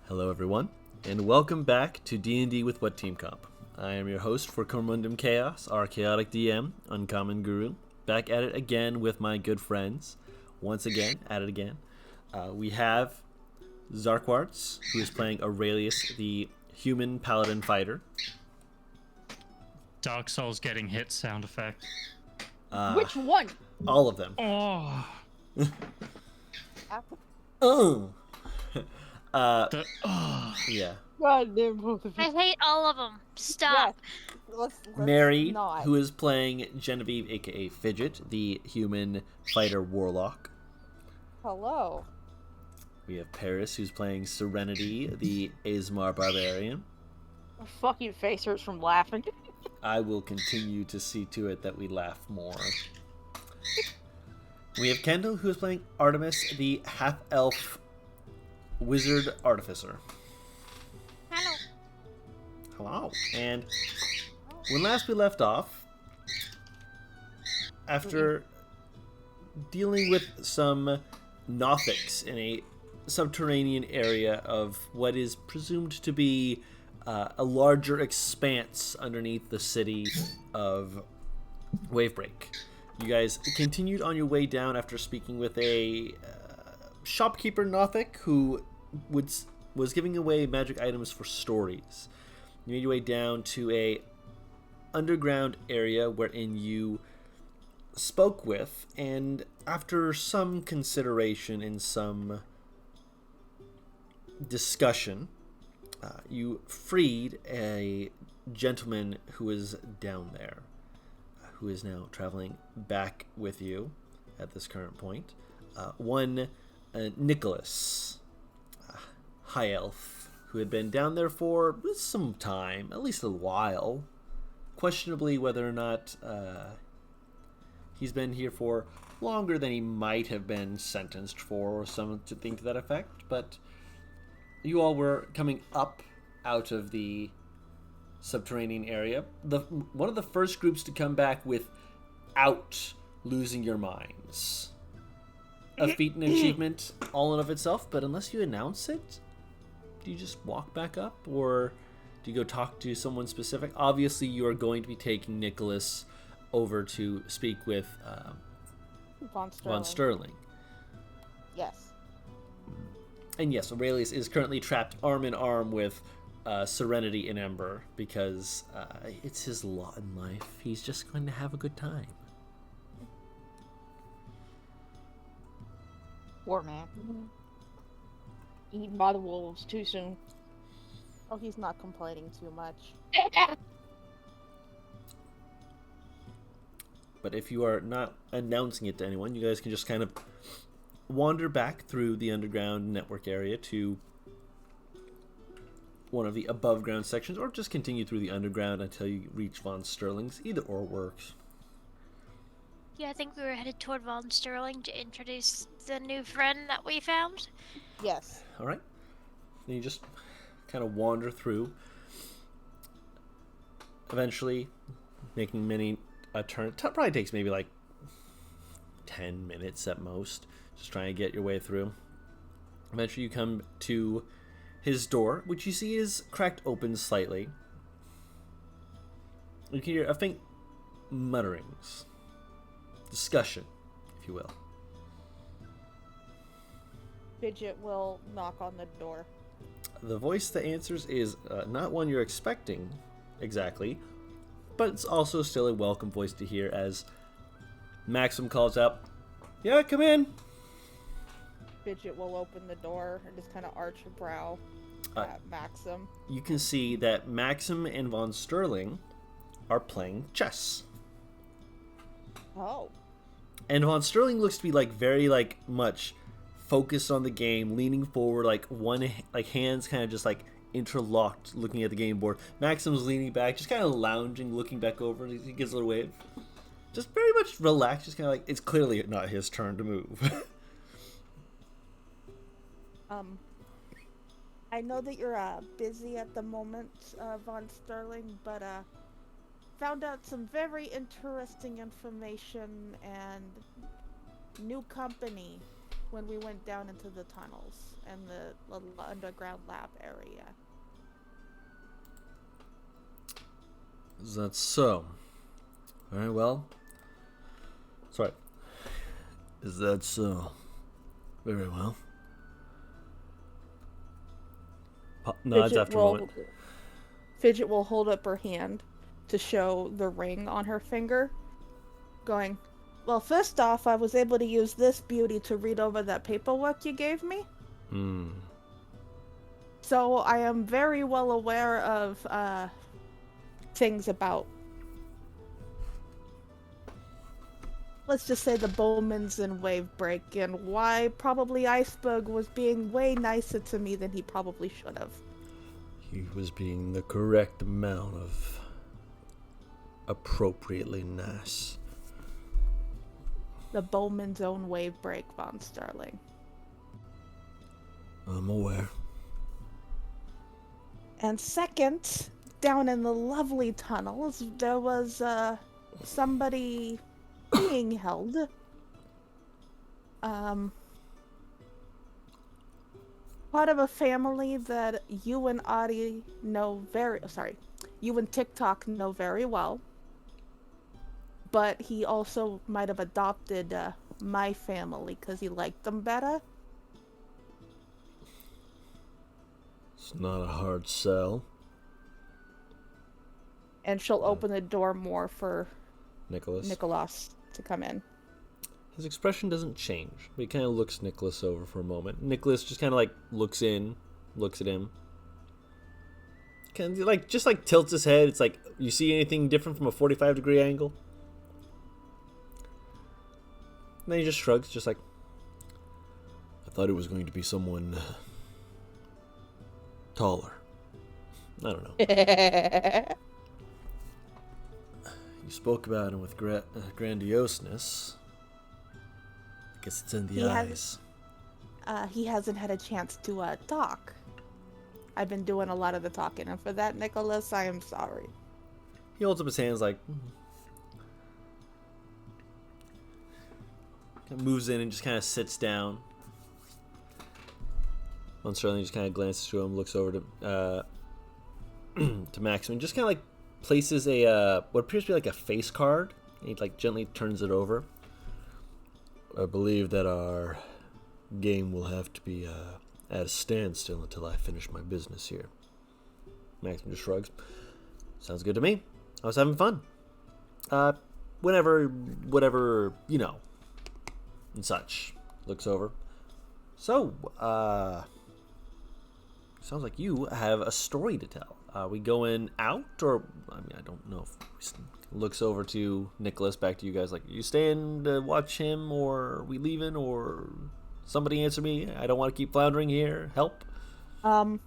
Hello everyone, and welcome back to D&D with WhatTeamComp. I am your host for Cormundum Chaos, our chaotic DM, Uncommon Guru. Back at it again with my good friends. Once again, at it again. We have Zarkwarts, who is playing Aurelius, the human paladin fighter. Dark Souls getting hit sound effect. Which one? All of them. Oh. Oh. Yeah. God damn both of you. I hate all of them. Stop. Yes. Let's Mary, not. who is playing Genevieve, aka Fidget, the human fighter warlock. Hello. We have Paris, who's playing Serenity, the Azmar barbarian. My fucking face hurts from laughing. I will continue to see to it that we laugh more. We have Kendall, who is playing Artemis, the half-elf wizard artificer. Hello. Hello. And when last we left off, after dealing with some Nothics in a subterranean area of what is presumed to be a larger expanse underneath the city of Wavebreak, you guys continued on your way down after speaking with a shopkeeper Nothic who was giving away magic items for stories. You made your way down to a underground area wherein you spoke with, and after some consideration and some discussion, you freed a gentleman who was down there, who is now traveling back with you at this current point. One Nicholas, high elf, who had been down there for some time, at least a while. Questionably whether or not he's been here for longer than he might have been sentenced for, or something to that effect. But you all were coming up out of the subterranean area. One of the first groups to come back without losing your minds. A feat and achievement all in of itself, but unless you announce it, do you just walk back up, or do you go talk to someone specific? Obviously, you are going to be taking Nicholas over to speak with Von Sterling. Yes. And yes, Aurelius is currently trapped arm in arm with Serenity and Ember, because it's his lot in life. He's just going to have a good time. Poor man. Eaten by the wolves too soon. Oh, he's not complaining too much. But if you are not announcing it to anyone, you guys can just kind of wander back through the underground network area to one of the above ground sections, or just continue through the underground until you reach Von Sterling's. Either or works. Yeah, I think we were headed toward Von Sterling to introduce the new friend that we found. Yes. All right. Then you just kind of wander through, eventually making many a turn. It probably takes maybe like 10 minutes at most, just trying to get your way through. Eventually you come to his door, which you see is cracked open slightly. You can hear a faint mutterings, discussion, if you will. Fidget will knock on the door. The voice that answers is not one you're expecting exactly, but it's also still a welcome voice to hear as Maxim calls out, "Yeah, come in." Fidget will open the door and just kind of arch a brow at Maxim. You can see that Maxim and Von Sterling are playing chess. Oh. And Von Sterling looks to be very much focused on the game, leaning forward, hands kind of just interlocked, looking at the game board. Maxim's leaning back, just kind of lounging, looking back over, and he gives a little wave. Just very much relaxed, just kind of it's clearly not his turn to move. I know that you're busy at the moment, Von Sterling, but found out some very interesting information and new company when we went down into the tunnels and the underground lab area. Is that so? Very well. Sorry. Is that so? Very well. Nods after a moment. Fidget will hold up her hand to show the ring on her finger, going, well, first off, I was able to use this beauty to read over that paperwork you gave me. So I am very well aware of things about, let's just say, the Bowmans and Wave Break, and why probably Iceberg was being way nicer to me than he probably should have. He was being the correct amount of appropriately nice. The Bowman's own Wave Break, Von Sterling. I'm aware. And second, down in the lovely tunnels, there was somebody being held. Part of a family that you and Adi know you and TikTok know very well. But he also might have adopted my family because he liked them better. It's not a hard sell. And she'll open the door more for Nicholas to come in. His expression doesn't change, but he kind of looks Nicholas over for a moment. Nicholas just kind of like looks at him. Kind of like just like tilts his head. It's like, you see anything different from a 45-degree angle? And then he just shrugs, just like, I thought it was going to be someone taller. I don't know. You spoke about him with grandioseness. I guess it's in the eyes. He hasn't had a chance to talk. I've been doing a lot of the talking, and for that, Nicholas, I am sorry. He holds up his hands like... Kind of moves in and just kind of sits down. Von Sterling just kind of glances through him, looks over to to Maxim, and just kind of like places a what appears to be like a face card. And he like gently turns it over. I believe that our game will have to be at a standstill until I finish my business here. Maxim just shrugs. Sounds good to me. I was having fun. Whatever, you know, and such. Looks over. So, sounds like you have a story to tell. Are we going out, or I mean, I don't know. If looks over to Nicholas, back to you guys. Like, are you staying to watch him, or are we leaving, or somebody answer me? I don't want to keep floundering here. Help. I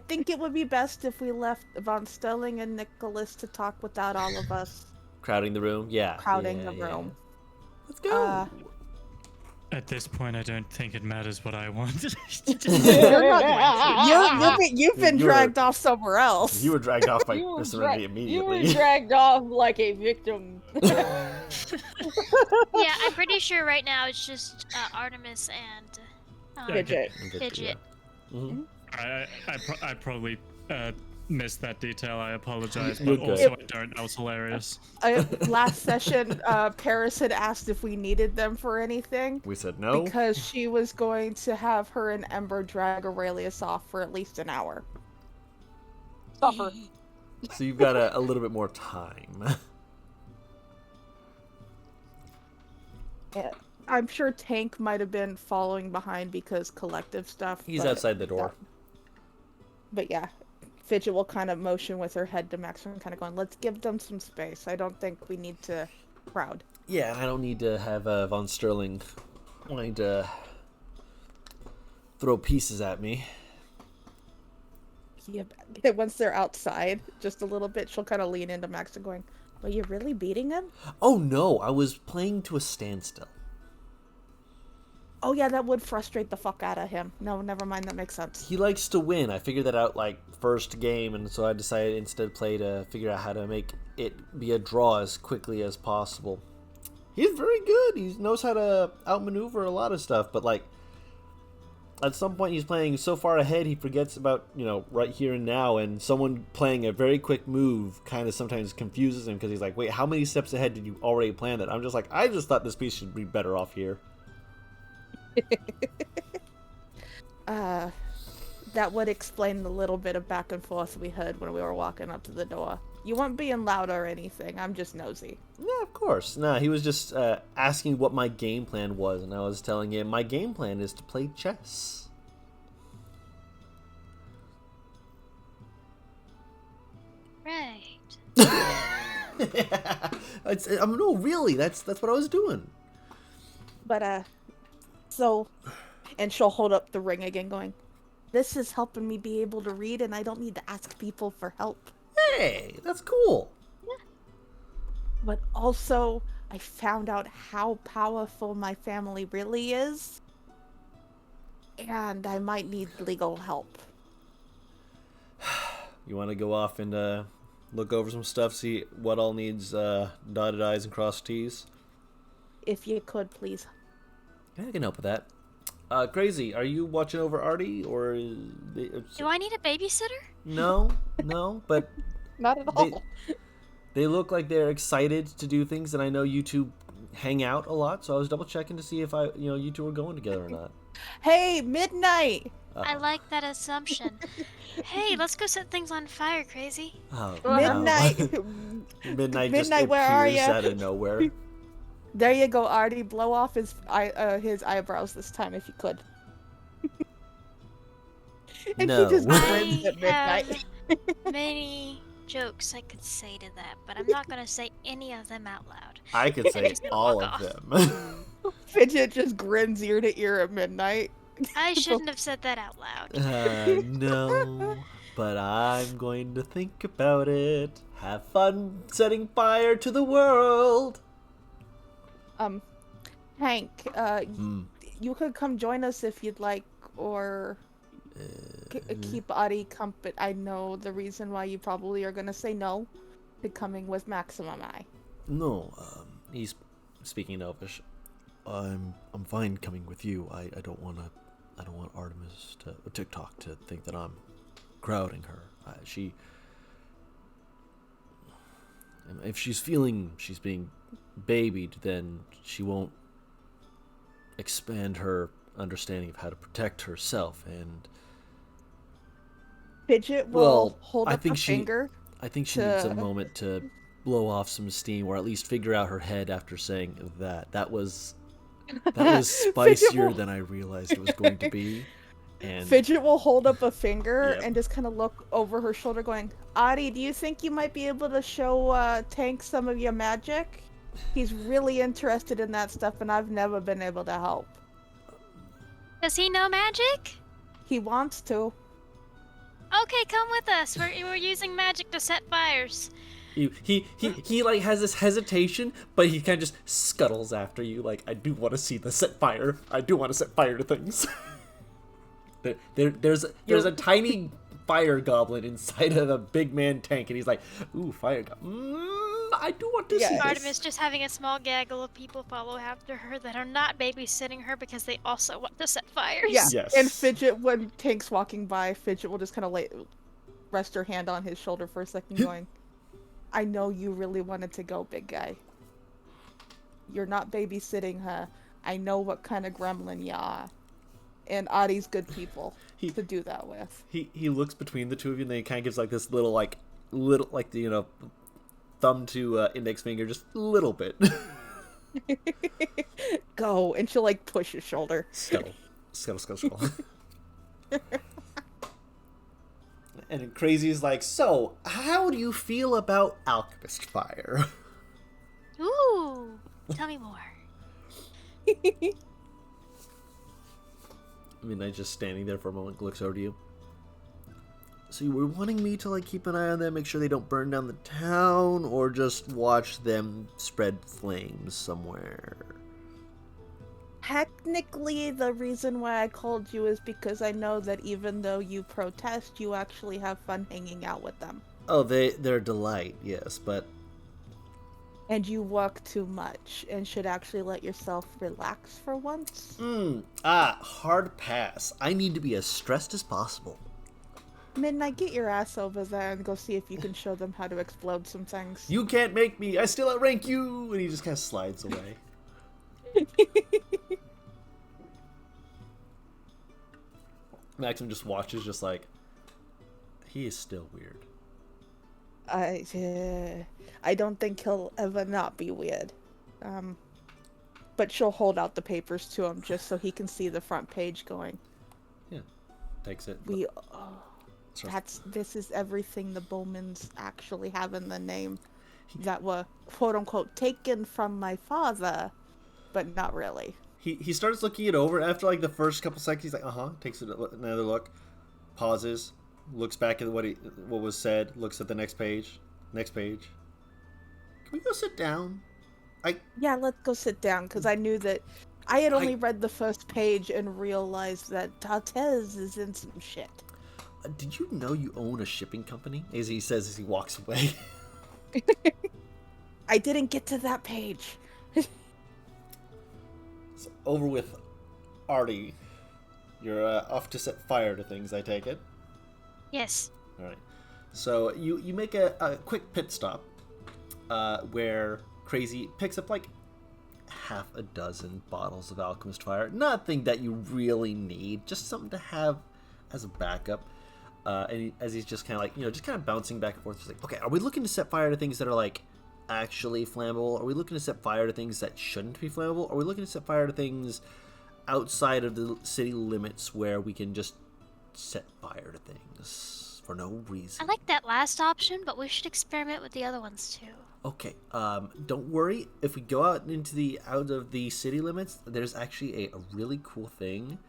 think it would be best if we left Von Sterling and Nicholas to talk without all of us Crowding the room. Yeah. crowding the room. Let's go. At this point, I don't think it matters what I want. You've been dragged off somewhere else. You were dragged off by Serenity immediately. You were dragged off like a victim. Yeah, I'm pretty sure right now it's just Artemis and Fidget. Fidget. Yeah. Mm-hmm. I probably missed that detail. I apologize, You're but good. also I don't. That was hilarious. Last session, Paris had asked if we needed them for anything. We said no. Because she was going to have her and Ember drag Aurelius off for at least an hour. Suffer. So you've got a little bit more time. Yeah. I'm sure Tank might have been following behind because collective stuff. He's outside the door. But yeah, Fidget will kind of motion with her head to Max and kind of going, let's give them some space. I don't think we need to crowd. Yeah, I don't need to have Von Sterling wanting to throw pieces at me. Yeah, once they're outside, just a little bit, she'll kind of lean into Max and going, well, you're really beating him? Oh no, I was playing to a standstill. Oh yeah, that would frustrate the fuck out of him. No, never mind, that makes sense. He likes to win. I figured that out like first game, and so I decided instead play to figure out how to make it be a draw as quickly as possible. He's very good. He knows how to outmaneuver a lot of stuff, but like at some point he's playing so far ahead he forgets about, right here and now, and someone playing a very quick move kind of sometimes confuses him because he's like, wait, how many steps ahead did you already plan that? I'm just like, I just thought this piece should be better off here. That would explain the little bit of back and forth we heard when we were walking up to the door. You weren't being loud or anything. I'm just nosy. Yeah, of course. Nah, he was just asking what my game plan was, and I was telling him my game plan is to play chess. Right. No, really, that's what I was doing. But, and she'll hold up the ring again going, this is helping me be able to read and I don't need to ask people for help. Hey, that's cool. But also, I found out how powerful my family really is. And I might need legal help. You want to go off and look over some stuff, see what all needs dotted I's and crossed T's? If you could, please. Yeah, I can help with that. Crazy, are you watching over Artie, or... Do I need a babysitter? No, but... Not at all. They look like they're excited to do things, and I know you two hang out a lot, so I was double checking to see if you two were going together or not. Hey, Midnight! I like that assumption. Hey, let's go set things on fire, Crazy. Oh, Midnight! no. Midnight just Midnight, where are appears ya? out of nowhere. There you go, Artie. Blow off his eyebrows this time, if you could. And No. she just grins at Midnight. have many jokes I could say to that, but I'm not going to say any of them out loud. I could say Just gonna all walk of off. them. Fidget just grins ear to ear at Midnight. I shouldn't have said that out loud. No, but I'm going to think about it. Have fun setting fire to the world. Hank, you could come join us if you'd like, or keep Adi company. I know the reason why you probably are gonna say no to coming with Maximum Eye. No, he's speaking Elvish. I'm fine coming with you. I don't want Artemis to TikTok to think that I'm crowding her. If she's feeling she's being babied, then she won't expand her understanding of how to protect herself. And Fidget will hold I up think her finger. I think she needs a moment to blow off some steam, or at least figure out her head after saying that. That was spicier than I realized it was going to be. And Fidget will hold up a finger Yep. and just kind of look over her shoulder going, Adi, do you think you might be able to show Tank some of your magic? He's really interested in that stuff and I've never been able to help. Does he know magic? He wants to. Okay, come with us. We're using magic to set fires. he like has this hesitation, but he kind of just scuttles after you. Like, I do want to see the set fire. I do want to set fire to things. There's a tiny fire goblin inside of a big man Tank, and he's like, "Ooh, fire goblin! I do want to see this." Artemis just having a small gaggle of people follow after her that are not babysitting her because they also want to set fires. Yeah. Yes. And Fidget, when Tank's walking by, Fidget will just kind of rest her hand on his shoulder for a second, going, I know you really wanted to go, big guy. You're not babysitting her. I know what kind of gremlin you are. And Adi's good people to do that with. He looks between the two of you, and then he kind of gives like this little thumb to index finger, just a little bit. Go, and she'll like push his shoulder. Scuttle. And then Crazy's like, so, how do you feel about alchemist fire? Ooh, tell me more. Midnight just standing there for a moment, looks over to you. So you were wanting me to like keep an eye on them, make sure they don't burn down the town, or just watch them spread flames somewhere? Technically, the reason why I called you is because I know that even though you protest, you actually have fun hanging out with them. Oh, they're a delight, yes, but and you work too much and should actually let yourself relax for once. Hard pass. I need to be as stressed as possible. Midnight, get your ass over there and go see if you can show them how to explode some things. You can't make me. I still outrank you. And he just kind of slides away. Maxim just watches, just like, he is still weird. I don't think he'll ever not be weird. But she'll hold out the papers to him just so he can see the front page going. Yeah, takes it. This is everything the Bowmans actually have in the name that were quote unquote taken from my father, but not really. He starts looking it over after like the first couple seconds. He's like, takes another look, pauses, looks back at what was said, looks at the next page. Can we go sit down? Yeah, let's go sit down, because I knew that I had only read the first page and realized that Tartez is in some shit. Did you know you own a shipping company? As he says as he walks away. I didn't get to that page. So over with Artie. You're off to set fire to things, I take it? Yes. Alright. So you make a quick pit stop where Crazy picks up like half a dozen bottles of Alchemist Fire. Nothing that you really need, just something to have as a backup. As he's just kind of like, just kind of bouncing back and forth. He's like, okay, are we looking to set fire to things that are like actually flammable? Are we looking to set fire to things that shouldn't be flammable? Are we looking to set fire to things outside of the city limits where we can just set fire to things for no reason? I like that last option, but we should experiment with the other ones too. Okay, don't worry. If we go out of the city limits, there's actually a really cool thing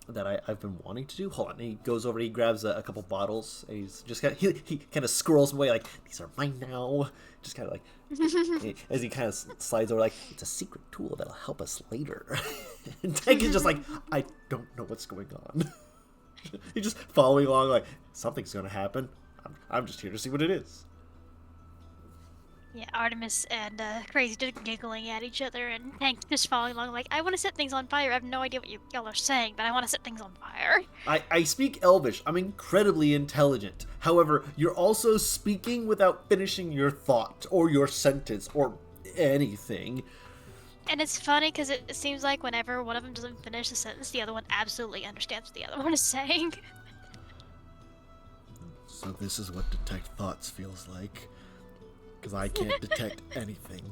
that I've been wanting to do. Hold on. He goes over, he grabs a couple bottles, and he's just he kind of scrolls away like, these are mine now. Just kind of like, as he kind of slides over like, it's a secret tool that'll help us later. And Tank is just like, I don't know what's going on. He's just following along like, something's going to happen. I'm just here to see what it is. Yeah, Artemis and Crazy just giggling at each other, and Hank just following along like, I want to set things on fire. I have no idea what y'all are saying, but I want to set things on fire. I speak Elvish. I'm incredibly intelligent. However, you're also speaking without finishing your thought or your sentence or anything. And it's funny because it seems like whenever one of them doesn't finish the sentence, the other one absolutely understands what the other one is saying. So this is what detect thoughts feels like. Because I can't detect anything.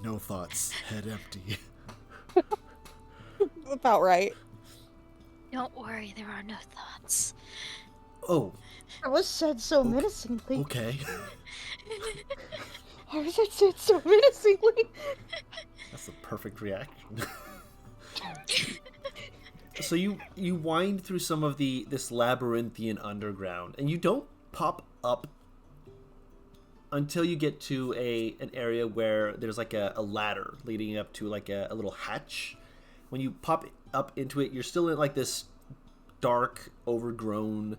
No thoughts, head empty. About right. Don't worry, there are no thoughts. Oh. It was said so menacingly. Okay. How was it said so menacingly? That's the perfect reaction. So you wind through some of this labyrinthian underground, and you don't pop up until you get to an area where there's like a ladder leading up to like a little hatch. When you pop up into it, you're still in like this dark, overgrown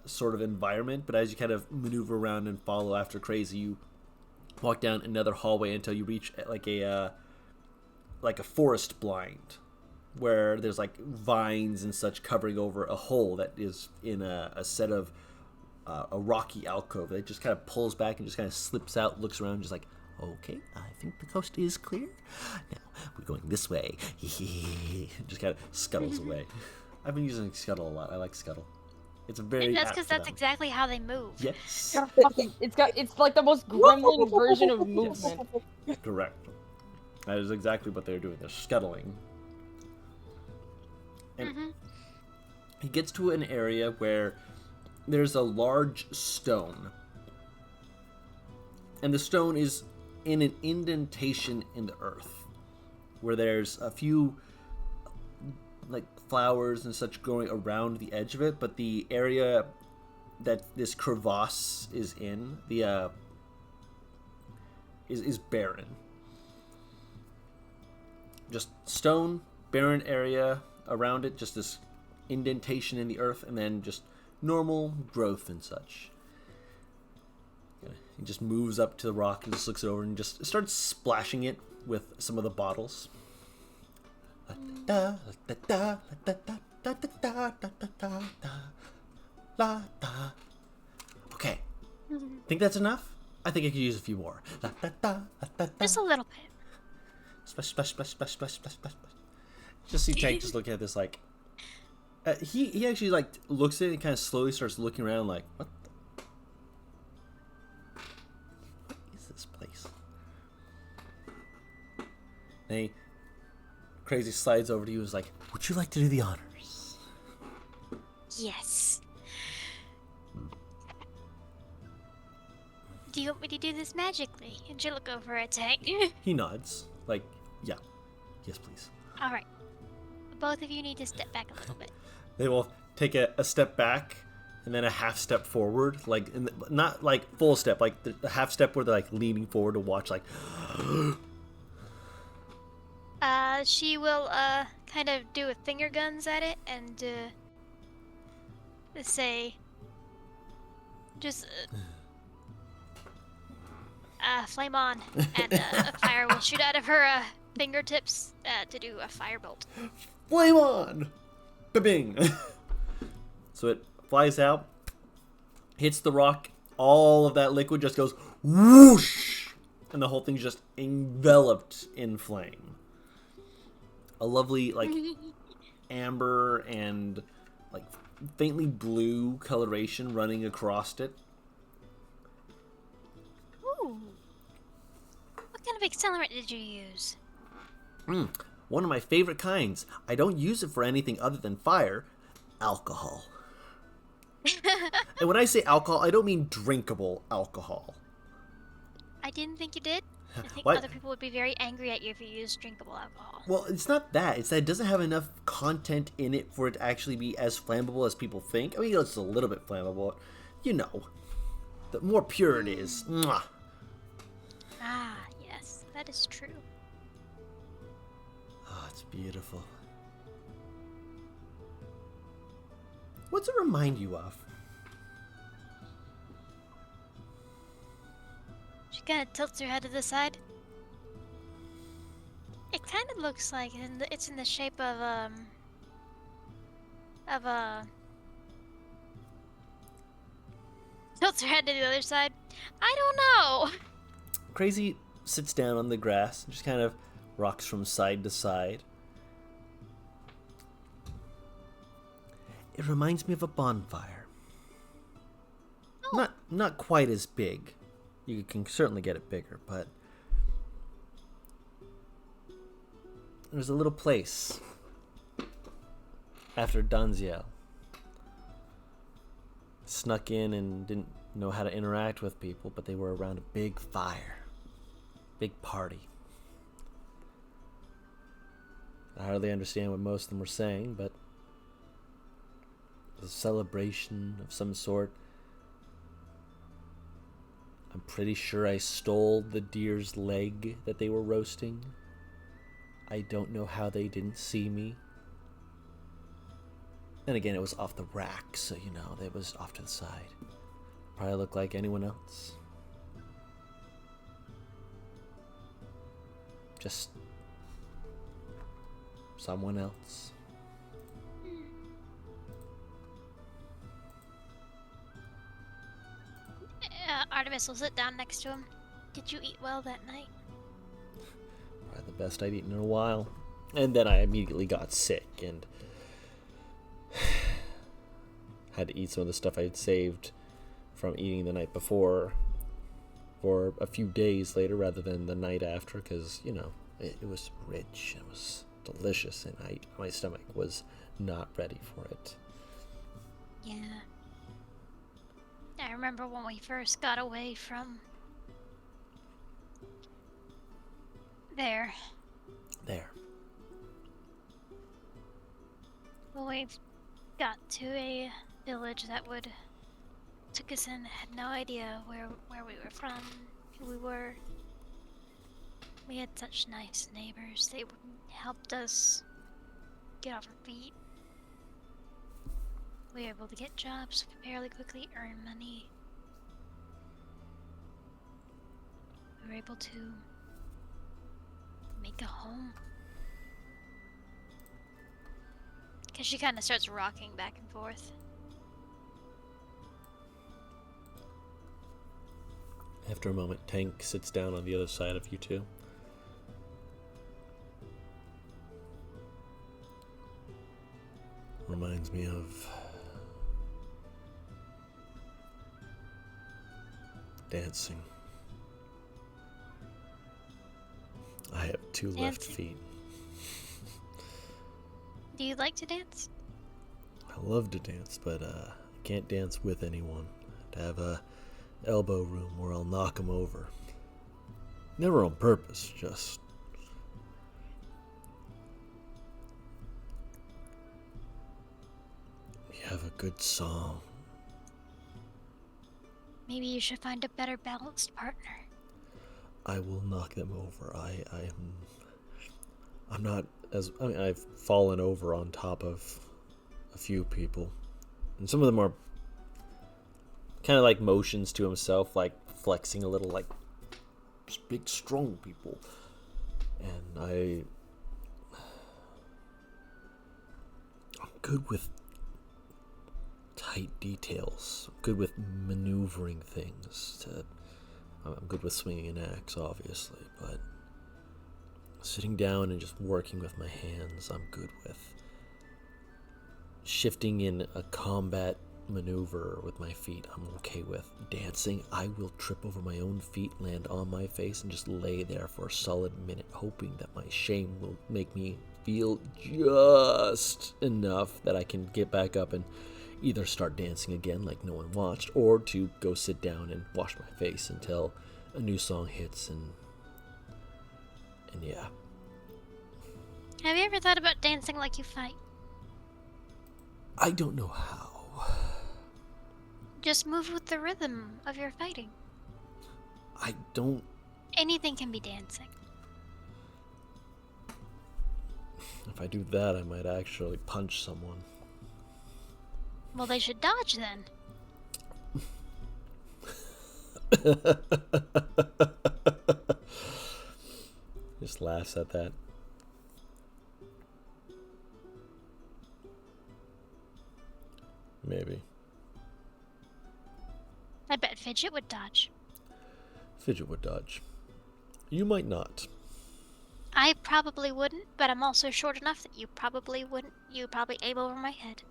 sort of environment, but as you kind of maneuver around and follow after Crazy, you walk down another hallway until you reach like a forest blind, where there's like vines and such covering over a hole that is in a set of a rocky alcove that just kind of pulls back and just kind of slips out, looks around, just like, okay, I think the coast is clear. Now we're going this way. Just kind of scuttles away. I've been using Scuttle a lot. I like Scuttle. It's very. And that's because that's exactly how they move. Yes. It's like the most gremlin version of movement. Correct. That is exactly what they're doing. They're scuttling. And he gets to an area where there's a large stone. And the stone is in an indentation in the earth, where there's a few like flowers and such growing around the edge of it, but the area that this crevasse is in, is barren. Just stone, barren area around it, just this indentation in the earth, and then just normal growth and such. He just moves up to the rock and just looks over and just starts splashing it with some of the bottles. Okay. Think that's enough? I think I could use a few more. Just a little bit. Splash, splash, splash, splash, splash, splash, splash. Just see Tank just looking at this like... he actually like looks at it and kind of slowly starts looking around like, what is this place? And he crazy slides over to you and is like, would you like to do the honors? Yes. Do you want me to do this magically? And you look over at Tank. He nods. Like, yeah. Yes, please. Alright. Both of you need to step back a little bit. They will take a step back and then a half step forward. Like, not like full step. Like, the half step where they're like leaning forward to watch, like... She will, kind of do a finger guns at it and, say... Just, flame on, and a fire will shoot out of her fingertips to do a firebolt. Flame on! Ba-bing! So it flies out, hits the rock, all of that liquid just goes whoosh! And the whole thing's just enveloped in flame. A lovely, like, amber and, like, faintly blue coloration running across it. Ooh. What kind of accelerant did you use? One of my favorite kinds. I don't use it for anything other than fire. Alcohol. And when I say alcohol, I don't mean drinkable alcohol. I didn't think you did. I think What? other people would be very angry at you if you used drinkable alcohol. Well, it's not that. It's that it doesn't have enough content in it for it to actually be as flammable as people think. I mean, it's a little bit flammable. You know. The more pure it is. Mwah. Ah, yes, that is true. Oh, it's beautiful. What's it remind you of? She kind of tilts her head to the side. It kind of looks like it's in the shape of a... Tilts her head to the other side. I don't know. Crazy sits down on the grass and just kind of rocks from side to side. It reminds me of a bonfire. Oh. Not quite as big. You can certainly get it bigger, but there's a little place after Danziel snuck in and didn't know how to interact with people, but they were around a big fire, big party. I hardly understand what most of them were saying, but it was a celebration of some sort. I'm pretty sure I stole the deer's leg that they were roasting. I don't know how they didn't see me. Then again, it was off the rack, so you know, it was off to the side. Probably looked like anyone else. Just someone else. Artemis will sit down next to him. Did you eat well that night? Probably the best I'd eaten in a while. And then I immediately got sick and had to eat some of the stuff I had saved from eating the night before for a few days later rather than the night after, because, you know, it was rich, it was delicious, and my stomach was not ready for it. Yeah. I remember when we first got away from there. When we got to a village that took us in, had no idea where we were from, who we were. We had such nice neighbors. They helped us get off our feet. We were able to get jobs fairly quickly, earn money. able to make a home. Because she kind of starts rocking back and forth. After a moment, Tank sits down on the other side of you two. Reminds me of dancing. I have two left feet. Do you like to dance? I love to dance, but I can't dance with anyone. I have to have a elbow room where I'll knock them over. Never on purpose, just... We have a good song. Maybe you should find a better balanced partner. I will knock them over. I'm not as... I mean, I've fallen over on top of a few people. And some of them are kind of like motions to himself, like flexing a little, like big, strong people. And I'm good with tight details. I'm good with maneuvering things. I'm good with swinging an axe, obviously, but sitting down and just working with my hands, I'm good with. Shifting in a combat maneuver with my feet, I'm okay with. Dancing, I will trip over my own feet, land on my face, and just lay there for a solid minute, hoping that my shame will make me feel just enough that I can get back up and either start dancing again like no one watched, or to go sit down and wash my face until a new song hits, and yeah. Have you ever thought about dancing like you fight? I don't know how. Just move with the rhythm of your fighting. I don't... Anything can be dancing. If I do that, I might actually punch someone. Well, they should dodge then. Just laughs at that. Maybe. I bet Fidget would dodge. Fidget would dodge. You might not. I probably wouldn't, but I'm also short enough that you probably wouldn't. You'd probably aim over my head.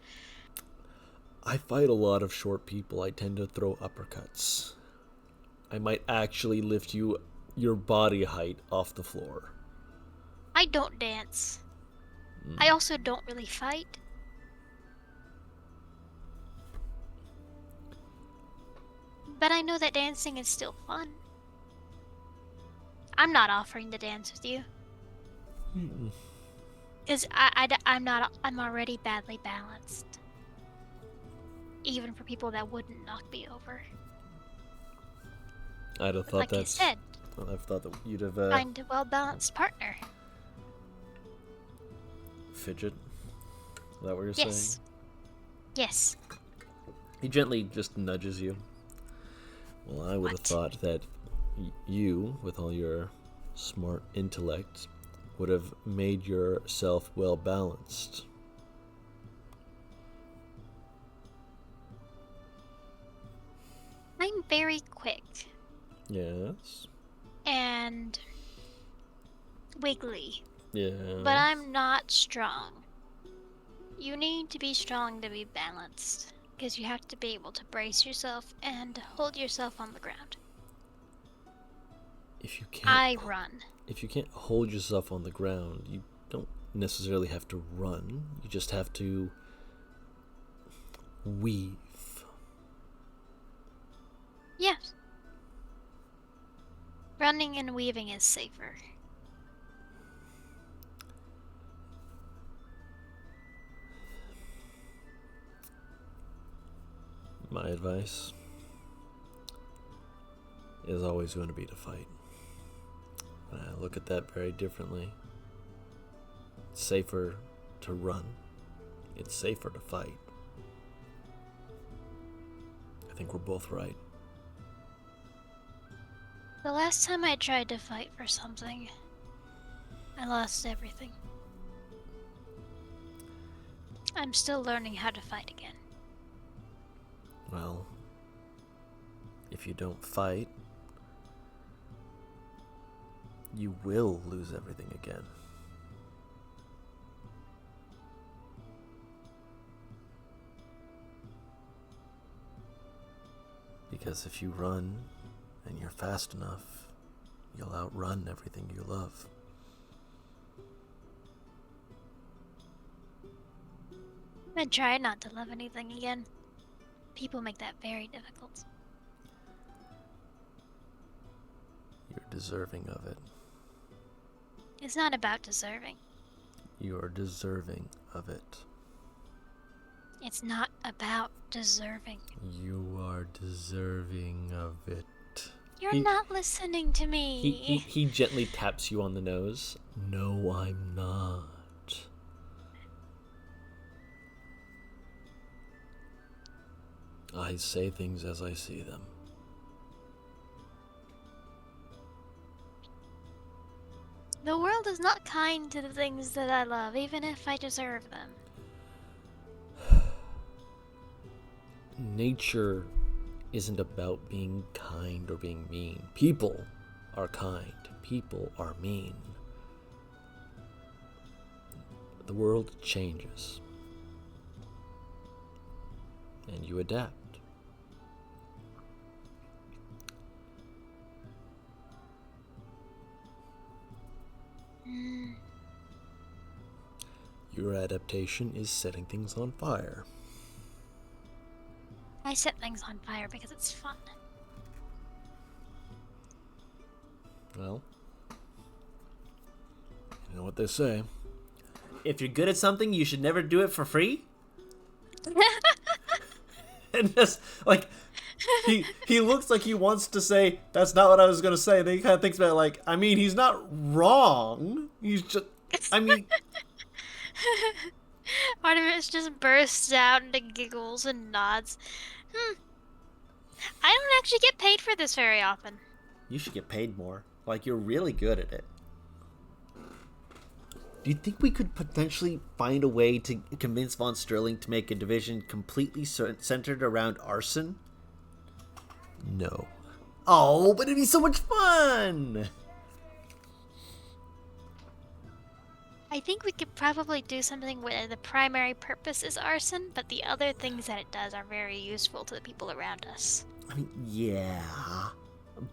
I fight a lot of short people. I tend to throw uppercuts. I might actually lift your body height off the floor. I don't dance. I also don't really fight. But I know that dancing is still fun. I'm not offering to dance with you. Because I'm already badly balanced. Even for people that wouldn't knock me over. I'd have thought like that's... I said, I've thought that you'd have... find a well-balanced partner. Fidget? Is that what you're saying? Yes. He gently just nudges you. Well, I would have thought that you, with all your smart intellect, would have made yourself well balanced. I'm very quick. Yes. And wiggly. Yeah. But I'm not strong. You need to be strong to be balanced. Because you have to be able to brace yourself and hold yourself on the ground. If you can't... I run. If you can't hold yourself on the ground, you don't necessarily have to run. You just have to weave. Yes. Running and weaving is safer. My advice is always going to be to fight. And I look at that very differently. It's safer to run. It's safer to fight. I think we're both right. The last time I tried to fight for something, I lost everything. I'm still learning how to fight again. Well, if you don't fight, you will lose everything again. Because if you run and you're fast enough, you'll outrun everything you love. I try not to love anything again. People make that very difficult. You're deserving of it. It's not about deserving. You are deserving of it. It's not about deserving. You are deserving of it. You're not listening to me. He gently taps you on the nose. No, I'm not. I say things as I see them. The world is not kind to the things that I love, even if I deserve them. Nature isn't about being kind or being mean. People are kind. People are mean. The world changes. And you adapt. Your adaptation is setting things on fire. I set things on fire because it's fun. Well, you know what they say. If you're good at something, you should never do it for free. And just, like, he looks like he wants to say, that's not what I was going to say. And then he kind of thinks about it like, I mean, he's not wrong. He's just, I mean... Artemis just bursts out into giggles and nods. I don't actually get paid for this very often. You should get paid more. Like, you're really good at it. Do you think we could potentially find a way to convince Von Sterling to make a division completely centered around arson? No. Oh, but it'd be so much fun! I think we could probably do something where the primary purpose is arson, but the other things that it does are very useful to the people around us. I mean, yeah,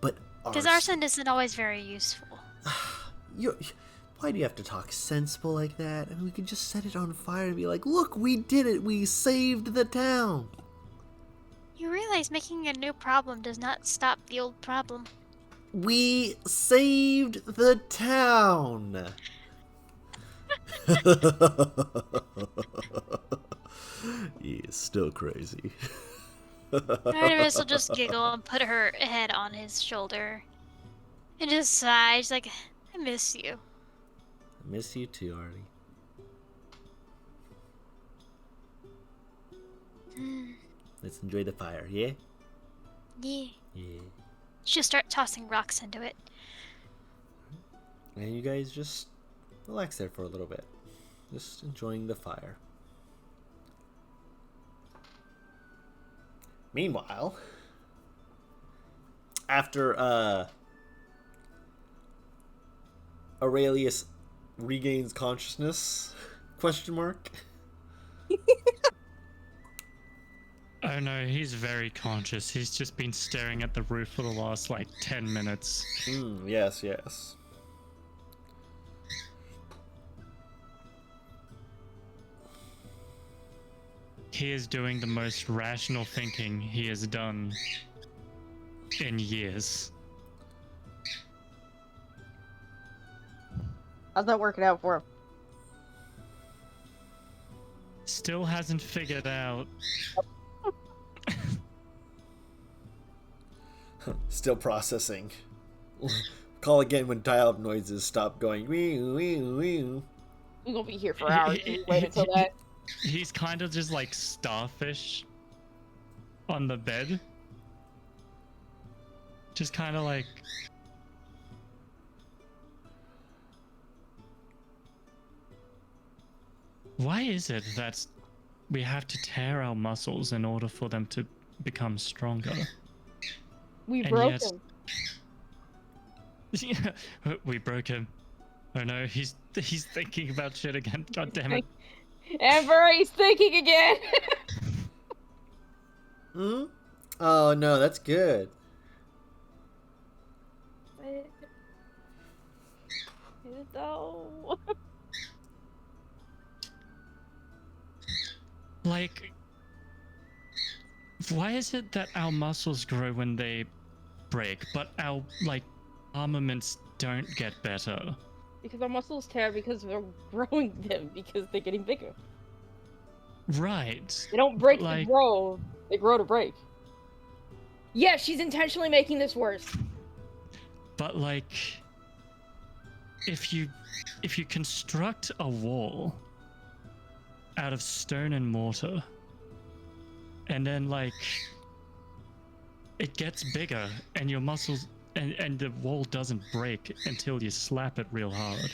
but because arson isn't always very useful. Why do you have to talk sensible like that? I mean, we could just set it on fire and be like, look, we did it. We saved the town. You realize making a new problem does not stop the old problem. We saved the town. He's still crazy. Artemis will just giggle and put her head on his shoulder. And just sigh. She's like, I miss you. I miss you too, Artie. Let's enjoy the fire, yeah? Yeah. Yeah. She'll start tossing rocks into it. And you guys just relax there for a little bit. Just enjoying the fire. Meanwhile, after Aurelius regains consciousness, question mark? Oh no, he's very conscious. He's just been staring at the roof for the last, like, 10 minutes. Yes, yes. He is doing the most rational thinking he has done in years. How's that working out for him? Still hasn't figured out. Still processing. Call again when dial-up noises stop going. We're gonna be here for hours. Wait until that. He's kind of just like starfish on the bed. Just kind of like Why is it that we have to tear our muscles in order for them to become stronger? We And broke yet- him. Yeah, we broke him. Oh no, he's thinking about shit again. God damn it. Amber, he's thinking again. Hmm? Oh no, that's good. Is it though? Like, why is it that our muscles grow when they break, but our, like, armaments don't get better? Because our muscles tear because we're growing them because they're getting bigger. Right. They don't break to Like- grow, they grow to break. Yeah, she's intentionally making this worse. But, like, if you construct a wall out of stone and mortar, and then, like, it gets bigger, and your muscles, and the wall doesn't break until you slap it real hard.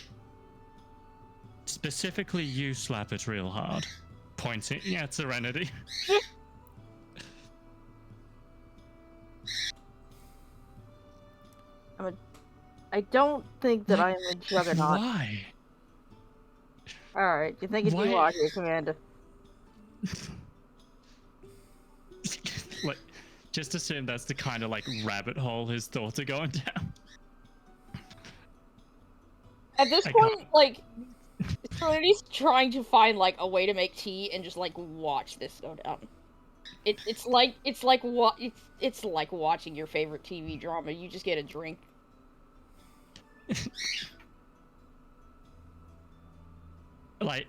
Specifically, you slap it real hard. Pointing at Serenity. I don't think that I am a juggernaut. Why? Alright, you think you Why- are here, Commander. Like, just assume that's the kind of, like, rabbit hole his thoughts are going down. At this I point, like, Serenity's trying to find, like, a way to make tea and just, like, watch this go down. It's like watching your favorite TV drama. You just get a drink. Like,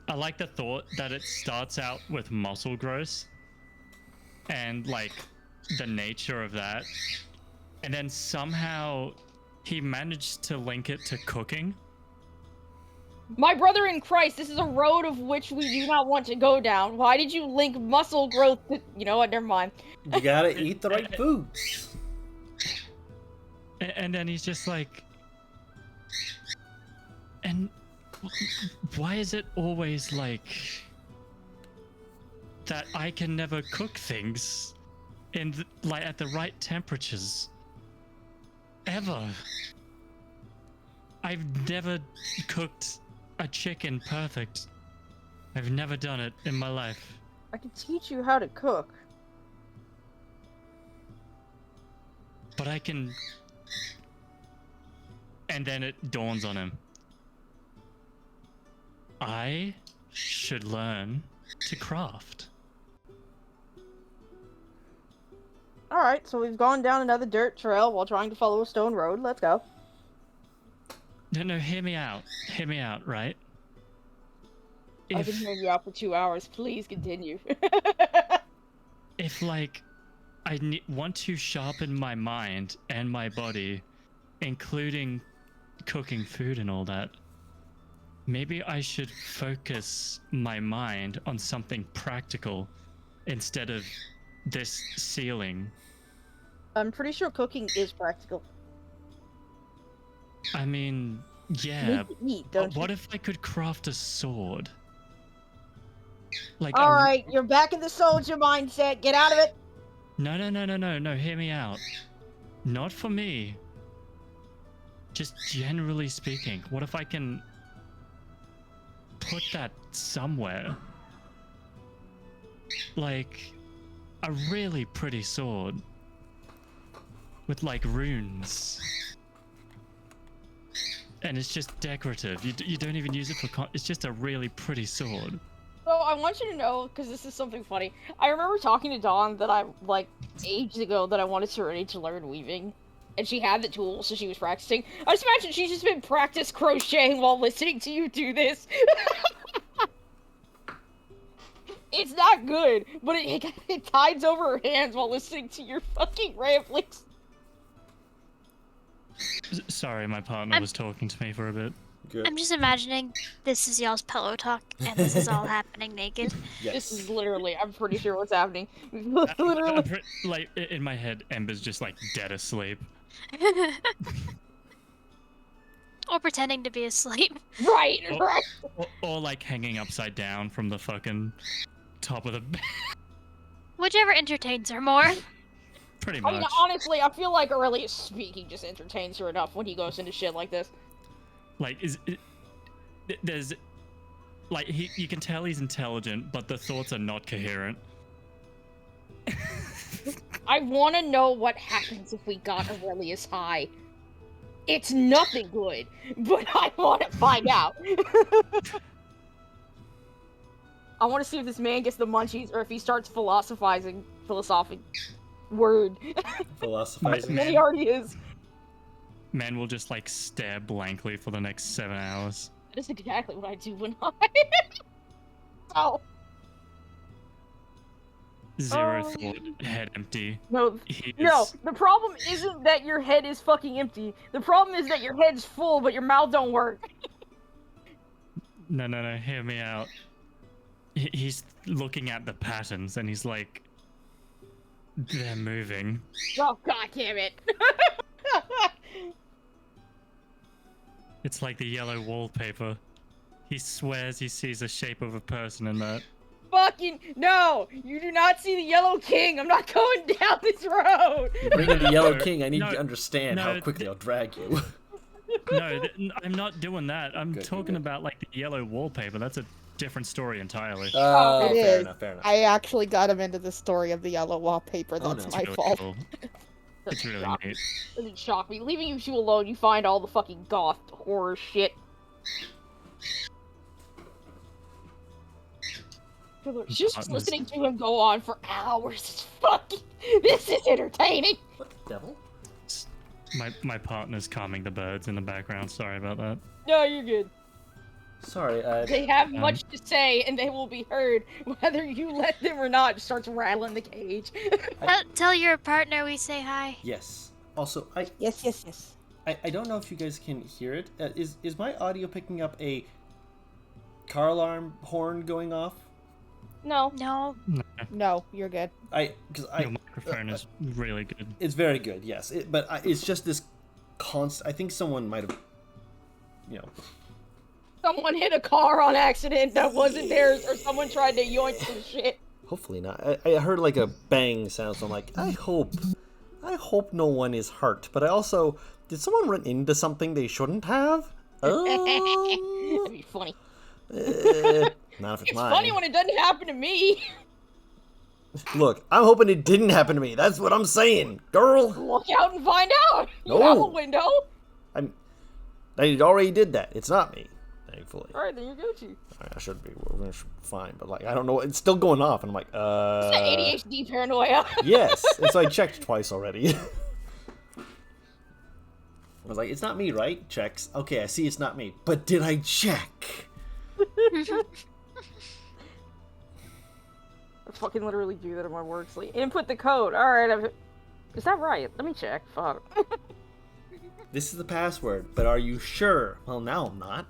I like the thought that it starts out with muscle growth and, like, the nature of that, and then somehow he managed to link it to cooking. My brother in Christ, this is a road of which we do not want to go down. Why did you link muscle growth to... You know what, never mind. You gotta eat the right foods. And then he's just like, and why is it always like that I can never cook things like at the right temperatures ever? I've never cooked a chicken perfect. I've never done it in my life. I can teach you how to cook. But I can... And then it dawns on him. I should learn to craft. Alright, so we've gone down another dirt trail while trying to follow a stone road. Let's go. No, hear me out. Hear me out, right? I've been hearing you out for 2 hours. Please continue. If, like, I want to sharpen my mind and my body, including cooking food and all that, maybe I should focus my mind on something practical instead of this ceiling. I'm pretty sure cooking is practical. I mean, You yeah, need to eat, but don't you? what if I could craft a sword? Like, Alright, you're back in the soldier mindset. Get out of it. No, hear me out. Not for me. Just generally speaking, what if I can put that somewhere? Like, a really pretty sword. With, like, runes. And it's just decorative. You don't even use it for it's just a really pretty sword. So I want you to know, because this is something funny. I remember talking to Dawn that ages ago that I wanted Serenity to learn weaving. And she had the tools, so she was practicing. I just imagine she's just been practice crocheting while listening to you do this. It's not good, but it tides over her hands while listening to your fucking ramblings. Sorry, my partner was talking to me for a bit. Good. I'm just imagining this is y'all's pillow talk, and this is all happening naked. Yes. This is literally, I'm pretty sure what's happening. I'm Literally. like, in my head, Ember's just like dead asleep. Or pretending to be asleep. Right, Oh. right. Or like hanging upside down from the fucking top of the bed. Whichever entertains her more. Pretty I much. mean, honestly, I feel like Aurelius speaking just entertains her enough when he goes into shit like this. Like, there's, like, you can tell he's intelligent, but the thoughts are not coherent. I want to know what happens if we got Aurelius high. It's nothing good, but I want to find out. I want to see if this man gets the munchies or if he starts philosophizing. Word. Philosophizing. And he already is. Man will just, like, stare blankly for the next 7 hours. That is exactly what I do when I... Oh. Zero thought, head empty. No, He no, is- the problem isn't that your head is fucking empty. The problem is that your head's full, but your mouth don't work. No, hear me out. He's looking at the patterns and he's like, they're moving. Oh, god damn it. It's like the yellow wallpaper. He swears he sees the shape of a person in that. Fucking no! You do not see the Yellow King. I'm not going down this road. You bring in the Yellow King. I need No, to understand how no, quickly I'll drag you. No, I'm not doing that. I'm Good, talking good. about like the yellow wallpaper. That's a different story entirely. Oh, It fair is. enough. Fair enough. I actually got him into the story of the yellow wallpaper. Oh, That's no. my It's really fault. cool. It's really shock, neat. doesn't shock me. Leaving you two alone, you find all the fucking goth horror shit. Just Darkness. listening to him go on for hours is fucking. This is entertaining. What the devil? My partner's calming the birds in the background. Sorry about that. No, you're good. Sorry. They have much to say, and they will be heard whether you let them or not. Just starts rattling the cage. Tell your partner we say hi. Yes. Also, Yes. I don't know if you guys can hear it. Is my audio picking up a car alarm horn going off? No. No. No, you're good. Because Your microphone is really good. It's very good, yes. But it's just this constant. I think someone might have, Someone hit a car on accident that wasn't theirs, or someone tried to yoink some shit. Hopefully not. I heard like a bang sound, so I'm like, I hope no one is hurt. But I also, did someone run into something they shouldn't have? That'd be funny. Not if it's It's mine. funny when it doesn't happen to me. Look, I'm hoping it didn't happen to me. That's what I'm saying, girl. Look out and find out. You No. have a window. I already did that. It's not me, thankfully. All right, then you're Gucci. I should be. We're gonna be fine, but like, I don't know. It's still going off, and I'm like, It's that ADHD paranoia. Yes, and so I checked twice already. I was like, it's not me, right? Checks. Okay, I see it's not me. But did I check? I fucking literally do that in my work sleep. Input the code. All right, is that right? Let me check. Fuck. This is the password, but are you sure? Well, now I'm not.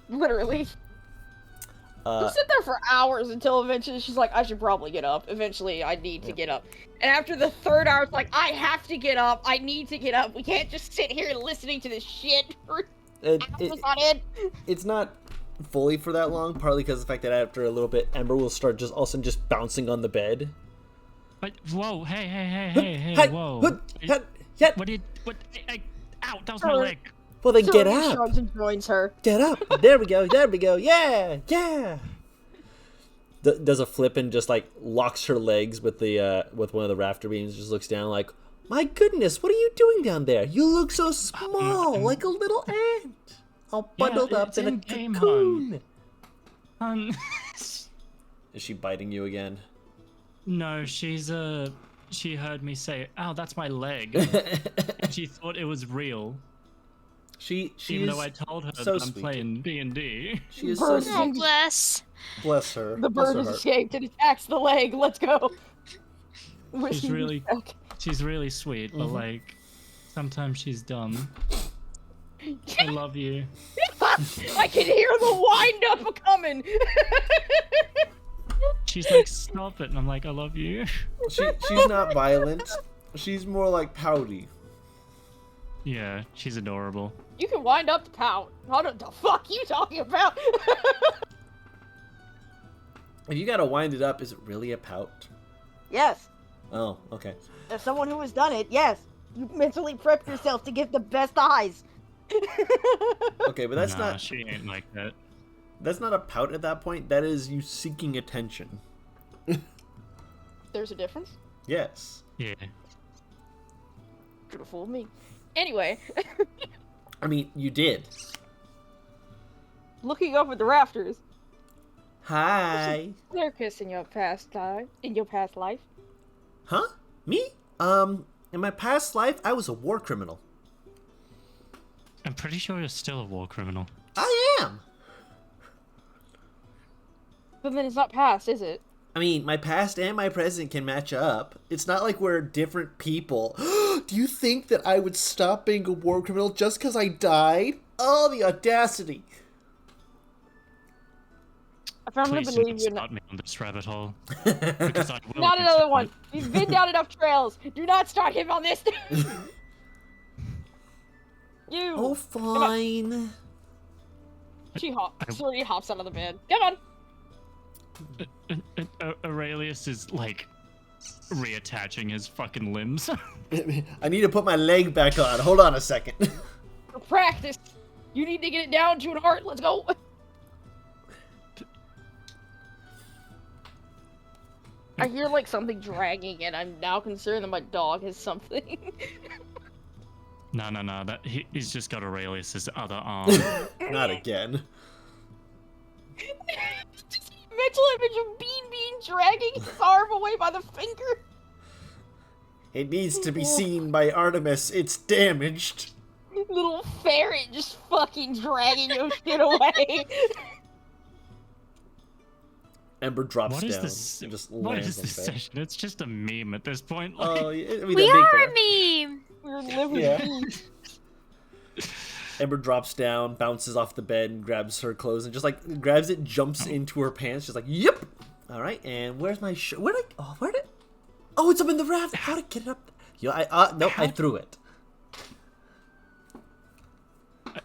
Literally. You sit there for hours until eventually she's like, I should probably get up. Eventually, I need to get up. And after the third hour, it's like, I have to get up. I need to get up. We can't just sit here listening to this shit for hours on end. It's not fully for that long, partly because of the fact that after a little bit, Ember will start just all of a sudden just bouncing on the bed. But whoa, hey, Hey, whoa. What did what? Ow, that was my leg. Well, then get Sylvia up. shrugs and joins her. Get up. There we go. Yeah. Does a flip and just like locks her legs with the with one of the rafter beams. Just looks down like, my goodness, what are you doing down there? You look so small, like a little ant, all bundled up it's in a in-game, cocoon. Hun. Is she biting you again? No, she heard me say, "Ow, that's my leg," and she thought it was real. She Even is though I told her so that I'm sweet. playing D&D. She is so Bird. sweet. Oh, bless. Bless her. The Bless bird her has heart. escaped and attacks the leg. Let's go. She's really, Okay. she's really sweet, but like, sometimes she's dumb. I love you. I can hear the wind up coming. She's like, stop it, and I'm like, I love you. She's not violent. She's more like pouty. Yeah, she's adorable. You can wind up the pout. What the fuck you talking about? If you gotta wind it up, is it really a pout? Yes. Oh, okay. As someone who has done it, yes. You mentally prep yourself to give the best eyes. Okay, but that's Nah, not she ain't like that. that's not a pout at that point. That is you seeking attention. There's a difference. Yes. Yeah. Could have fooled me. Anyway, I mean, you did. looking up at the rafters. Hi. Circus in your past life. Huh? Me? In my past life, I was a war criminal. I'm pretty sure you're still a war criminal. I am. But then it's not past, is it? I mean, my past and my present can match up. It's not like we're different people. Do you think that I would stop being a war criminal just because I died? Oh, the audacity. I firmly Please do believe not you're not. start me on this rabbit hole. Because I will Not get another to one. it. We've been down enough trails. Do not start him on this. You. Oh, fine. Slowly hops out of the bed. Come on. Aurelius is like reattaching his fucking limbs. I need to put my leg back on. Hold on a second. For practice. You need to get it down to an art. Let's go. I hear like something dragging, and I'm now concerned that my dog has something. No. That he's just got Aurelius's other arm. Not again. Just mental image of Bean dragging his arm away by the finger. It needs to be seen by Artemis. It's damaged. Little ferret just fucking dragging your shit away. Ember drops What is down this? and just What lands is on this the bed. session? It's just a meme at this point. Like, Oh, I mean, We that'd be are fair. a meme. We're living. Yeah. Ember drops down, bounces off the bed, and grabs her clothes, and just like grabs it, jumps into her pants. She's like, "Yep." All right, and where's my shirt? Where did? Oh, it's up in the raft. How did I get it up? Yo, I threw it.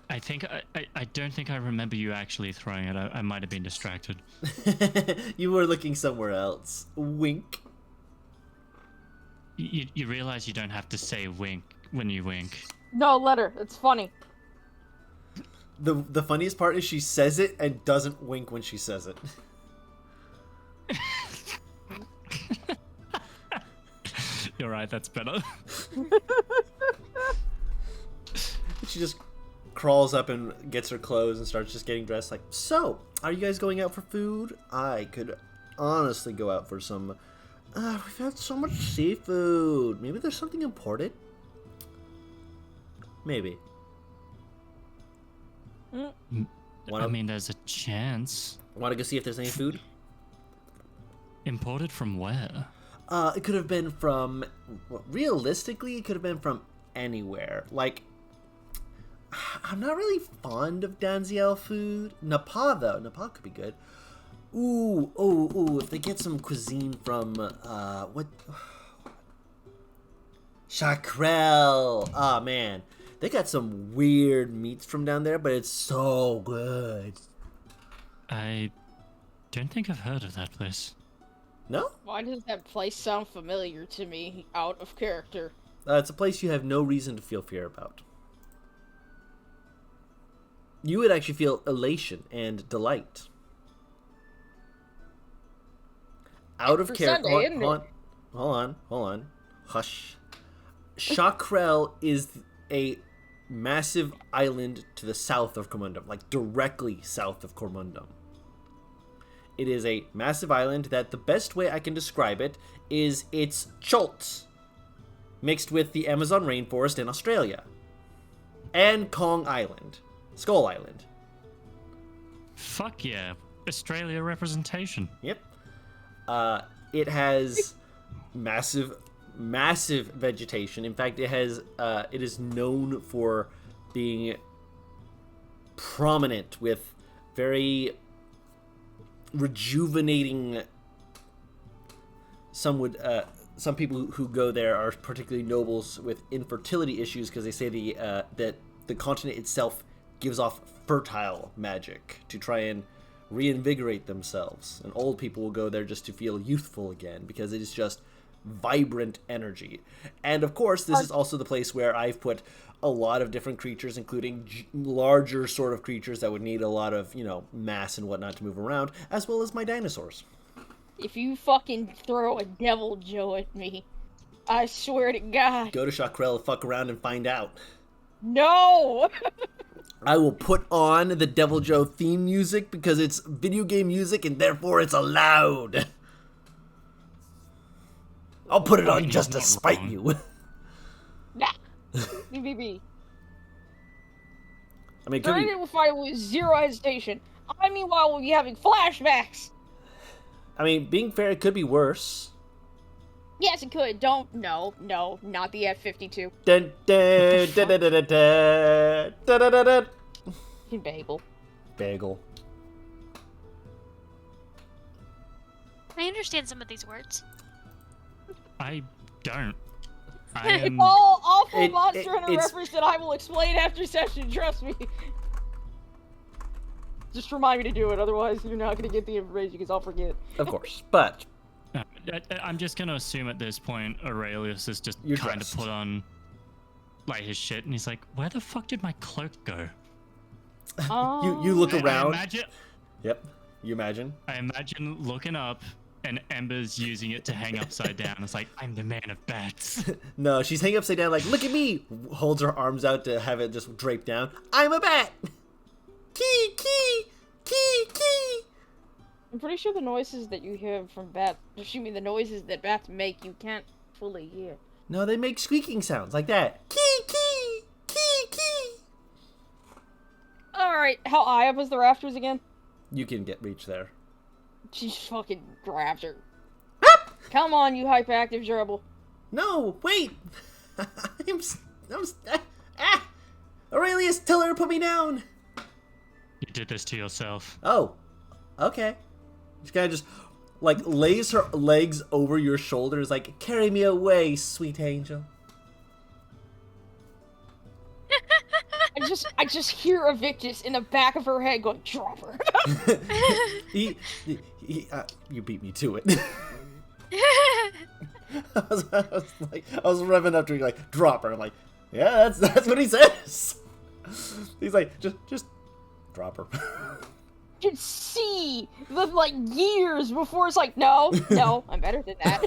I think I don't think I remember you actually throwing it. I might have been distracted. You were looking somewhere else. Wink. You realize you don't have to say wink when you wink. No, let her. It's funny. The funniest part is she says it and doesn't wink when she says it. You're right. That's better. She just crawls up and gets her clothes and starts just getting dressed. Like, so, are you guys going out for food? I could honestly go out for some. We've had so much seafood. Maybe there's something important. Maybe. I mean, there's a chance. Want to go see if there's any food? Imported from where? It could have been from. Well, realistically, it could have been from anywhere. Like, I'm not really fond of Danziel food. Napa, though. Napa could be good. Ooh, if they get some cuisine from, what? Chakrel. Ah, man. They got some weird meats from down there, but it's so good. I don't think I've heard of that place. No? Why does that place sound familiar to me? Out of character. It's a place you have no reason to feel fear about. You would actually feel elation and delight. Out of character. Sunday, isn't it? Hold on. Hush. Chakrel is a massive island to the south of Cormundum, like directly south of Cormundum. It is a massive island that the best way I can describe it is it's cholts mixed with the Amazon rainforest in Australia. And Kong Island. Skull Island. Fuck yeah. Australia representation. Yep. It has massive vegetation. In fact, it is known for being prominent with very rejuvenating, some would some people who go there are particularly nobles with infertility issues because they say that the continent itself gives off fertile magic to try and reinvigorate themselves. And old people will go there just to feel youthful again because it is just vibrant energy. And of course, this is also the place where I've put a lot of different creatures, including larger sort of creatures that would need a lot of, mass and whatnot to move around, as well as my dinosaurs. If you fucking throw a devil Joe at me, I swear to God. Go to Chakrel, fuck around and find out. No! I will put on the Devil Joe theme music because it's video game music and therefore it's allowed. I'll put it on just to spite you. Nah. BBB. I mean, Dragon will fight with zero hesitation. I, meanwhile, will be having flashbacks. I mean, being fair, it could be worse. Yes, it could. No, not the F-52. Dun, dun, dun, dun, dun, dun, dun, dun, dun, dun. Bagel. I understand some of these words. I don't. It's all awful It- Monster it- Hunter it's- reference that I will explain after session, trust me. Just remind me to do it, otherwise you're not going to get the information because I'll forget. Of course, but I'm just gonna assume at this point Aurelius is just You're kind dressed. of put on like his shit, and he's like, "Where the fuck did my cloak go?" you look I around. imagine, Yep, you imagine. I imagine looking up, and Ember's using it to hang upside down. It's like, I'm the man of bats. No, she's hanging upside down like, look at me! Holds her arms out to have it just drape down. I'm a bat! Key, key, key, key! I'm pretty sure the noises that you hear from bats, the noises that bats make, you can't fully hear. No, they make squeaking sounds like that. Key, key, key, key! Alright, how high up is the rafters again? You can reach there. She fucking grabs her. Come on, you hyperactive gerbil. No, wait! Aurelius, tell her to put me down! You did this to yourself. Oh, okay. She kind of just, lays her legs over your shoulders, like, carry me away, sweet angel. I just hear Evictus in the back of her head going, drop her. You beat me to it. I was revving up to you, like, drop her. I'm like, yeah, that's what he says. He's like, just drop her. You can see the, years before it's like, no, I'm better than that.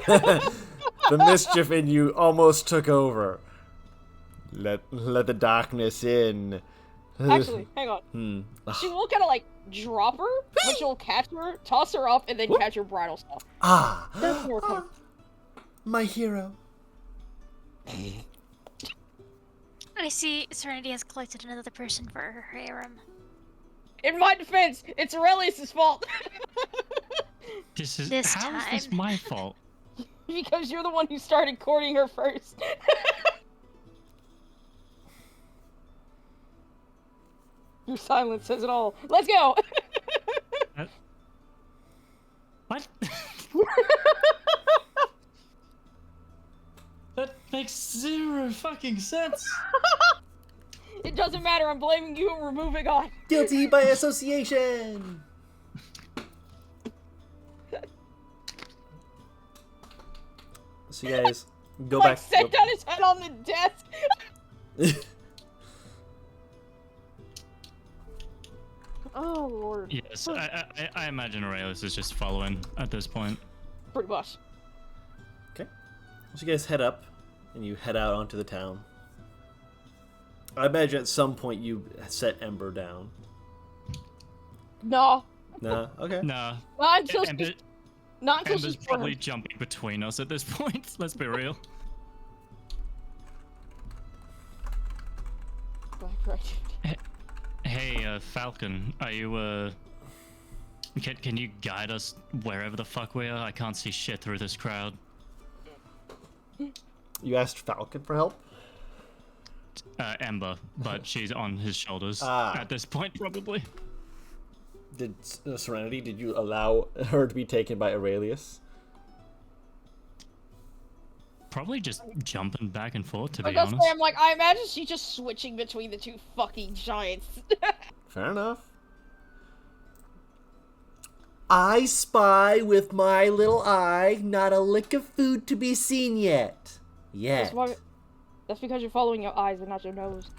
The mischief in you almost took over. Let the darkness in. Actually, hang on. She will kind of, drop her, but she'll catch her, toss her up, and then catch her bridle stuff. Ah, That's more fun. my hero. I see Serenity has collected another person for her harem. In my defense, it's Aurelius' fault. This This how is this time. my fault? Because you're the one who started courting her first. Your silence says it all. Let's go! What? That makes zero fucking sense. It doesn't matter, I'm blaming you and we're moving on. Guilty by association. So you guys go back. Set down his head on the desk. Oh, Lord. Yes, I imagine Aurelius is just following at this point. Pretty much. Okay. So you guys head up, and you head out onto the town. I imagine at some point you set Ember down. No. Nah. Okay. Nah, Not until Ember, not until Ember's she's probably burned. jumping between us at this point. Let's be real. Hey, Falcon, are you, can you guide us wherever the fuck we are? I can't see shit through this crowd. You asked Falcon for help. Ember, but she's on his shoulders Ah. at this point, probably. Did Serenity? Did you allow her to be taken by Aurelius? Probably just jumping back and forth, to I be was gonna honest. say, I'm like, I imagine she's just switching between the two fucking giants. Fair enough. I spy with my little eye, not a lick of food to be seen yet. That's because you're following your eyes and not your nose.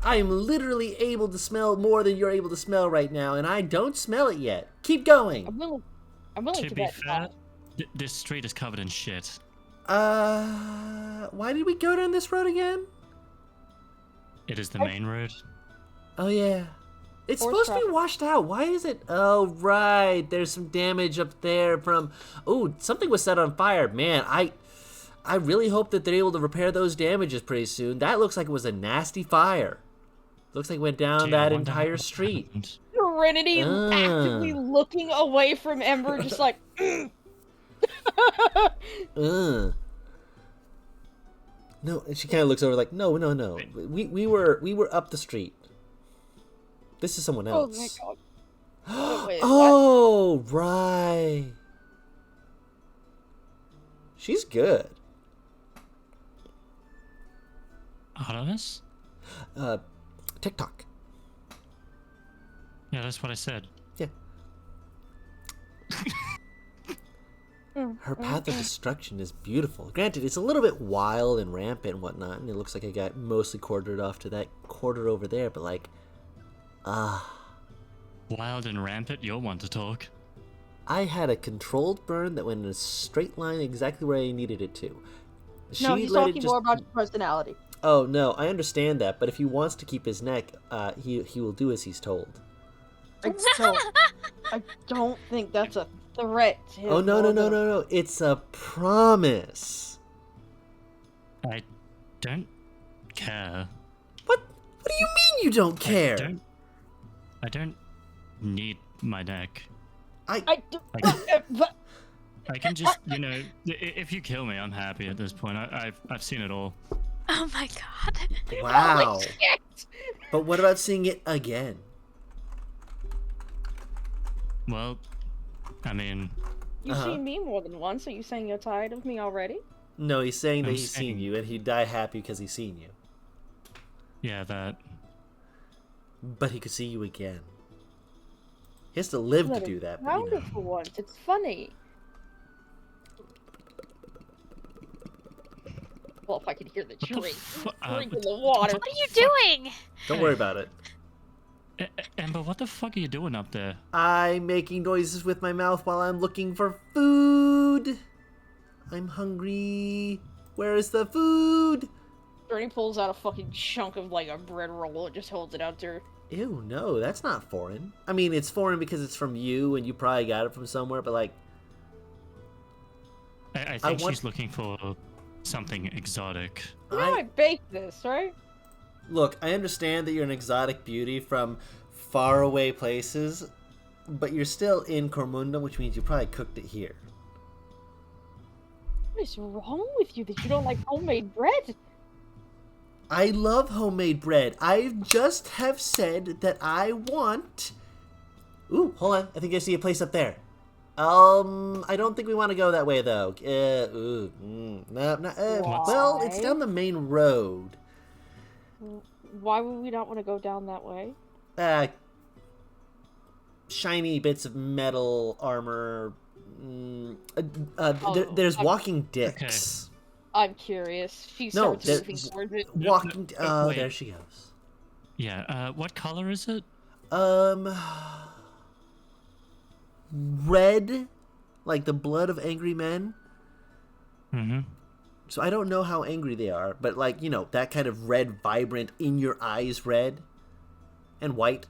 I am literally able to smell more than you're able to smell right now, and I don't smell it yet. Keep going. I'm willing To to be bet. fair, this street is covered in shit. Why did we go down this road again? It is the main road. Oh, yeah. It's Horse supposed to be traffic. washed out. Why is it? Oh, right. There's some damage up there from... Oh, something was set on fire. Man, I really hope that they're able to repair those damages pretty soon. That looks like it was a nasty fire. Looks like it went down Gee, I that wonder how entire that street. happened. Serenity actively looking away from Ember, just like. No, and she kind of looks over like, no. We were up the street. This is someone Oh else. my god. Wait, Oh, right. She's good. Artemis? TikTok. Yeah, that's what I said. Yeah. Her path of destruction is beautiful. Granted, it's a little bit wild and rampant and whatnot, and it looks like I got mostly quartered off to that quarter over there, but like, Wild and rampant, you're one to talk. I had a controlled burn that went in a straight line exactly where I needed it to. No, he's let it talking more about your personality. Oh, no, I understand that, but if he wants to keep his neck, he will do as he's told. I don't think that's a threat to him. Oh, no. It's a promise. I don't care. What do you mean you don't care? I don't need my neck. I do. I can just, if you kill me, I'm happy at this point. I've seen it all. Oh my god. Wow. Holy shit. But what about seeing it again? Well, I mean, You've seen me more than once. Are you saying you're tired of me already? No, he's saying that I'm he's seen saying- you, and he'd die happy because he's seen you. yeah, that. But he could see you again. He has to live to Let do it that, but round you know. it for once. It's funny. Well, if I could hear the the drink, fu- drink in the water. What are you doing? Don't worry about it. Ember, what the fuck are you doing up there? I'm making noises with my mouth while I'm looking for food. I'm hungry. Where is the food? Journey pulls out a fucking chunk of like a bread roll and just holds it out to her. Ew, no, that's not foreign. I mean, it's foreign because it's from you and you probably got it from somewhere, but like... I think she's looking for something exotic. You know I baked this, right? Look, I understand that you're an exotic beauty from faraway places, but you're still in Cormundum, which means you probably cooked it here. What is wrong with you that you don't like homemade bread? I love homemade bread. I just have said that I want... Ooh, hold on. I think I see a place up there. I don't think we want to go that way, though. Well, it's down the main road. Why would we not want to go down that way? Shiny bits of metal armor. There's walking dicks. I'm curious. She No, starts moving towards it. Walking. wait. There she goes. Yeah, what color is it? Red, like the blood of angry men. Mm-hmm. So I don't know how angry they are, but like, that kind of red, vibrant, in your eyes red. And white.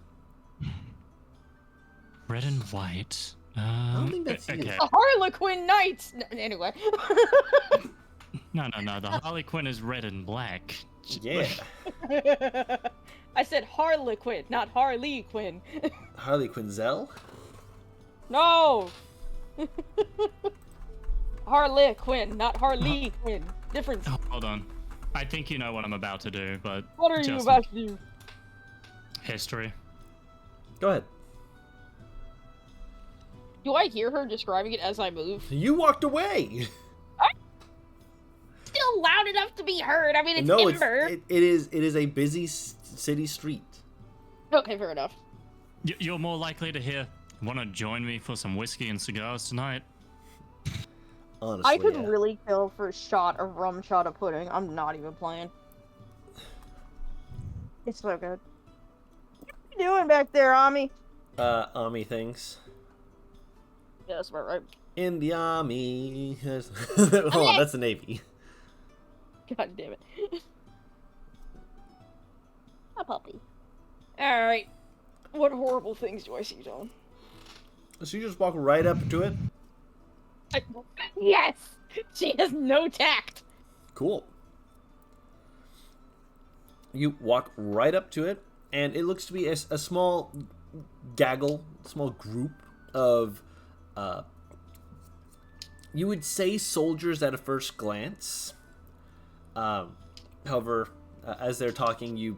Red and white. I don't think that's you. okay. The Harlequin Knights! Anyway. No. The Harley Quinn is red and black. Yeah. I said Harlequin, not Harley Quinn. Harley Quinzel? No! Harlequin, not Harley Quinn. Difference. Oh, hold on. I think you know what I'm about to do, but What are you just about to do? history. Go ahead. Do I hear her describing it as I move? You walked away! Still to be heard. I mean, it's No, Ember. it is a busy city street. Okay, fair enough. You're more likely to hear, want to join me for some whiskey and cigars tonight? Honestly, I could yeah. really kill for a shot of rum shot of pudding. I'm not even playing. It's so good. What you doing back there, Ami? Army things. Yeah, that's about right. In the army. Hold on, that's the Navy. God damn it. A puppy. Alright. What horrible things do I see, John? So you just walk right up to it? Yes! She has no tact! Cool. You walk right up to it, and it looks to be a small gaggle, small group of, you would say soldiers at a first glance. However, as they're talking,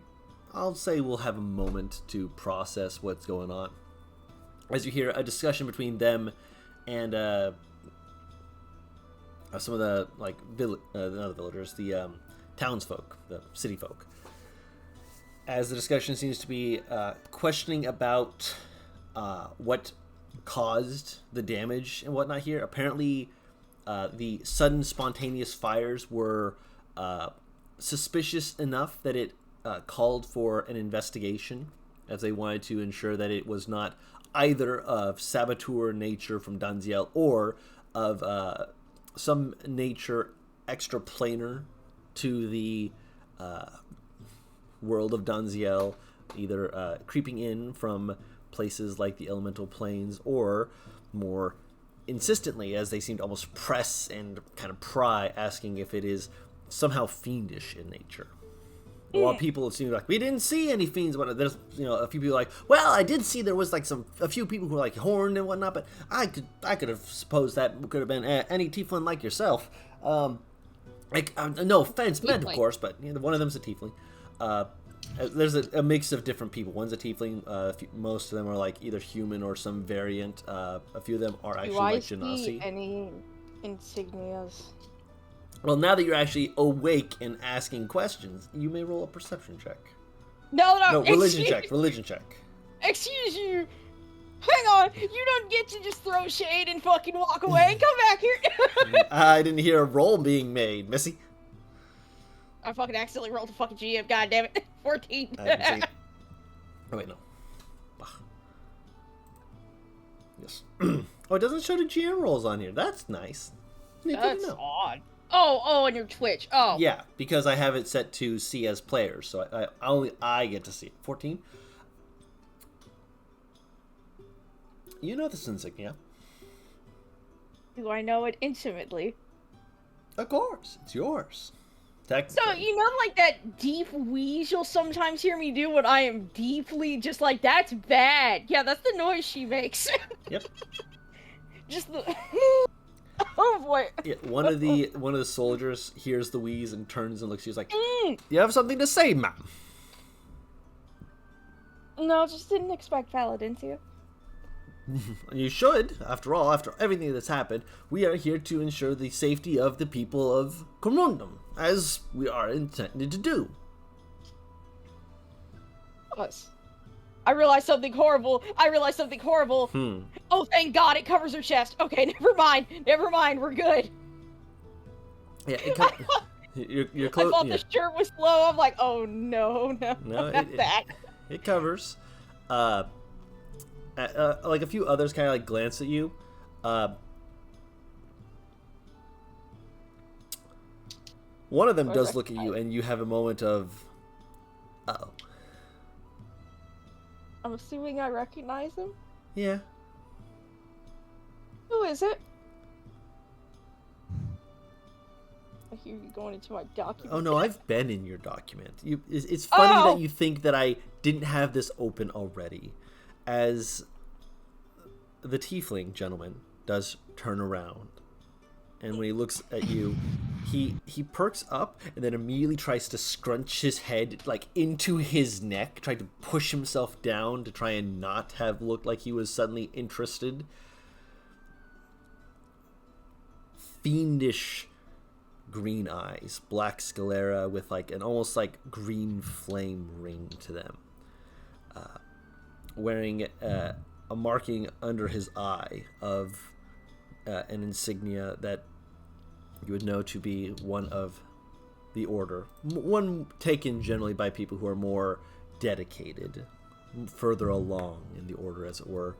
I'll say we'll have a moment to process what's going on. As you hear a discussion between them and some of the not the villagers, the townsfolk, the city folk. As the discussion seems to be questioning about what caused the damage and whatnot here. Apparently, the sudden spontaneous fires were suspicious enough that it called for an investigation, as they wanted to ensure that it was not either of saboteur nature from Dunziel or of some nature extraplanar to the world of Dunziel, either creeping in from places like the elemental planes, or more insistently, as they seem to almost press and kind of pry, asking if it is somehow fiendish in nature. While people seem like, we didn't see any fiends, but there's a few people like, well, I did see there was like a few people who were like horned and whatnot, but I could have supposed that could have been any tiefling like yourself. No offense meant, of course, but one of them's a tiefling. There's a mix of different people. One's a tiefling. Most of them are like either human or some variant. A few of them are actually like Genasi. See any insignias? Well, now that you're actually awake and asking questions, you may roll a perception check. No, Religion check. Excuse you. Hang on. You don't get to just throw shade and fucking walk away. Come back here. I didn't hear a roll being made, Missy. I fucking accidentally rolled a fucking GM. God damn it. 14. I didn't see. Oh, wait, no. Yes. Oh, it doesn't show the GM rolls on here. That's nice. That's odd. Oh, on your Twitch. Oh. Yeah, because I have it set to see as players, so I get to see it. 14. You know this insignia. Do I know it intimately? Of course, it's yours. So, like that deep wheeze you'll sometimes hear me do when I am deeply just like, that's bad. Yeah, that's the noise she makes. Yep. Just the... Oh boy. Yeah, one of the soldiers hears the wheeze and turns and looks at you like, you have something to say, ma'am? No, just didn't expect Paladin to. You should. After all, after everything that's happened, we are here to ensure the safety of the people of Cormundum, as we are intended to do. Us. I realized something horrible. Oh, thank God, it covers her chest. Okay, never mind. We're good. Yeah, you're close. I thought the shirt was low. I'm like, oh no, not that. It covers. Like a few others kind of like glance at you. One of them does look at you, and you have a moment of, uh-oh. I'm assuming I recognize him? Yeah. Who is it? I hear you going into my document. Oh no, I've been in your document. It's funny that you think that I didn't have this open already. As the tiefling gentleman does turn around, and when he looks at you, he perks up and then immediately tries to scrunch his head like into his neck, trying to push himself down to try and not have looked like he was suddenly interested. Fiendish green eyes, black sclera with like an almost like green flame ring to them. Wearing a marking under his eye of an insignia that you would know to be one of the order. One taken generally by people who are more dedicated, further along in the order, as it were.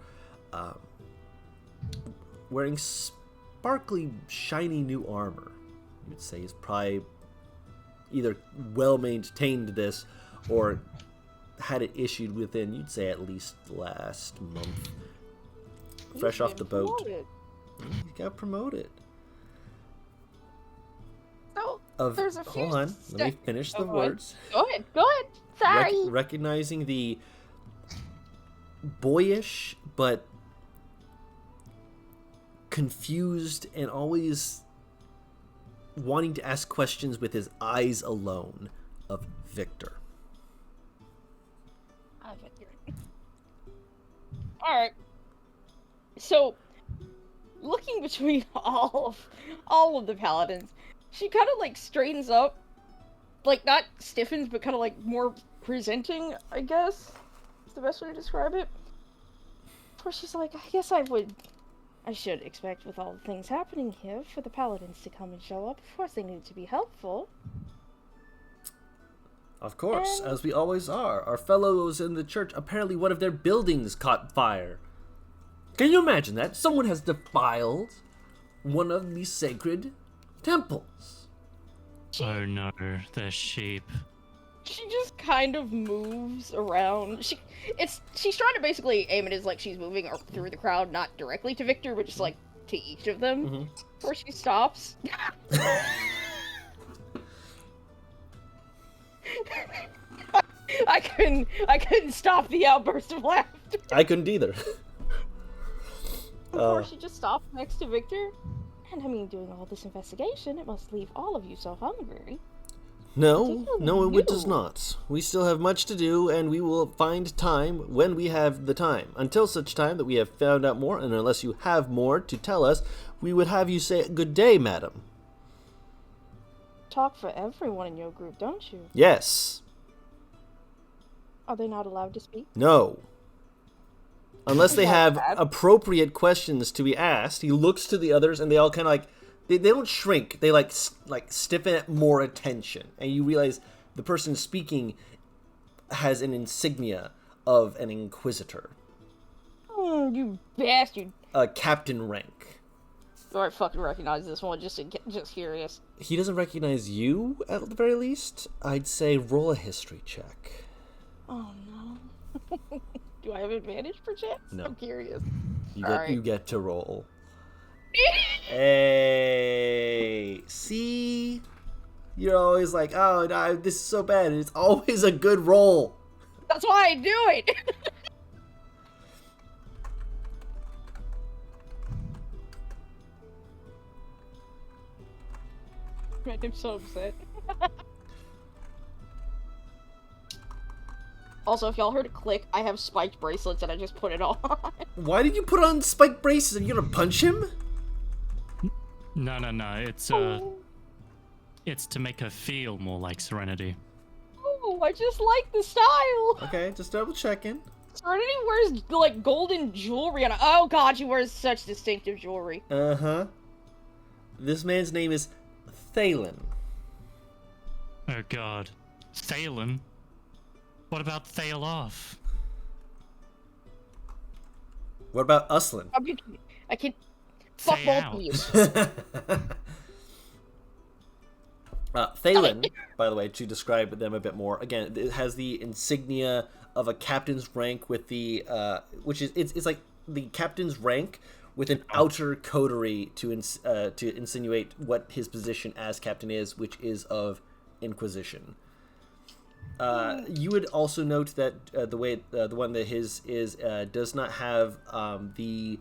Wearing sparkly, shiny new armor. You would say he's probably either well-maintained this or had it issued within, you'd say, at least last month. Fresh off the boat. Promoted. He got promoted. So, there's a few Hold on, let me finish the words. Go ahead. Sorry. Recognizing the boyish but confused and always wanting to ask questions with his eyes alone of Victor. Alright. So, looking between all of the paladins, she kind of like straightens up, like not stiffens, but kind of like more presenting, I guess is the best way to describe it. Where she's like, I guess I should expect, with all the things happening here, for the paladins to come and show up. Of course they need to be helpful. Of course, as we always are. Our fellows in the church, apparently one of their buildings caught fire. Can you imagine that? Someone has defiled one of the sacred temples. Oh no, they're sheep. She just kind of moves around. She's trying to basically aim it as like she's moving through the crowd, not directly to Victor, but just like to each of them. Mm-hmm. Before she stops. I couldn't stop the outburst of laughter. I couldn't either. Before she just stopped next to Victor. And I mean, doing all this investigation, it must leave all of you so hungry. No, it does not. We still have much to do, and we will find time when we have the time. Until such time that we have found out more, and unless you have more to tell us, we would have you say good day, madam. Talk for everyone in your group, don't you? Yes. Are they not allowed to speak? No. Unless they have appropriate questions to be asked. He looks to the others, and they all kind of like, they don't shrink. They like stiffen at more attention. And you realize the person speaking has an insignia of an inquisitor. You bastard. A captain rank. Do I fucking recognize this one? Just curious. He doesn't recognize you, at the very least. I'd say roll a history check. Oh, no. Do I have advantage for chance? No. I'm curious. You get to roll. Hey, see? You're always like, oh, no, this is so bad. And it's always a good roll. That's why I do it. I'm so upset. Also, if y'all heard a click, I have spiked bracelets and I just put it on. Why did you put on spiked braces? Are you gonna punch him? No. It's to make her feel more like Serenity. Oh, I just like the style. Okay, just double checking. Serenity wears like golden jewelry on. Oh god, she wears such distinctive jewelry. Uh-huh. This man's name is Thalen. Oh god. Thalen? What about Thaloff? What about Uslin? I can fuck Say both out. of you. Thalen, by the way, to describe them a bit more, again, it has the insignia of a captain's rank with the, which is, it's like the captain's rank with an outer coterie to insinuate what his position as captain is, which is of Inquisition. You would also note that the one that his is does not have the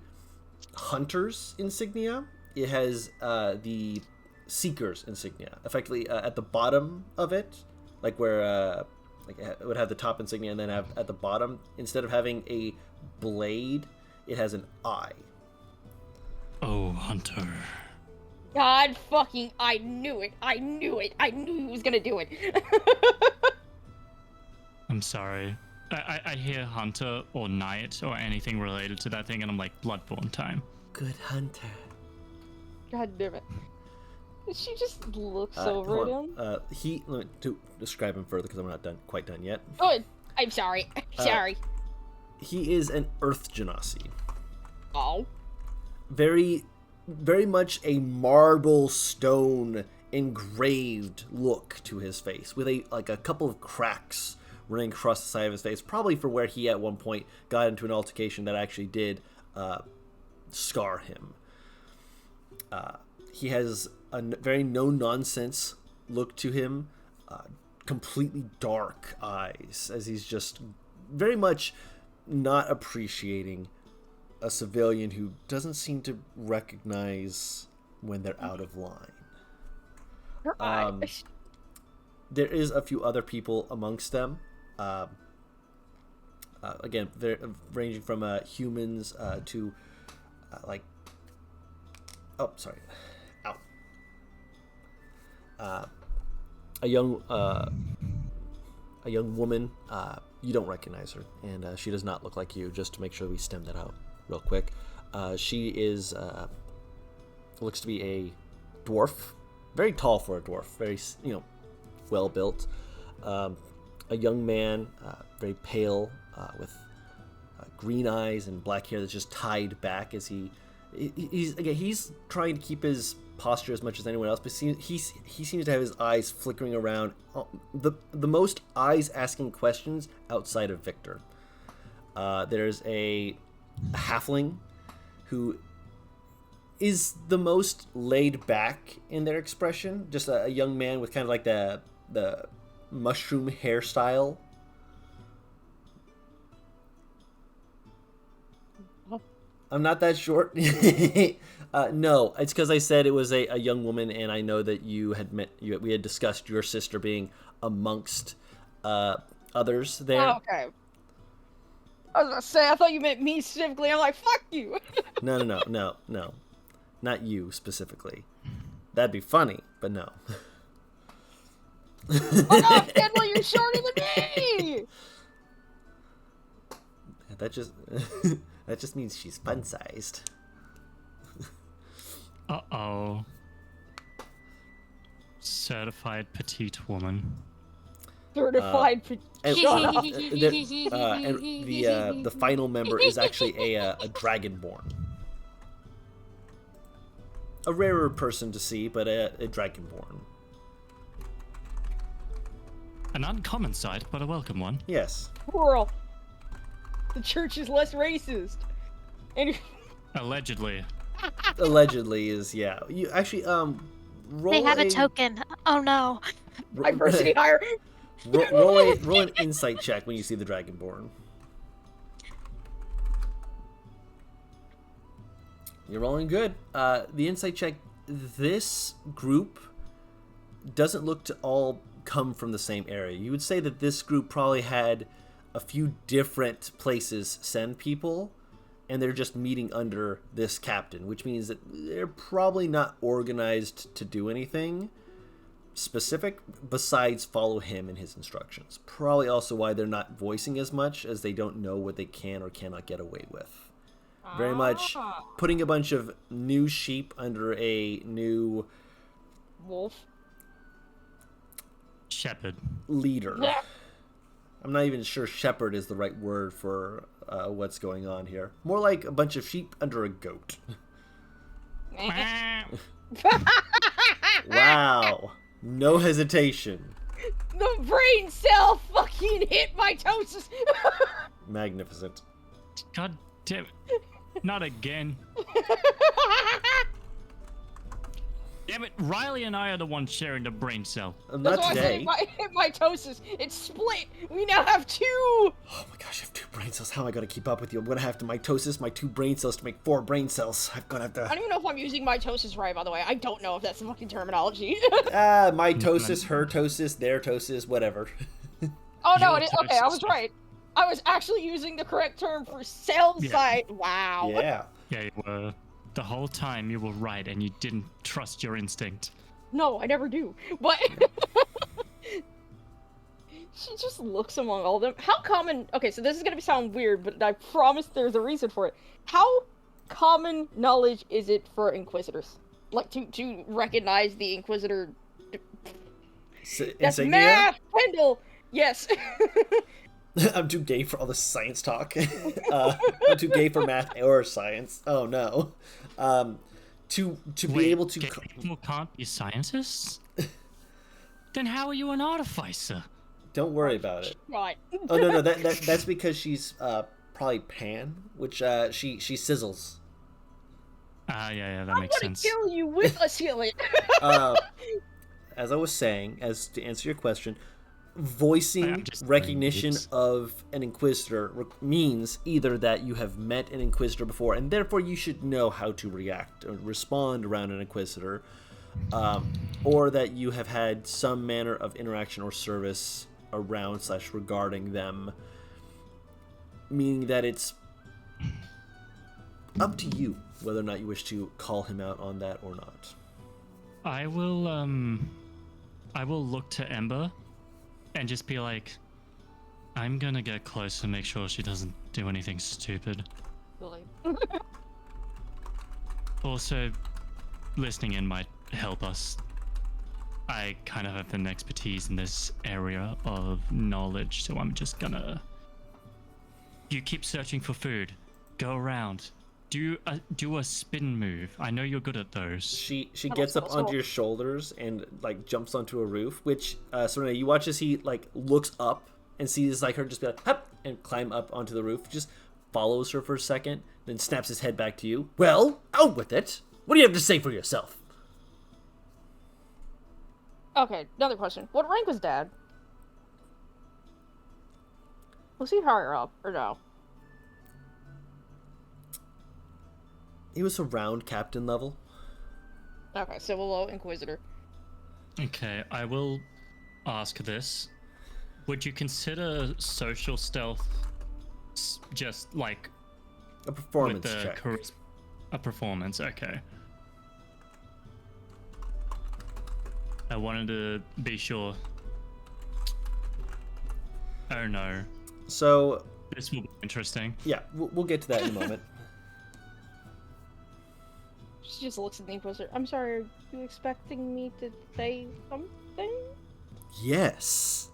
hunter's insignia. It has the seeker's insignia, effectively at the bottom of it, like where like it would have the top insignia and then have at the bottom, instead of having a blade, it has an eye. Oh, Hunter. God fucking, I knew it. I knew he was gonna do it. I'm sorry. I hear hunter or knight or anything related to that thing, and I'm like, Bloodborne time. Good hunter. God damn it. She just looks Hold over at on. him. Let me to describe him further because I'm not quite done yet. Good. I'm sorry. Sorry. He is an Earth Genasi. Oh. Very, very much a marble stone engraved look to his face, with a couple of cracks running across the side of his face, probably for where he at one point got into an altercation that actually did scar him. He has a very no-nonsense look to him, completely dark eyes, as he's just very much not appreciating a civilian who doesn't seem to recognize when they're out of line. Her eyes. There is a few other people amongst them. Again, they're ranging from humans to oh, sorry. Ow. A young woman. You don't recognize her, and she does not look like you. Just to make sure we stem that out real quick. She is looks to be a dwarf, very tall for a dwarf, very well built. A young man, very pale, with green eyes and black hair that's just tied back as he's trying to keep his posture as much as anyone else, but he seems to have his eyes flickering around, the most eyes asking questions outside of Victor. There's a halfling who is the most laid back in their expression, just a young man with kind of like the mushroom hairstyle. I'm not that short. No, it's because I said it was a young woman, and I know that we had discussed your sister being amongst others there. Oh, okay. I was gonna say, I thought you meant me specifically. I'm like, fuck you. No. Not you specifically. That'd be funny, but no. Fuck off, Kendall, you're shorter than me! That just means she's fun-sized. Uh-oh. Certified petite woman. Certified And, Shut up. and the final member is actually a dragonborn. A rarer person to see, but a dragonborn. An uncommon sight, but a welcome one. Yes. Girl. The church is less racist. And Allegedly. Allegedly is, yeah. You actually roll They have a token. Oh no. diversity higher. Roll an insight check when you see the dragonborn. You're rolling good. The insight check. This group doesn't look to all come from the same area. You would say that this group probably had a few different places send people, and they're just meeting under this captain, which means that they're probably not organized to do anything specific besides follow him and his instructions. Probably also why they're not voicing as much, as they don't know what they can or cannot get away with. Very much putting a bunch of new sheep under a new Wolf. Shepherd. leader. I'm not even sure shepherd is the right word for what's going on here. More like a bunch of sheep under a goat. Wow. No hesitation. The brain cell fucking hit mitosis. Magnificent. God damn it. Not again. Damn it, Riley and I are the ones sharing the brain cell. Not That's why I today. said hit mitosis. It's split. We now have two. Oh my gosh, I have 2 brain cells. How am I going to keep up with you? I'm going to have to mitosis my 2 brain cells to make 4 brain cells. I'm going to have to... I don't even know if I'm using mitosis right, by the way. I don't know if that's the fucking terminology. Mitosis, hertosis, theirtosis, whatever. Oh no, Your it is. Okay, I was tosis. right. I was actually using the correct term for cell Yeah. site. Wow. Yeah. Yeah, you were. the whole time you were right and you didn't trust your instinct. No, I never do. But she just looks among all of them. How common? Okay, so this is gonna sound weird, but I promise there's a reason for it. How common knowledge is it for Inquisitors? Like to recognize the Inquisitor? That's Insignia? math, Kendall. Yes. I'm too gay for all this science talk. I'm too gay for math or science. Oh no. To Wait, be able to. gay people can't be scientists? Then how are you an artificer? Don't worry about it. Right. Oh no, that's because she's probably Pan, which she sizzles. Yeah, that makes sense. I'm gonna kill you with a skillet. As I was saying, as to answer your question, voicing just recognition saying, of an Inquisitor means either that you have met an Inquisitor before, and therefore you should know how to react or respond around an Inquisitor, or that you have had some manner of interaction or service around / regarding them, meaning that it's up to you whether or not you wish to call him out on that or not. I will look to Ember and just be like, I'm gonna get close to make sure she doesn't do anything stupid. Also, listening in might help us. I kind of have an expertise in this area of knowledge, so I'm just gonna... You keep searching for food. Go around. Do a spin move. I know you're good at those. She gets up onto your shoulders and like jumps onto a roof, which Serena, you watch as he like looks up and sees like her just be like hop and climb up onto the roof, just follows her for a second, then snaps his head back to you. Well, out with it. What do you have to say for yourself? Okay, another question. What rank was Dad? Was he higher up or no? He was around captain level. Okay, so below Inquisitor. Okay, I will ask this. Would you consider social stealth just like A performance with the check. a performance? Okay. I wanted to be sure. Oh no. So This will be interesting. yeah, we'll get to that in a moment. She just looks at the Inquisitor. I'm sorry, are you expecting me to say something? Yes.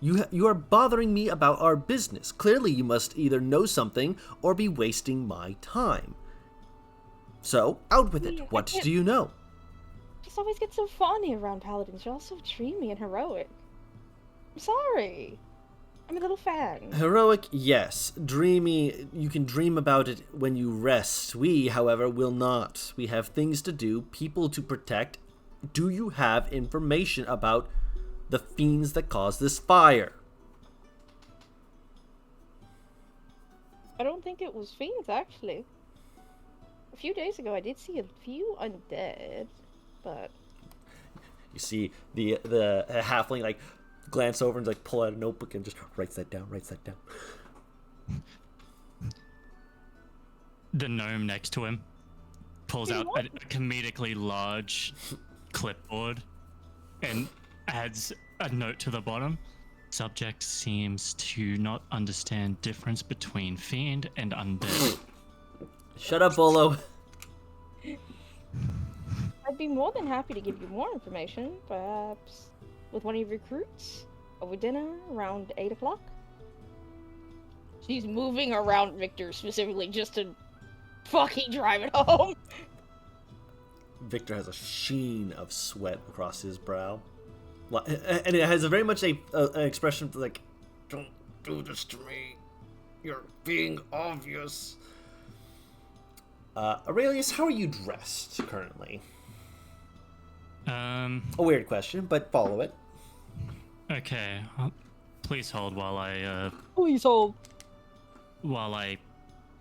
You are bothering me about our business. Clearly you must either know something or be wasting my time. So, out with it. What do you know? Just always get so funny around paladins. You're all so dreamy and heroic. I'm sorry. I'm a little fan. Heroic, yes. Dreamy, you can dream about it when you rest. We, however, will not. We have things to do, people to protect. Do you have information about the fiends that caused this fire? I don't think it was fiends, actually. A few days ago, I did see a few undead, but... You see the halfling, like, glance over and, like, pull out a notebook and just writes that down. The gnome next to him pulls out a comedically large clipboard and adds a note to the bottom. Subject seems to not understand difference between fiend and undead. Shut up, Bolo. I'd be more than happy to give you more information, perhaps with one of your recruits over dinner around 8 o'clock. She's moving around Victor specifically just to fucking drive it home. Victor has a sheen of sweat across his brow. And it has a very much an expression like, don't do this to me. You're being obvious. Aurelius, how are you dressed currently? A weird question, but follow it. Okay. Please hold while I Please hold. while I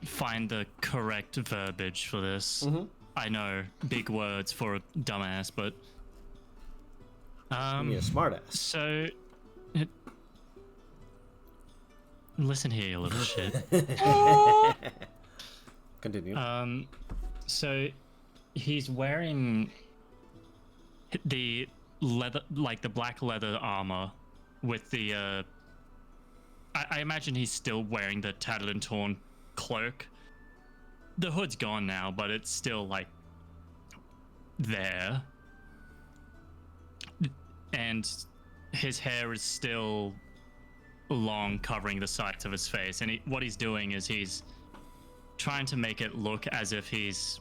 find the correct verbiage for this. Mm-hmm. I know, big words for a dumbass, but You mean a smartass. so listen here, you little shit. Continue. So he's wearing the leather, like the black leather armor with the I imagine he's still wearing the tattered and torn cloak. The hood's gone now, but it's still like there. And his hair is still long, covering the sides of his face. And what he's doing is he's trying to make it look as if he's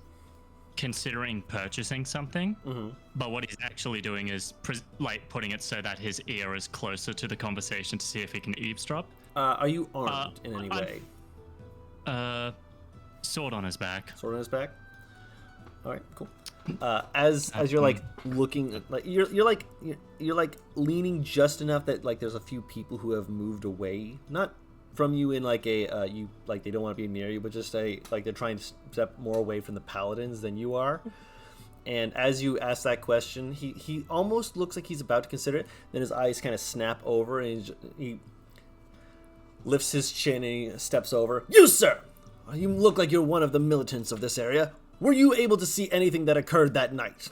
considering purchasing something. Mm-hmm. But what he's actually doing is like putting it so that his ear is closer to the conversation to see if he can eavesdrop. Are you armed in any way? Sword on his back. Sword on his back. All right, cool. As you're like looking, like you're like leaning just enough that like there's a few people who have moved away, not from you in like a you like they don't want to be near you, but just like they're trying to step more away from the paladins than you are. And as you ask that question, he almost looks like he's about to consider it. Then his eyes kind of snap over, and he lifts his chin and he steps over. You, sir! You look like you're one of the militants of this area. Were you able to see anything that occurred that night?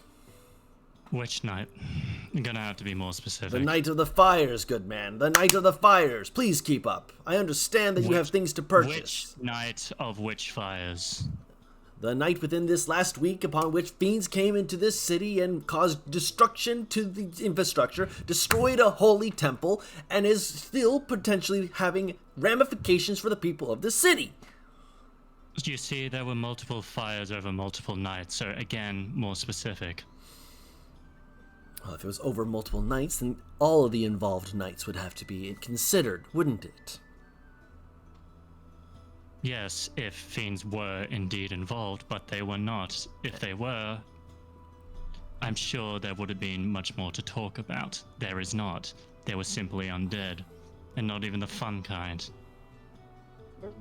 Which night? I'm gonna have to be more specific. The night of the fires, good man. The night of the fires. Please keep up. I understand that you have things to purchase. Which night of which fires? The night within this last week upon which fiends came into this city and caused destruction to the infrastructure, destroyed a holy temple, and is still potentially having ramifications for the people of the city. You see, there were multiple fires over multiple nights, so again, more specific. Well, if it was over multiple nights, then all of the involved nights would have to be considered, wouldn't it? Yes, if fiends were indeed involved, but they were not. If they were, I'm sure there would have been much more to talk about. There is not. They were simply undead, and not even the fun kind.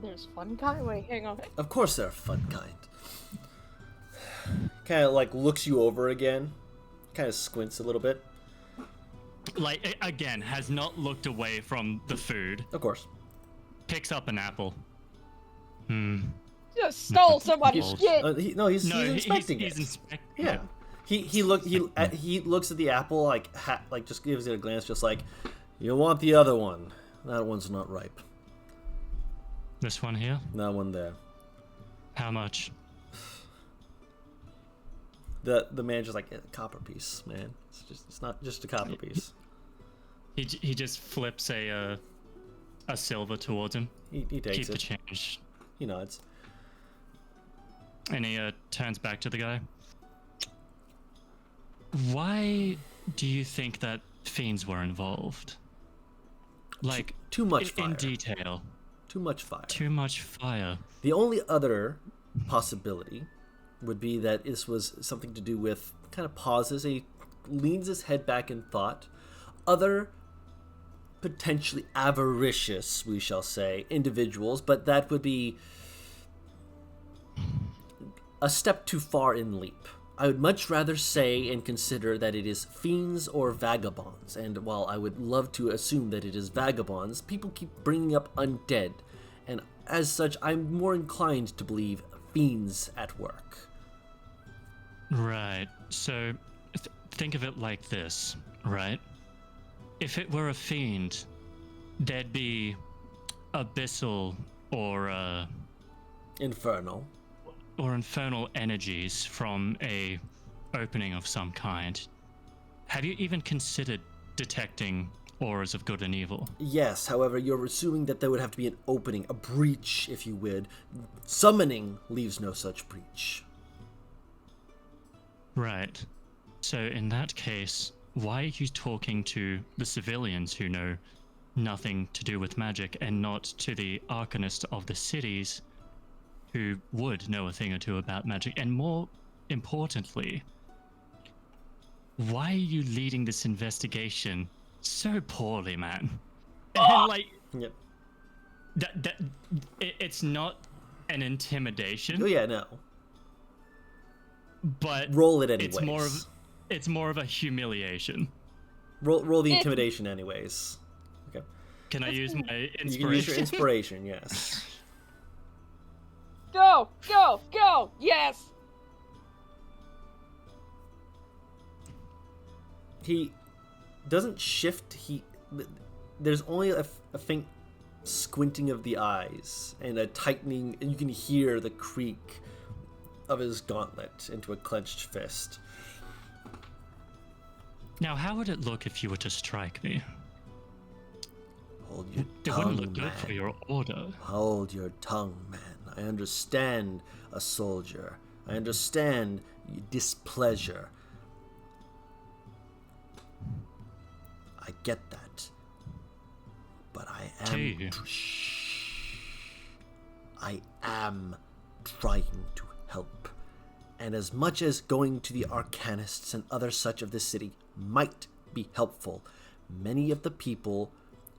There's fun kind? Wait, hang on. Of course they're a fun kind. Kind of like looks you over again. Kind of squints a little bit. Like, again, has not looked away from the food. Of course. Picks up an apple. Just stole somebody's shit. He's inspecting it. Yeah. He looks at the apple like just gives it a glance, just like, you want the other one. That one's not ripe. This one here? That one there. How much? The man just like, a copper piece, man. It's not just a copper piece. He just flips a silver towards him. He takes Keep it. the change. He nods. And he turns back to the guy. Why do you think that fiends were involved? Like, too much fire. In detail. Too much fire. Too much fire. The only other possibility would be that this was something to do with, kind of pauses, he leans his head back in thought, other potentially avaricious, we shall say, individuals, but that would be a step too far in leap. I would much rather say and consider that it is fiends or vagabonds, and while I would love to assume that it is vagabonds, people keep bringing up undead, and as such, I'm more inclined to believe fiends at work. Right. So, think of it like this, right? If it were a fiend, there'd be abyssal or Infernal energies from a opening of some kind. Have you even considered detecting auras of good and evil? Yes, however, you're assuming that there would have to be an opening, a breach, if you would. Summoning leaves no such breach. Right. So in that case, why are you talking to the civilians who know nothing to do with magic and not to the arcanist of the cities who would know a thing or two about magic? And more importantly, why are you leading this investigation so poorly, man? And like, Yep. it's not an intimidation. Oh yeah, no. But Roll it anyways. It's more of a humiliation. Roll the intimidation anyways. Okay. Can I use my inspiration? You can use your inspiration, yes. Go! Go! Go! Yes! he doesn't shift. There's only a faint squinting of the eyes and a tightening, and you can hear the creak of his gauntlet into a clenched fist. Now, how would it look if you were to strike me? Hold your It tongue, wouldn't look man. good for your order. Hold your tongue, man. I understand a soldier. I understand displeasure. I get that. But I am... I am trying to help. And as much as going to the arcanists and other such of the city might be helpful, many of the people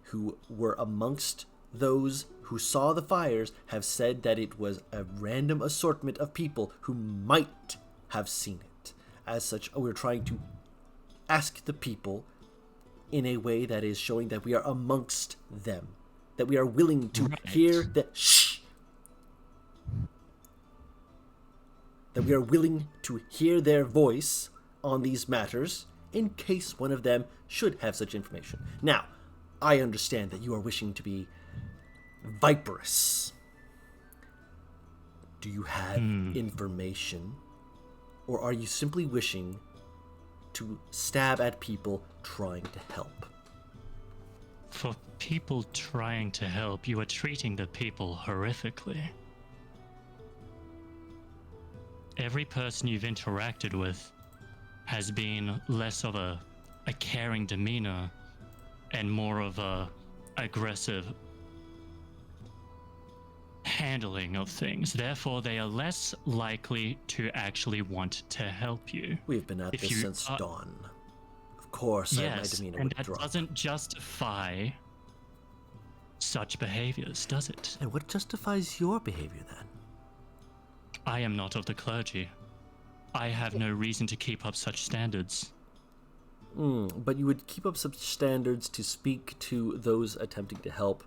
who were amongst those who saw the fires have said that it was a random assortment of people who might have seen it. As such, we're trying to ask the people in a way that is showing that we are amongst them, that we are willing to hear the that we are willing to hear their voice on these matters in case one of them should have such information. Now, I understand that you are wishing to be viperous. Do you have information? Or are you simply wishing to stab at people trying to help? For people trying to help, you are treating the people horrifically. Every person you've interacted with has been less of a caring demeanor and more of a aggressive handling of things. Therefore, they are less likely to actually want to help you. We've been at this since dawn. Of course, my Yes, demeanor and would that drop. doesn't justify such behaviors, does it? And what justifies your behavior then? I am not of the clergy. I have no reason to keep up such standards. But you would keep up such standards to speak to those attempting to help.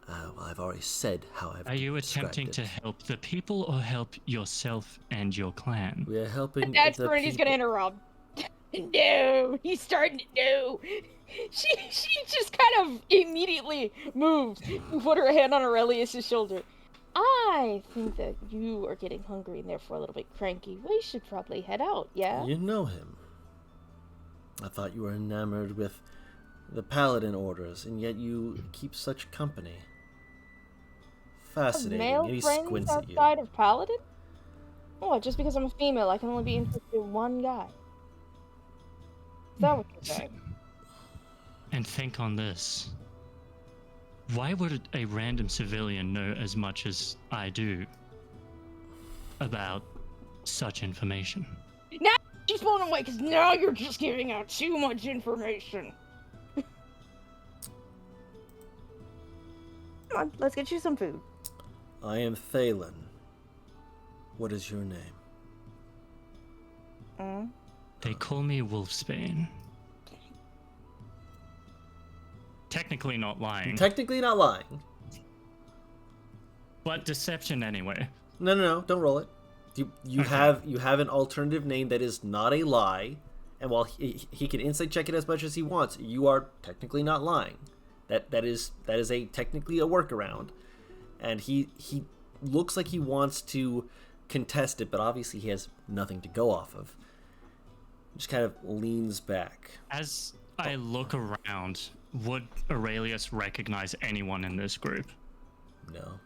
Well, I've already said how I've Are you attempting to help the people or help yourself and your clan? We are helping That's the Bernie's people. gonna interrupt. No, he's starting to no. She just kind of immediately moves and put her hand on Aurelius's shoulder. I think that you are getting hungry and therefore a little bit cranky. We should probably head out, yeah? You know him. I thought you were enamored with the paladin orders, and yet you keep such company. Fascinating. Male And he friends squints at you. outside of paladin? Oh, just because I'm a female, I can only be interested in one guy. Is that what you're saying? And think on this. Why would a random civilian know as much as I do about such information? Now she's blown away because now you're just giving out too much information. Come on, let's get you some food. I am Thalen. What is your name? They call me Wolfsbane. Technically not lying, Technically not lying. but deception anyway. No, don't roll it. You Okay. have an alternative name that is not a lie, and while he can insight check it as much as he wants, you are technically not lying. That is a technically a workaround, and he looks like he wants to contest it, but obviously he has nothing to go off of. Just kind of leans back. As I look around, would Aurelius recognize anyone in this group? No.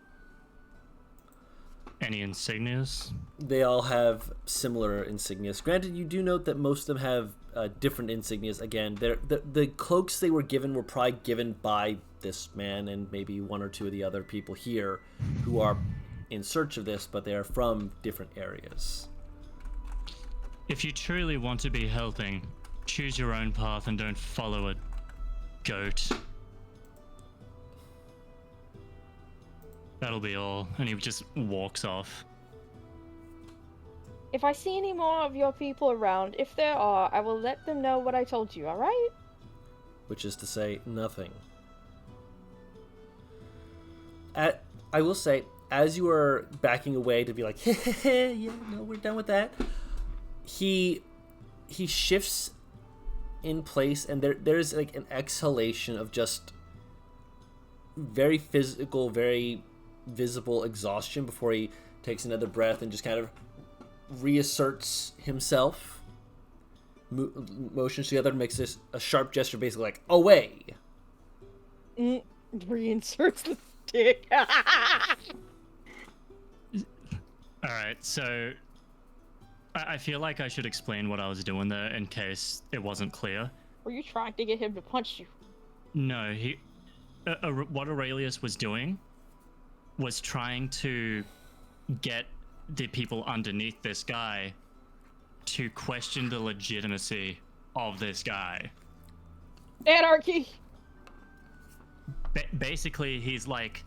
Any insignias? They all have similar insignias. Granted, you do note that most of them have different insignias. Again, the cloaks they were given were probably given by this man and maybe one or two of the other people here who are in search of this, but they are from different areas. If you truly want to be helping, choose your own path and don't follow a goat. That'll be all. And he just walks off. If I see any more of your people around, if there are, I will let them know what I told you, alright? Which is to say, nothing. I will say, as you are backing away to be like, yeah, no, we're done with that, he he shifts in place, and there's like an exhalation of just very physical, very visible exhaustion before he takes another breath and just kind of reasserts himself, motions together, makes this a sharp gesture, basically like away. Reinserts the stick. Alright, so I feel like I should explain what I was doing there in case it wasn't clear. Were you trying to get him to punch you? No, what Aurelius was doing was trying to get the people underneath this guy to question the legitimacy of this guy. Anarchy! Basically, he's like,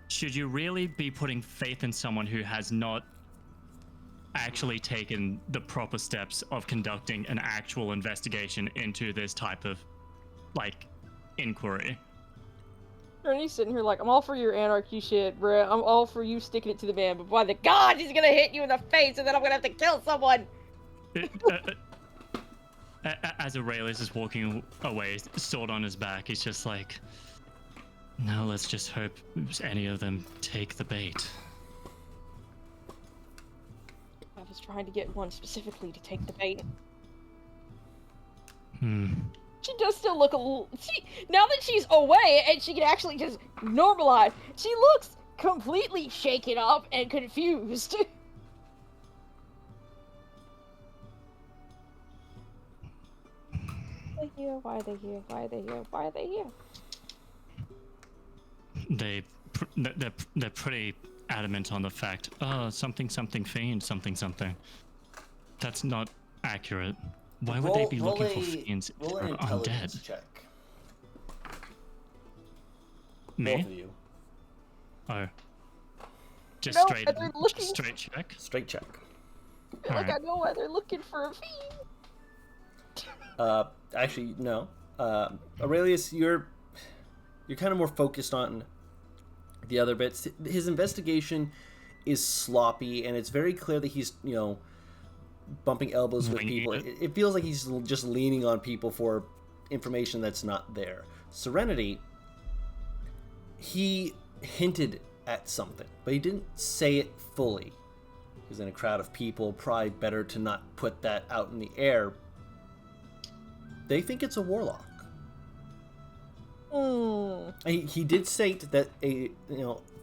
should you really be putting faith in someone who has not actually taken the proper steps of conducting an actual investigation into this type of, like, inquiry? Ernie's sitting here like, I'm all for your anarchy shit, bruh. I'm all for you sticking it to the man, but by the God, he's gonna hit you in the face and then I'm gonna have to kill someone! As Aurelius is walking away, sword on his back, he's just like, now let's just hope any of them take the bait. I was trying to get one specifically to take the bait. She does still look a little... now that she's away and she can actually just normalize, she looks completely shaken up and confused. Why are they here? Why are they here? Why are they here? They're pretty adamant on the fact, oh, something fiend, something. That's not accurate. Why would they be looking for fiends if roll an they're intelligence undead? check. Me? Both of you. Oh. Just No, straight, they're looking- just straight check? Straight check. I feel like I know why they're looking for a fiend. Actually, no. Aurelius, you're kind of more focused on the other bits. His investigation is sloppy, and it's very clear that he's, bumping elbows with people. It feels like he's just leaning on people for information that's not there. Serenity, he hinted at something, but he didn't say it fully. He was in a crowd of people, probably better to not put that out in the air. They think it's a warlock. He did state that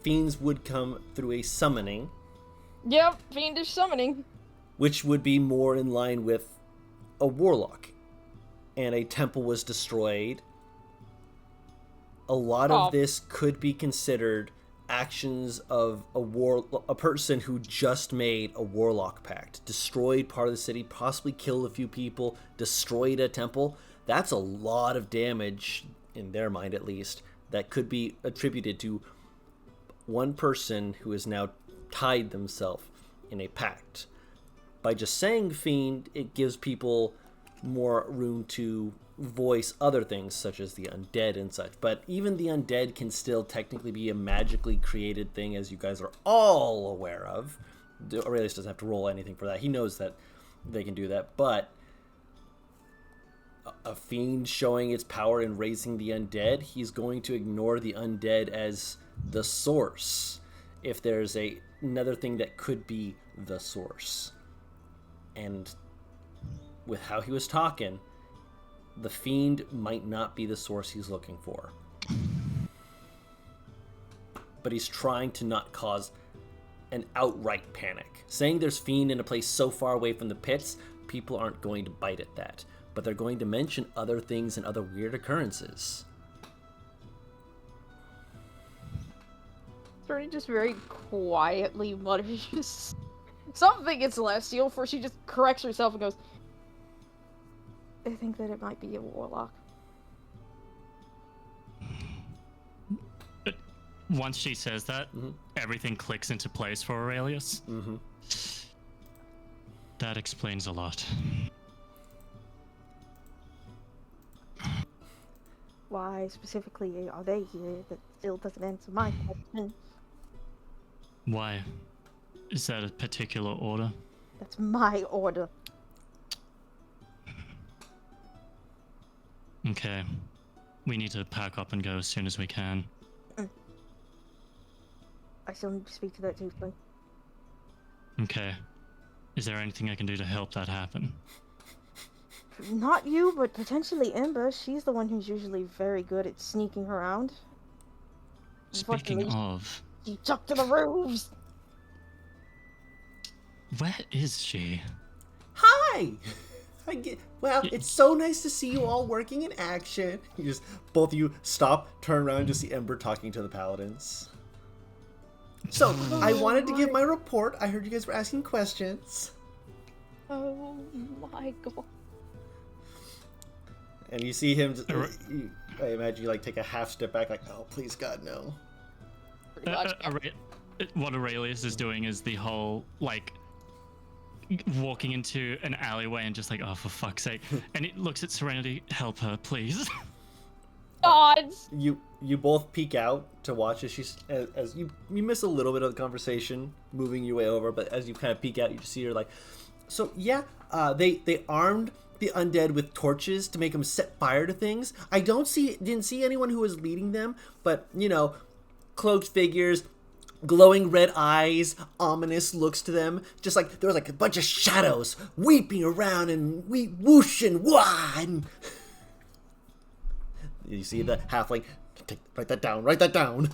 fiends would come through a summoning. Yep, fiendish summoning. Which would be more in line with a warlock. And a temple was destroyed. A lot of this could be considered actions of a person who just made a warlock pact, destroyed part of the city, possibly killed a few people, destroyed a temple. That's a lot of damage, in their mind at least, that could be attributed to one person who has now tied themselves in a pact. By just saying fiend, it gives people more room to voice other things, such as the undead and such. But even the undead can still technically be a magically created thing, as you guys are all aware of. Aurelius doesn't have to roll anything for that. He knows that they can do that. But a fiend showing its power in raising the undead, he's going to ignore the undead as the source if there's another thing that could be the source. And with how he was talking, the fiend might not be the source he's looking for. But he's trying to not cause an outright panic. Saying there's fiend in a place so far away from the pits, people aren't going to bite at that. But they're going to mention other things and other weird occurrences. Bernie just very quietly mutters something is celestial before she just corrects herself and goes, I think that it might be a warlock. Once she says that, everything clicks into place for Aurelius. That explains a lot. Why specifically are they here? That still doesn't answer my question. Why? Is that a particular order? That's my order. Okay. We need to pack up and go as soon as we can. I still need to speak to that tiefling. Okay. Is there anything I can do to help that happen? Not you, but potentially Ember. She's the one who's usually very good at sneaking around. Speaking of, She took to the roofs! where is she? Hi! Well, it's so nice to see you all working in action. Both of you stop, turn around, and just see Ember talking to the paladins. So, I wanted to give my report. I heard you guys were asking questions. Oh my god. And you see him, I imagine you like take a half step back, like, oh, please God, no. Pretty much. What Aurelius is doing is the whole, like, walking into an alleyway and just like, oh, for fuck's sake. And it looks at Serenity, help her, please. Gods! You both peek out to watch as you miss a little bit of the conversation moving your way over, but as you kind of peek out, you just see her like, so yeah, they armed the undead with torches to make them set fire to things. I didn't see anyone who was leading them, but you know, cloaked figures, glowing red eyes, ominous looks to them. Just like there was like a bunch of shadows weeping around and whoosh and wah. And you see the halfling. Write that down.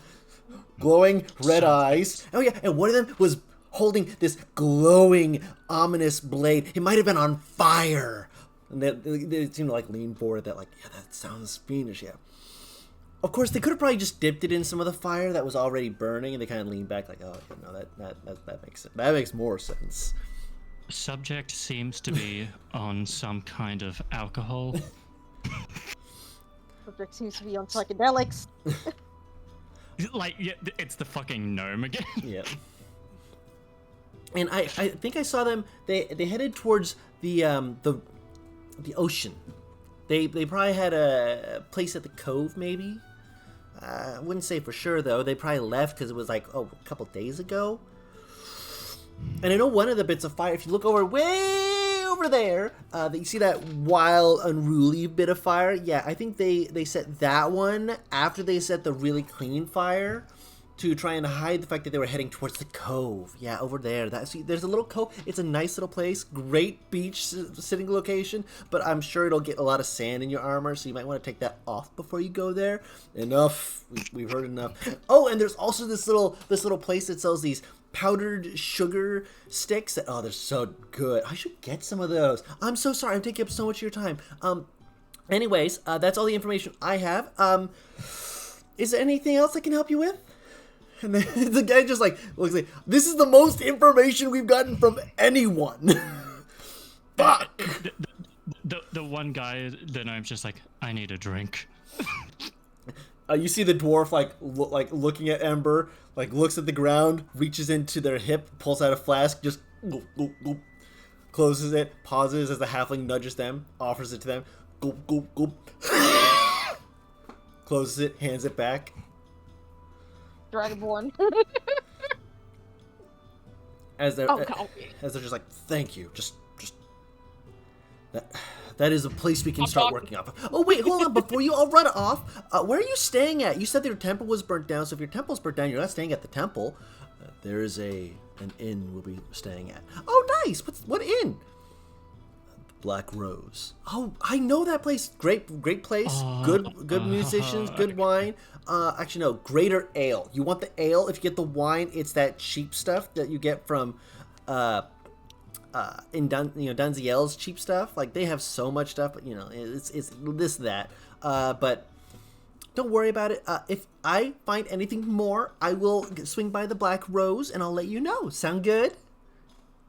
Glowing red eyes. Oh yeah, and one of them was holding this glowing, ominous blade. It might have been on fire. And they seemed to like lean forward. That like, yeah, that sounds fiendish. Yeah. Of course, they could have probably just dipped it in some of the fire that was already burning, and they kind of leaned back like, oh, okay, no, that makes more sense. Subject seems to be on some kind of alcohol. Subject seems to be on psychedelics. Like, yeah, it's the fucking gnome again. Yeah. And I think I saw them. They headed towards the ocean. They probably had a place at the cove, maybe. I wouldn't say for sure though. They probably left because it was like a couple days ago. And I know one of the bits of fire. If you look over way over there, you see that wild, unruly bit of fire. Yeah, I think they set that one after they set the really clean fire to try and hide the fact that they were heading towards the cove. Yeah, over there. There's a little cove. It's a nice little place. Great beach sitting location, but I'm sure it'll get a lot of sand in your armor, so you might want to take that off before you go there. Enough. We've heard enough. Oh, and there's also this little place that sells these powdered sugar sticks that, oh, they're so good. I should get some of those. I'm so sorry. I'm taking up so much of your time. Anyways, that's all the information I have. Is there anything else I can help you with? And then the guy just like looks like, this is the most information we've gotten from anyone. Fuck. The one guy, the gnome's just like, I need a drink. You see the dwarf like looking at Ember, like looks at the ground, reaches into their hip, pulls out a flask, just goop, goop, goop, closes it, pauses as the halfling nudges them, offers it to them, goop, goop, goop, closes it, hands it back. Dragonborn. As they're just like, thank you, just that is a place we can start working off of. Oh wait, hold on, before you all run off, where are you staying at? You said that your temple was burnt down, so if your temple's burnt down, you're not staying at the temple. There is an inn we'll be staying at. Oh nice, what inn? Black Rose. Oh, I know that place. Great place. Good musicians. Good wine. Actually, no. Greater ale. You want the ale? If you get the wine, it's that cheap stuff that you get from, Dunziel's cheap stuff. Like they have so much stuff, but it's this that. But don't worry about it. If I find anything more, I will swing by the Black Rose and I'll let you know. Sound good?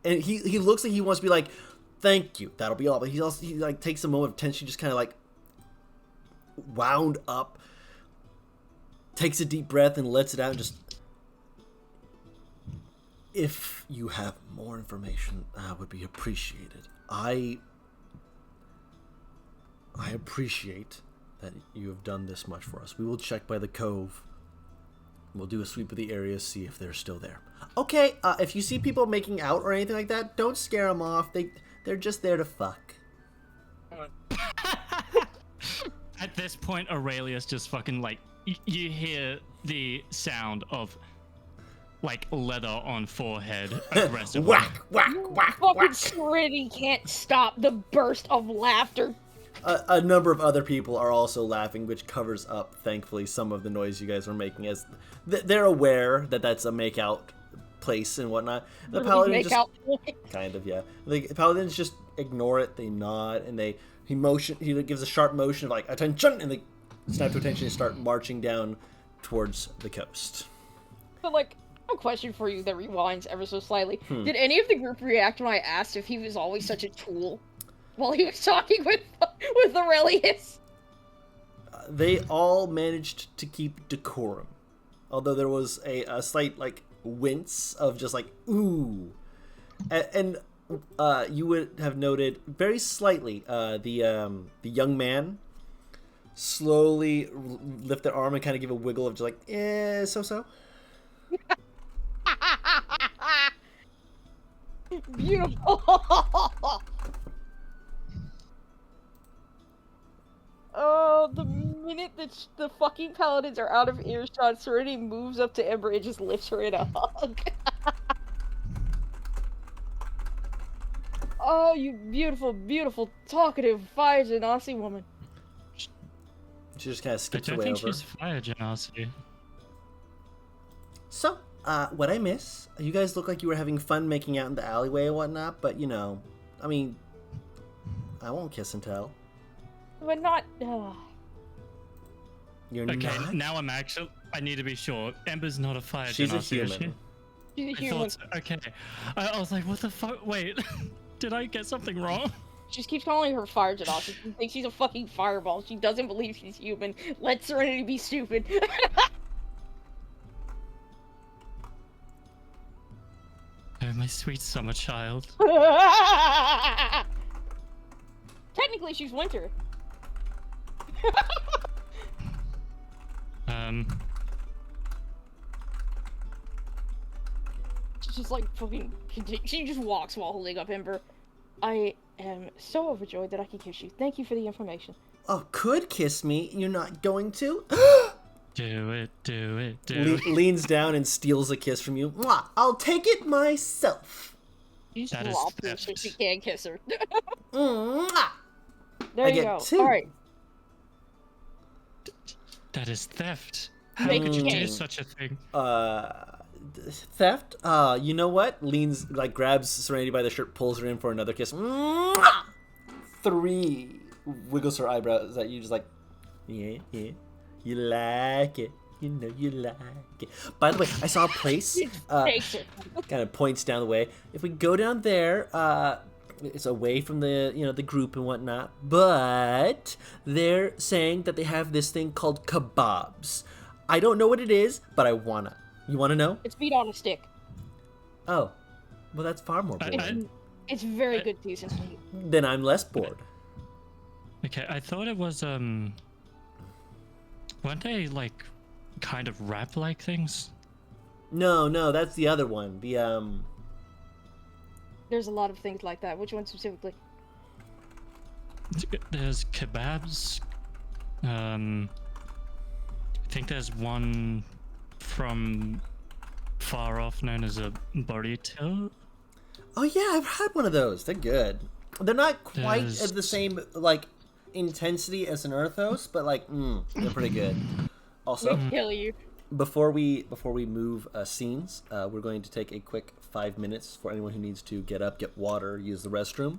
And he looks like he wants to be like, thank you. That'll be all. But he like takes a moment of tension, just kind of like wound up, takes a deep breath and lets it out. And just, if you have more information, that would be appreciated. I appreciate that you have done this much for us. We will check by the cove. We'll do a sweep of the area, see if they're still there. Okay. If you see people making out or anything like that, don't scare them off. They're just there to fuck. At this point, Aurelius just fucking like you hear the sound of like leather on forehead aggressively. Whack, whack, whack, Fucking whack. Serenity can't stop the burst of laughter. A number of other people are also laughing, which covers up, thankfully, some of the noise you guys are making. As they're aware that that's a make-out place and whatnot. The paladins just kind of, yeah. The paladins just ignore it. They nod and he gives a sharp motion of like attention, and they snap to attention and start marching down towards the coast. But like, a question for you that rewinds ever so slightly. Did any of the group react when I asked if he was always such a tool while he was talking with Aurelius? They all managed to keep decorum, although there was a slight like wince of just like ooh, and you would have noted very slightly the young man slowly lift their arm and kind of give a wiggle of just like so. Beautiful. Oh, the minute that the fucking paladins are out of earshot, Serenity moves up to Ember and just lifts her in a hug. Oh, you beautiful, beautiful, talkative, fire genasi woman. She just kind of I skips don't away think over. she's fire genasi. So, what I miss? You guys look like you were having fun making out in the alleyway and whatnot, but you know, I mean, I won't kiss and tell. But not. You're Okay, not. now I need to be sure. Ember's not a fire She's a genasi, is she? human. She's a I human. thought so. Okay. I was like, what the fuck? Wait, did I get something wrong? She just keeps calling her fire genasi. She thinks she's a fucking fireball. She doesn't believe she's human. Let Serenity be stupid. Oh, my sweet summer child. Technically, she's winter. She's just like fucking. She just walks while holding up Ember. I am so overjoyed that I can kiss you. Thank you for the information. Oh, could kiss me? You're not going to? Do it, do it, do it. Leans down and steals a kiss from you. Mwah! I'll take it myself. You just That is flop her so theft. she can't kiss her. Mwah! There I you get go. 2. Alright. That is theft. How Make could you do game. such a thing? Theft? You know what? Leans, like, grabs Serenity by the shirt, pulls her in for another kiss. Mwah! 3. Wiggles her eyebrows at you, just like, yeah. You like it. You know you like it. By the way, I saw a place. Takes her. Kind of points down the way. If we go down there, it's away from the group and whatnot. But they're saying that they have this thing called kebabs. I don't know what it is, but I wanna. You wanna know? It's meat on a stick. Oh, well, that's far more boring. It's very good piece of meat. Then I'm less bored. Okay, I thought it was, weren't they, like, kind of wrap-like things? No, that's the other one. There's a lot of things like that. Which one specifically? There's kebabs. I think there's one from far off known as a burrito. Oh yeah, I've had one of those. They're good. They're not quite There's- at the same like intensity as an Earthos, but like they're pretty good. Also, We kill you. before we move scenes, we're going to take a quick 5 minutes for anyone who needs to get up, get water, use the restroom.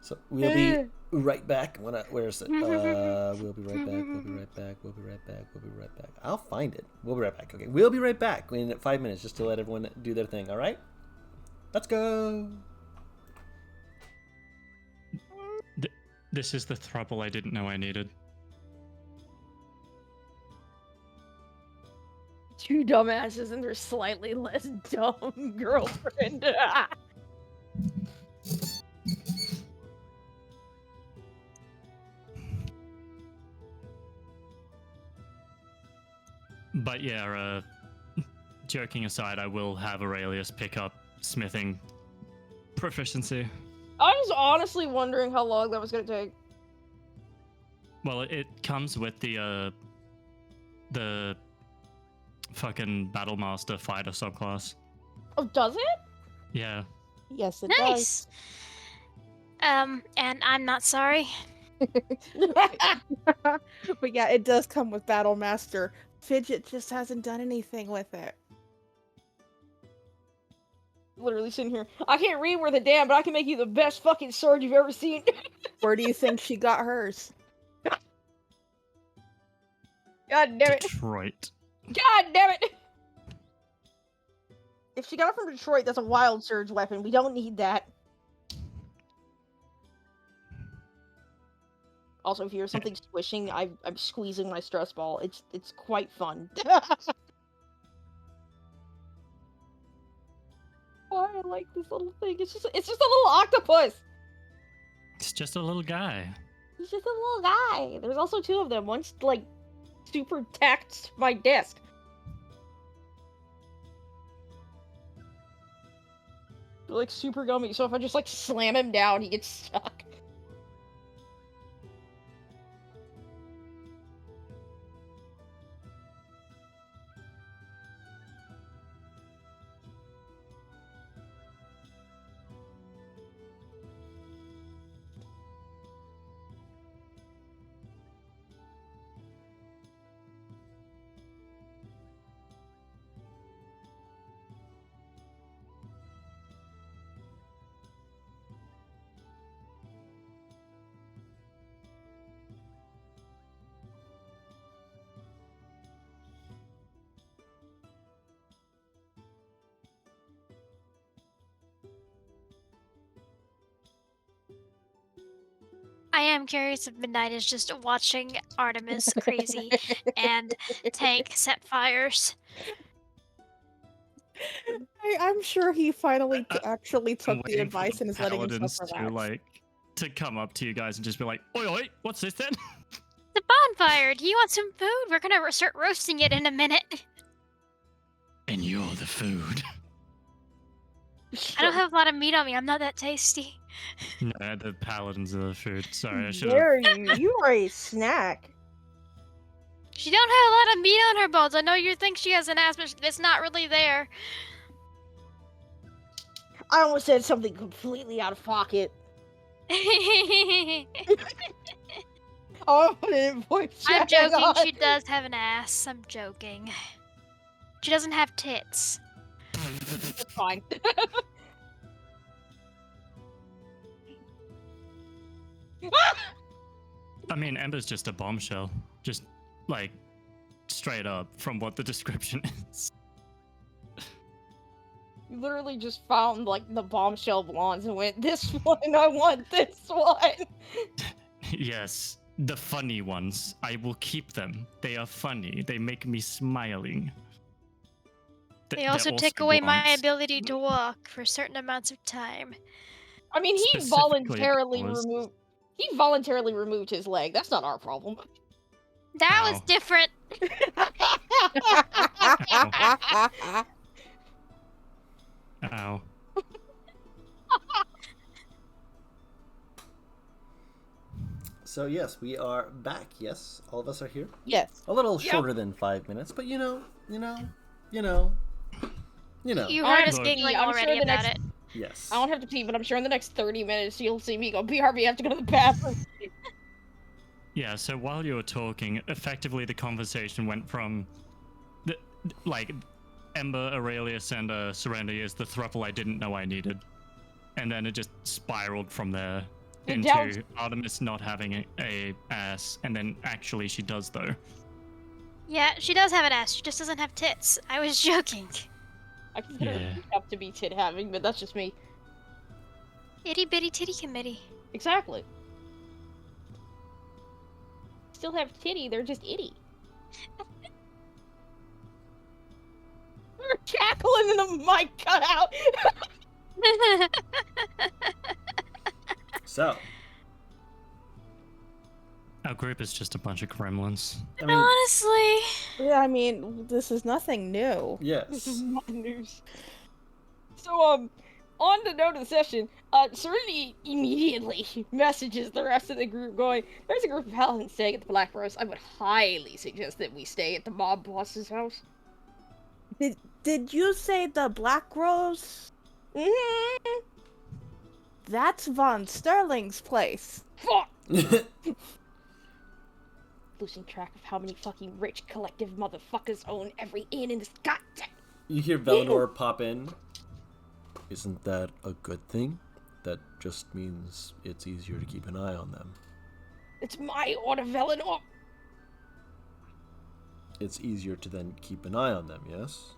So we'll be right back. Where is it? We'll be right back. We'll be right back. We'll be right back. We'll be right back. I'll find it. We'll be right back. Okay, we'll be right back in 5 minutes, just to let everyone do their thing. All right? Let's go. This is the throuple I didn't know I needed. Two dumbasses and their slightly less dumb girlfriend. But yeah, joking aside, I will have Aurelius pick up smithing proficiency. I was honestly wondering how long that was gonna take. Well, it comes with the fucking Battle Master fighter subclass. Oh, does it? Yeah. Yes, it Nice. And I'm not sorry. But yeah, it does come with Battle Master. Fidget just hasn't done anything with it. Literally sitting here. I can't read worth a damn, but I can make you the best fucking sword you've ever seen. Where do you think she got hers? God damn it. Detroit. God damn it. If she got it from Detroit, that's a wild surge weapon. We don't need that. Also, if you hear something squishing, I'm squeezing my stress ball. It's quite fun. Oh, I like this little thing. It's just a little octopus. It's just a little guy. He's just a little guy. There's also two of them. One's like super tacked to my desk. They're like super gummy, so if I just like slam him down, he gets stuck. I am curious if Midnight is just watching Artemis crazy and Tank set fires. I'm sure he finally actually I'm took the waiting for advice and is letting paladins himself to relax. to come up to you guys and just be like, oi, oi, what's this then? The bonfire! Do you want some food? We're gonna start roasting it in a minute. And you're the food. I don't have a lot of meat on me. I'm not that tasty. No, the paladins are the food. Sorry, I should have. Dare you? You are a snack. She don't have a lot of meat on her bones. I know you think she has an ass, but it's not really there. I almost said something completely out of pocket. Oh, I didn't voice I'm chat joking. on. She does have an ass. I'm joking. She doesn't have tits. It's fine. I mean, Ember's just a bombshell. Just, like, straight up from what the description is. You literally just found, like, the bombshell blondes and went, this one, I want this one! Yes, the funny ones. I will keep them. They are funny. They make me smiling. They They're also take away my blondes. ability to walk for certain amounts of time. I mean, he Specifically, voluntarily was- removed... He voluntarily removed his leg. That's not our problem. That was Ow. different. Ow. So yes, we are back. Yes, all of us are here. Yes. A little Yep. shorter than 5 minutes, but you know. You I heard us Look. giggling I'm already sure the about next- it. Yes. I don't have to pee, but I'm sure in the next 30 minutes you'll see me go, BRB, I have to go to the bathroom. Yeah, so while you were talking, effectively the conversation went from, like, Ember, Aurelius, and Serenity is the throuple I didn't know I needed. And then it just spiraled from there It into delves- Artemis not having a ass, and then actually she does, though. Yeah, she does have an ass. She just doesn't have tits. I was joking. I consider Yeah. it up to be tit having, but that's just me. Itty bitty titty committee. Exactly. Still have titty, they're just itty. We're cackling and the mic cut out. So, Our group is just a bunch of gremlins. I mean, Honestly. Yeah, I mean, this is nothing new. This is yes. not news. So, on the note of the session, Serenity immediately messages the rest of the group going, there's a group of paladins staying at the Black Rose. I would highly suggest that we stay at the mob boss's house. Did you say the Black Rose? Mm-hmm. That's Von Sterling's place. Fuck! Losing track of how many fucking rich collective motherfuckers own every inn in this goddamn... You hear Valinor pop in. Isn't that a good thing? That just means it's easier to keep an eye on them. It's my order, Valinor! It's easier to then keep an eye on them, yes?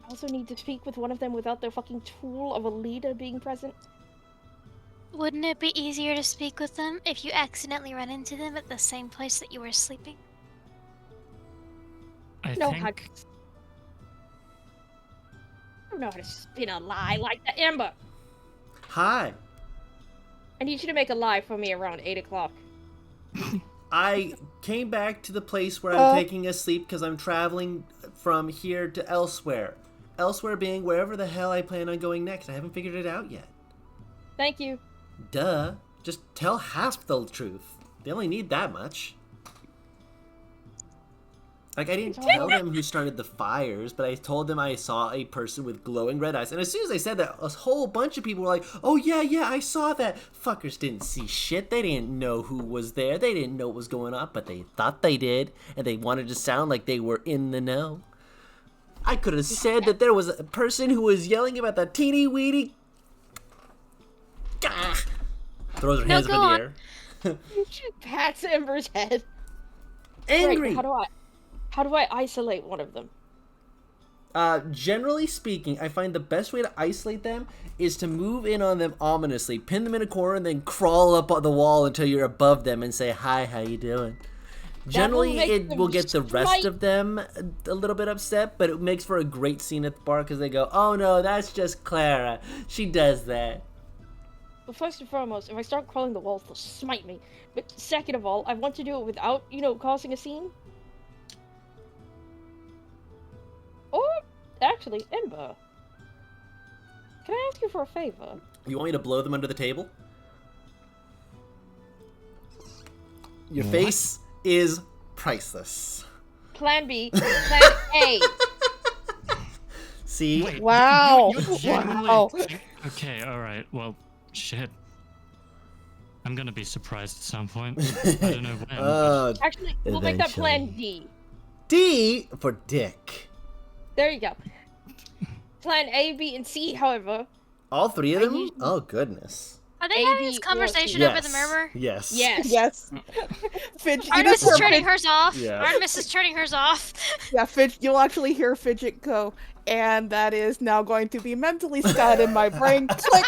I also need to speak with one of them without their fucking tool of a leader being present. Wouldn't it be easier to speak with them if you accidentally run into them at the same place that you were sleeping? I No, think... I don't know how to spin a lie like that. Amber, Hi. I need you to make a lie for me around 8 o'clock. I came back to the place where I'm taking a sleep because I'm traveling from here to elsewhere. Elsewhere being wherever the hell I plan on going next. I haven't figured it out yet. Thank you. Duh. Just tell half the truth. They only need that much. Like, I didn't tell them who started the fires, but I told them I saw a person with glowing red eyes. And as soon as I said that, a whole bunch of people were like, oh, yeah, I saw that. Fuckers didn't see shit. They didn't know who was there. They didn't know what was going on, but they thought they did. And they wanted to sound like they were in the know. I could have said that there was a person who was yelling about the teeny-weeny... Gah! Throws her hands up in the air. She pats Ember's head. Angry! Right, how do I isolate one of them? Generally speaking, I find the best way to isolate them is to move in on them ominously, pin them in a corner, and then crawl up on the wall until you're above them and say, hi, how you doing? Generally, it will get the rest of them a little bit upset, but it makes for a great scene at the bar because they go, oh no, that's just Clara. She does that. Well, first and foremost, if I start crawling the walls, they'll smite me. But second of all, I want to do it without, causing a scene. Or, actually, Ember, can I ask you for a favor? You want me to blow them under the table? Your face is priceless. Plan B, Plan A. See? Wait, Wow. you genuinely Wow. think- Okay, alright, well, shit. I'm gonna be surprised at some point. I don't know when. but- Actually, we'll make that Plan Eventually. D. D for dick. There you go. Plan A, B, and C, however. All three of them? usually- Oh, goodness. Are they A, having B, this or conversation C. over the murmur? Yes. Yes. Yes. Fidget, Artemis is turning Fidget, hers off. Yeah. Artemis is turning hers off. yeah, Fidget, you'll actually hear Fidget go, and that is now going to be mentally scarred in my brain. Click.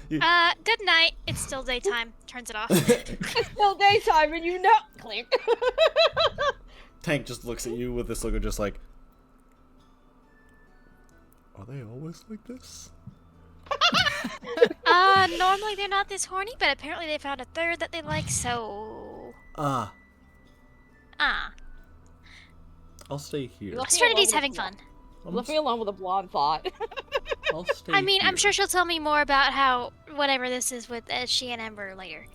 Good night. It's still daytime. Turns it off. It's still daytime, and click. Tank just looks at you with this look of just like, are they always like this? Normally they're not this horny, but apparently they found a third that they like, so... Ah, Ah. I'll stay here. Look- Serenity's having fun. Left me alone with a blonde thought. I'll stay I mean, I'm here. sure she'll tell me more about how, whatever this is with she and Ember later.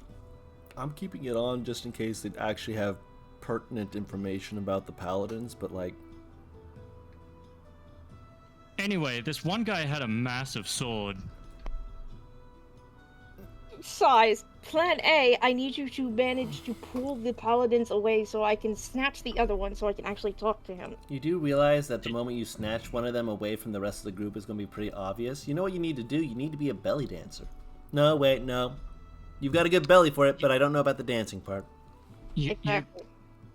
I'm keeping it on just in case they'd actually have pertinent information about the paladins, but like, Anyway, this one guy had a massive sword. Size. Plan A, I need you to manage to pull the paladins away so I can snatch the other one so I can actually talk to him. you do realize that the moment you snatch one of them away from the rest of the group is going to be pretty obvious. You know what you need to do? You need to be a belly dancer. No, wait, no. You've got a good belly for it, but I don't know about the dancing part. Exactly.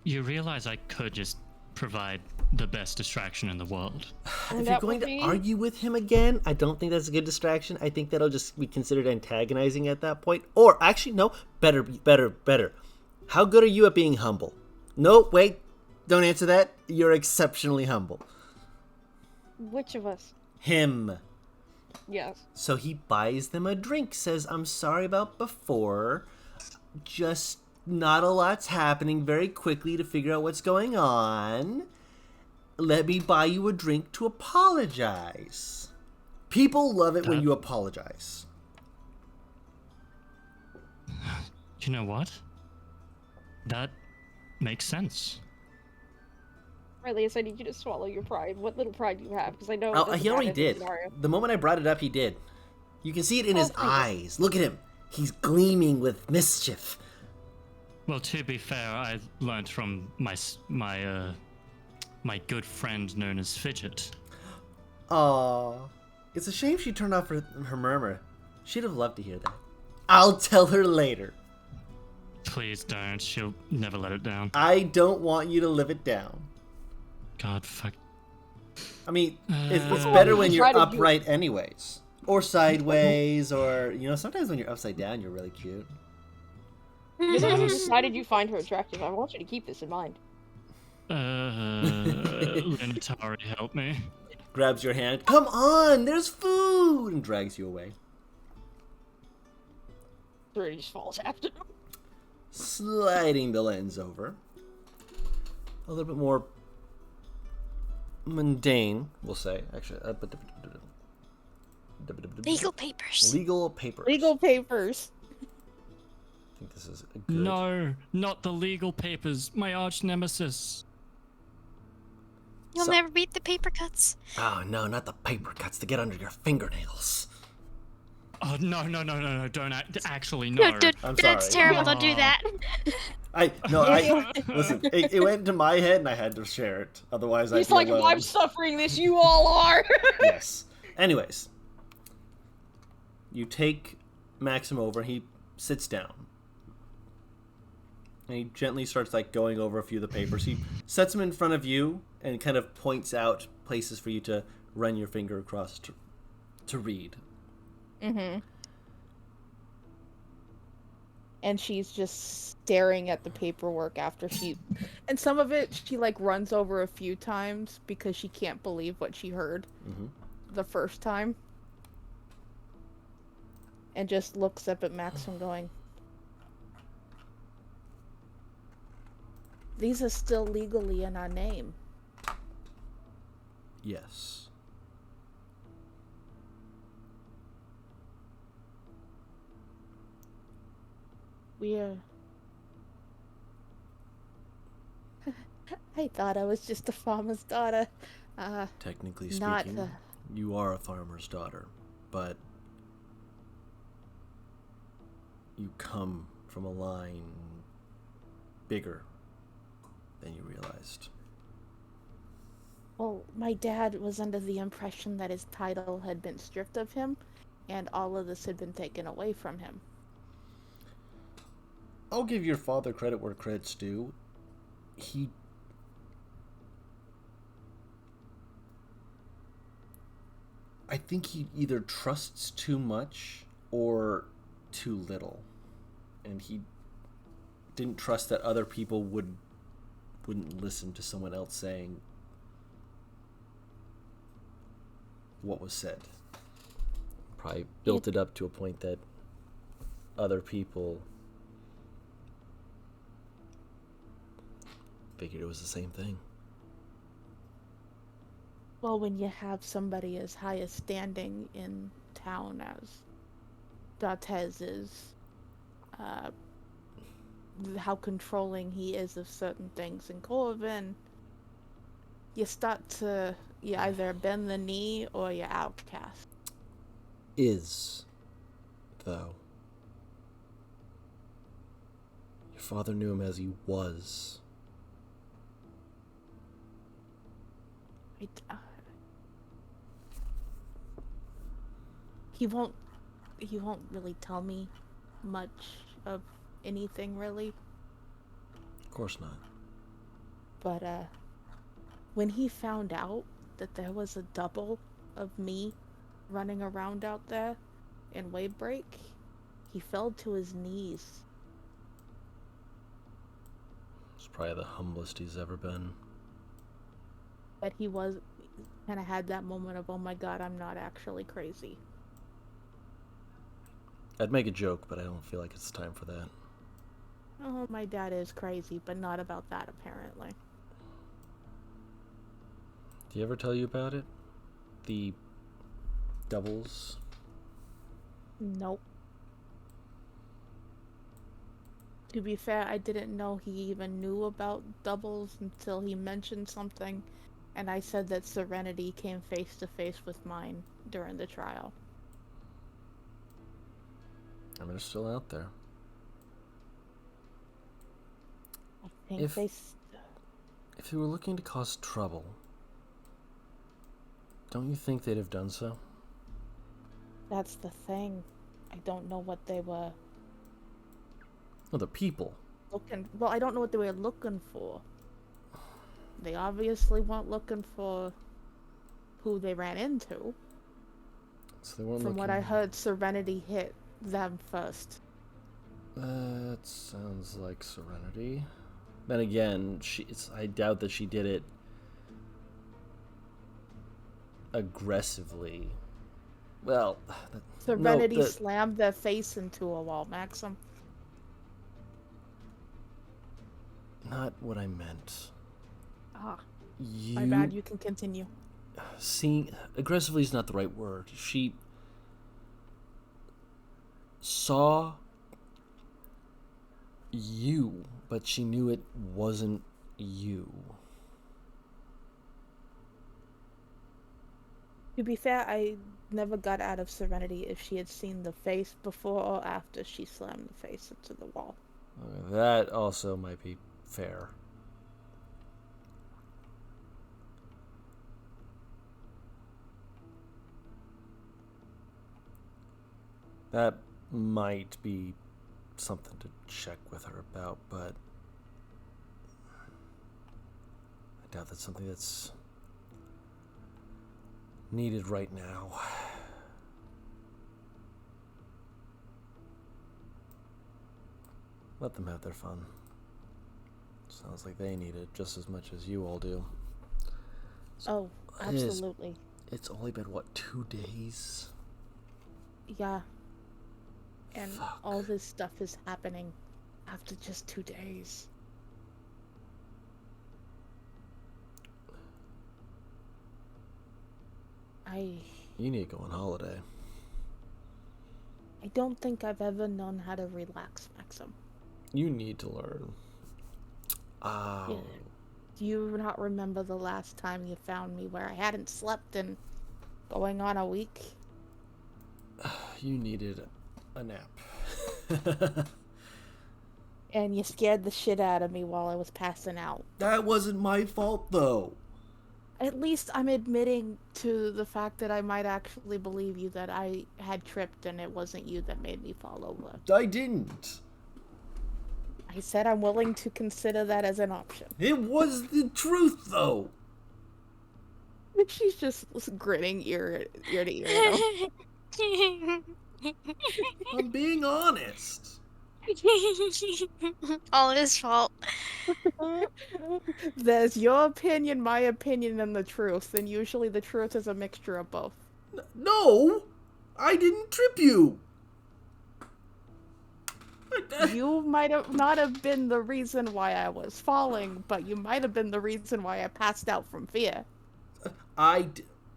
You realize I could just provide the best distraction in the world. If And you're that going would to be- argue with him again, I don't think that's a good distraction. I think that'll just be considered antagonizing at that point. Or, actually, no, better. How good are you at being humble? No, wait, don't answer that. You're exceptionally humble. Which of us? Him. Yes. So he buys them a drink, says, I'm sorry about before. Just not a lot's happening very quickly to figure out what's going on. Let me buy you a drink to apologize. People love it when you apologize. You know what? That makes sense. Riley, I need you to swallow your pride. What little pride do you have? Because I know Oh, he already did. The moment I brought it up, he did. You can see it in his eyes. Look at him. He's gleaming with mischief. Well, to be fair, I learned from my good friend known as Fidget. Aww. It's a shame she turned off her murmur. She'd have loved to hear that. I'll tell her later. Please don't. She'll never let it down. I don't want you to live it down. God, fuck. I mean, it's better when you're upright anyways. Or sideways, or, sometimes when you're upside down, you're really cute. Why did you find her attractive? I want you to keep this in mind. Lenatari, help me. Grabs your hand. Come on, there's food! And drags you away. Three just falls after him. Sliding the lens over. A little bit more mundane, we'll say. Actually, Legal papers. Legal papers. Legal papers. I think this is good. No, not the legal papers. My arch nemesis. You'll never beat the paper cuts. Oh, no, not the paper cuts to get under your fingernails. Oh, no, don't actually, No, no. I'm that's sorry. terrible. Don't do that. Listen, it went into my head and I had to share it. Otherwise, He's I'd like, be if alone. I'm suffering this, you all are. Yes. Anyways. You take Maxim over, he sits down. And he gently starts going over a few of the papers. He sets them in front of you and kind of points out places for you to run your finger across to read. Mm-hmm. And she's just staring at the paperwork after and some of it she runs over a few times because she can't believe what she heard the first time. And just looks up at Maxim going, these are still legally in our name. Yes. I thought I was just a farmer's daughter. Technically speaking, you are a farmer's daughter, but you come from a line bigger than you realized. Well, my dad was under the impression that his title had been stripped of him, and all of this had been taken away from him. I'll give your father credit where credit's due. I think he either trusts too much or too little. And he didn't trust that other people wouldn't listen to someone else saying what was said. Probably built it up to a point that other people figured it was the same thing. Well, when you have somebody as high a standing in town as D'Artes is, how controlling he is of certain things in Corvin, you start to either bend the knee or you're outcast. Is, though. Your father knew him as he was. He won't really tell me much of anything, really. Of course not. But when he found out that there was a double of me running around out there in Wavebreak, he fell to his knees. It's probably the humblest he's ever been. But he kind of had that moment of, oh my god, I'm not actually crazy. I'd make a joke, but I don't feel like it's time for that. Oh, my dad is crazy, but not about that, apparently. Did he ever tell you about it? The doubles? Nope. To be fair, I didn't know he even knew about doubles until he mentioned something, and I said that Serenity came face to face with mine during the trial. I mean, they're still out there. I think If- they... If they were looking to cause trouble, don't you think they'd have done so? That's the thing. I don't know what they were Well, the people. looking... Well, I don't know what they were looking for. They obviously weren't looking for who they ran into. So they weren't From looking... what I heard, Serenity hit them first. That sounds like Serenity. Then again, I doubt that she did it aggressively. Well, Serenity slammed their face into a wall, Maxim. Not what I meant. Ah, You... my bad, you can continue. Seeing... Aggressively is not the right word. She saw you, but she knew it wasn't you. To be fair, I never got out of Serenity if she had seen the face before or after she slammed the face into the wall. That also might be fair. That might be something to check with her about, but I doubt that's something that's needed right now. Let them have their fun. Sounds like they need it just as much as you all do. Oh, absolutely. It's only been, what, 2 days? Yeah. And Fuck. all this stuff is happening after just 2 days. You need to go on holiday. I don't think I've ever known how to relax, Maxim. You need to learn. Oh. Yeah. Do you not remember the last time you found me where I hadn't slept in going on a week? You needed a nap. And you scared the shit out of me while I was passing out. That wasn't my fault, though. At least I'm admitting to the fact that I might actually believe you that I had tripped and it wasn't you that made me fall over. I didn't. I said I'm willing to consider that as an option. It was the truth, though. She's just grinning ear to ear. I'm being honest. All his fault. There's your opinion, my opinion, and the truth, and usually the truth is a mixture of both. No! I didn't trip you! You might have not have been the reason why I was falling, but you might have been the reason why I passed out from fear.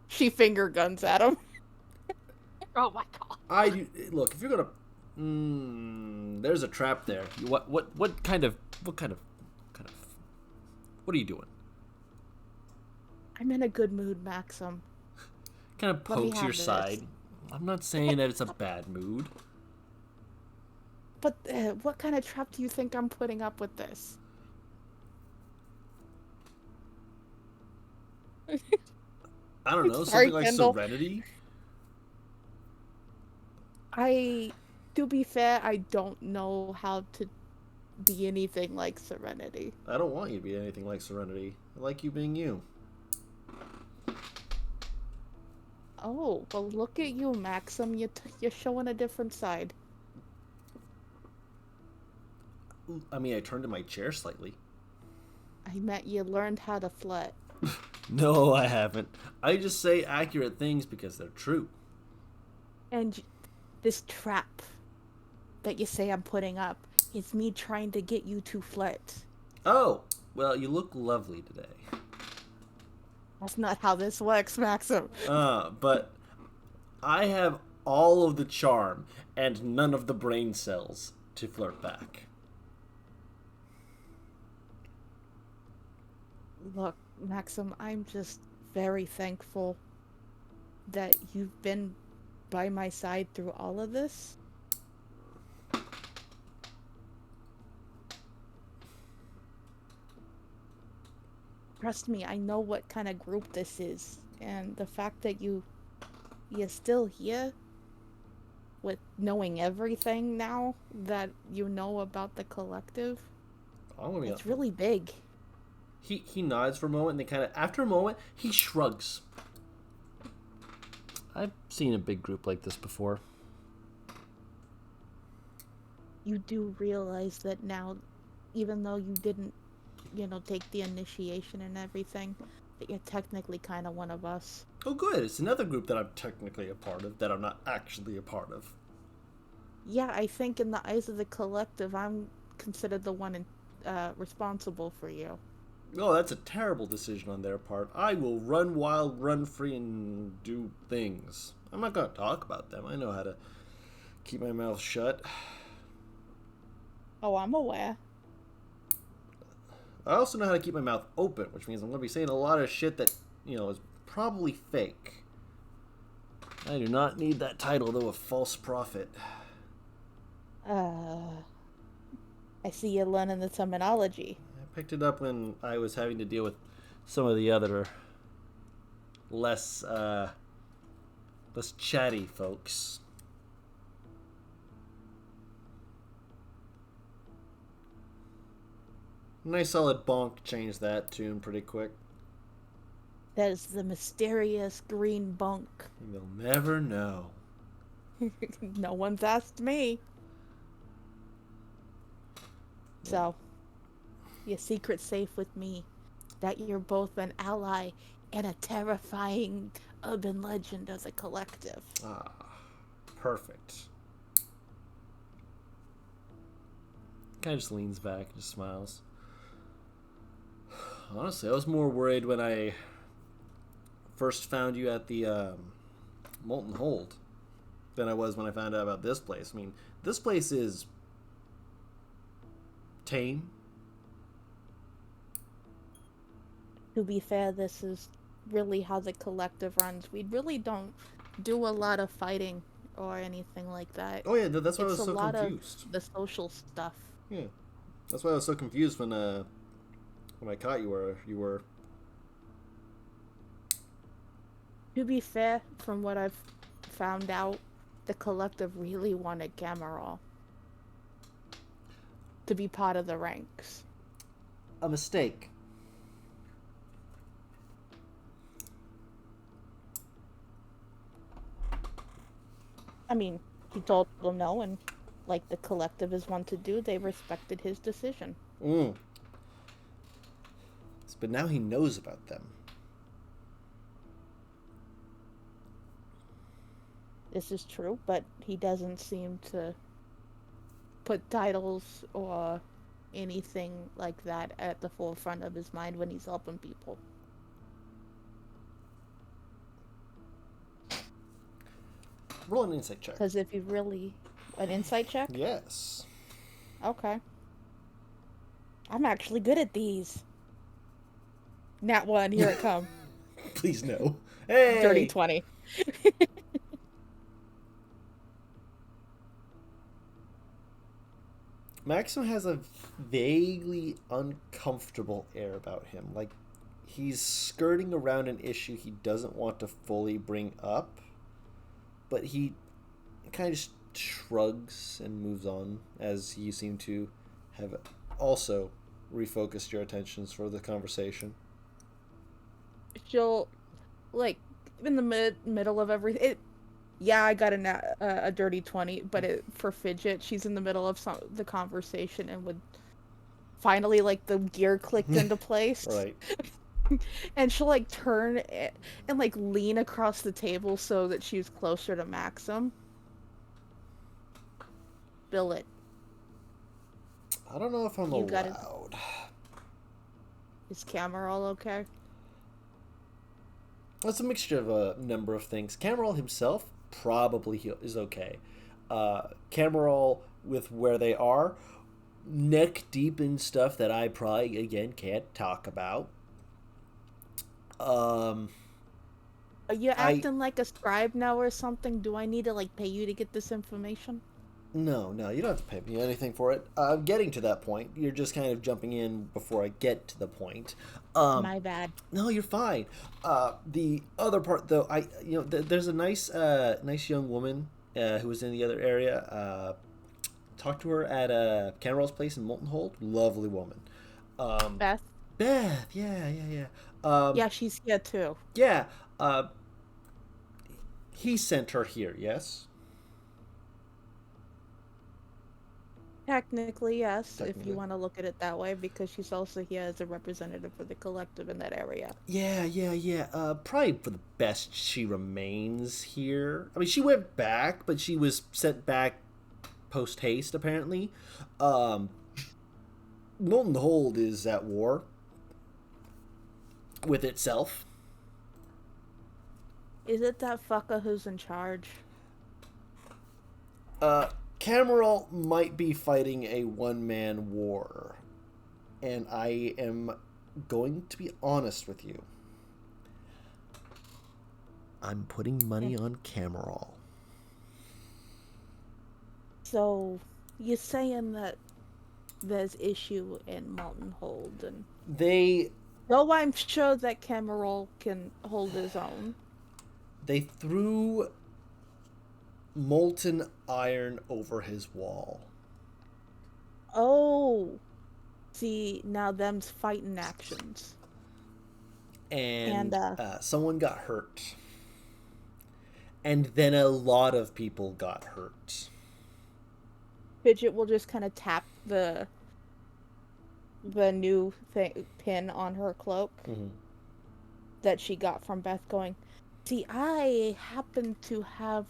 She finger guns at him. Oh my god. Look, if you're gonna... there's a trap there. What kind of... What are you doing? I'm in a good mood, Maxim. Kind of Let me pokes have your this. side. I'm not saying that it's a bad mood. But what kind of trap do you think I'm putting up with this? I don't know, Sorry, something like Kendall. Serenity? To be fair, I don't know how to be anything like Serenity. I don't want you to be anything like Serenity. I like you being you. Oh, well look at you, Maxim. You're showing a different side. I mean, I turned in my chair slightly. I meant you learned how to flirt. No, I haven't. I just say accurate things because they're true. And this trap that you say I'm putting up is me trying to get you to flirt. Oh, well, you look lovely today. That's not how this works, Maxim. But I have all of the charm and none of the brain cells to flirt back. Look, Maxim, I'm just very thankful that you've been by my side through all of this. Trust me, I know what kind of group this is, and the fact that you're still here with knowing everything now that you know about the collective, it's really big. He nods for a moment, and then kind of, after a moment, he shrugs. I've seen a big group like this before. You do realize that now, even though you didn't, take the initiation and everything, that you're technically kind of one of us. Oh, good. It's another group that I'm technically a part of that I'm not actually a part of. Yeah, I think in the eyes of the collective, I'm considered the one responsible for you. Oh, that's a terrible decision on their part. I will run wild, run free, and do things. I'm not going to talk about them. I know how to keep my mouth shut. Oh, I'm aware. I also know how to keep my mouth open, which means I'm going to be saying a lot of shit that, is probably fake. I do not need that title, though, of false prophet. I see you're learning the terminology. I picked it up when I was having to deal with some of the other less chatty folks. Nice solid bonk changed that tune pretty quick. That is the mysterious green bunk. You'll never know. No one's asked me. So, your secret's safe with me. That you're both an ally and a terrifying urban legend of the collective. Ah, perfect. Kind of just leans back and just smiles. Honestly, I was more worried when I first found you at the Molten Hold than I was when I found out about this place. I mean, this place is tame. To be fair, this is really how the collective runs. We really don't do a lot of fighting or anything like that. Oh yeah, that's why I was It's so a lot confused. of the social stuff. Yeah, that's why I was so confused when I caught you where you were. To be fair, from what I've found out, the collective really wanted Cameron to be part of the ranks. A mistake. I mean, he told them no, and like the collective is one to do, they respected his decision. But now he knows about them. This is true, but he doesn't seem to put titles or anything like that at the forefront of his mind when he's helping people. Roll an insight check. Because if you really... An insight check? Yes. Okay. I'm actually good at these. Nat 1, here it comes. Please no. Hey! Dirty 20. Maxim has a vaguely uncomfortable air about him. Like, he's skirting around an issue he doesn't want to fully bring up, but he kind of just shrugs and moves on, as you seem to have also refocused your attentions for the conversation. She'll, like, in the middle of everything... Yeah, I got a dirty 20, but for Fidget, she's in the middle of the conversation and would finally, like, the gear clicked into place. Right. And she'll, like, turn and, like, lean across the table so that she's closer to Maxim. Bill it. I don't know if I'm allowed. Is camera all okay? It's a mixture of a number of things. Cameron himself, probably is okay. Cameron, with where they are, neck deep in stuff that I probably, again, can't talk about. Are you acting like a scribe now or something? Do I need to like pay you to get this information? No, you don't have to pay me anything for it. I'm getting to that point. You're just kind of jumping in before I get to the point. My bad. No, you're fine. The other part, though, there's a nice young woman who was in the other area. Talked to her at Cameron's place in Molten Hold. Lovely woman. Beth? Beth, yeah. Yeah, she's here too. Yeah. He sent her here, yes? Technically, yes, if you want to look at it that way, because she's also here as a representative for the collective in that area. Yeah. Probably for the best she remains here. I mean, she went back, but she was sent back post haste, apparently. Molten Hold is at war with itself. Is it that fucker who's in charge? Cameron might be fighting a one-man war, and I am going to be honest with you. I'm putting money on Cameron. So, you're saying that there's issue in Molten Hold, and though I'm sure that Cameron can hold his own. They threw molten iron over his wall. Oh, see, now them's fighting actions. And someone got hurt. And then a lot of people got hurt. Fidget will just kind of tap the new pin on her cloak that she got from Beth, going, see, I happen to have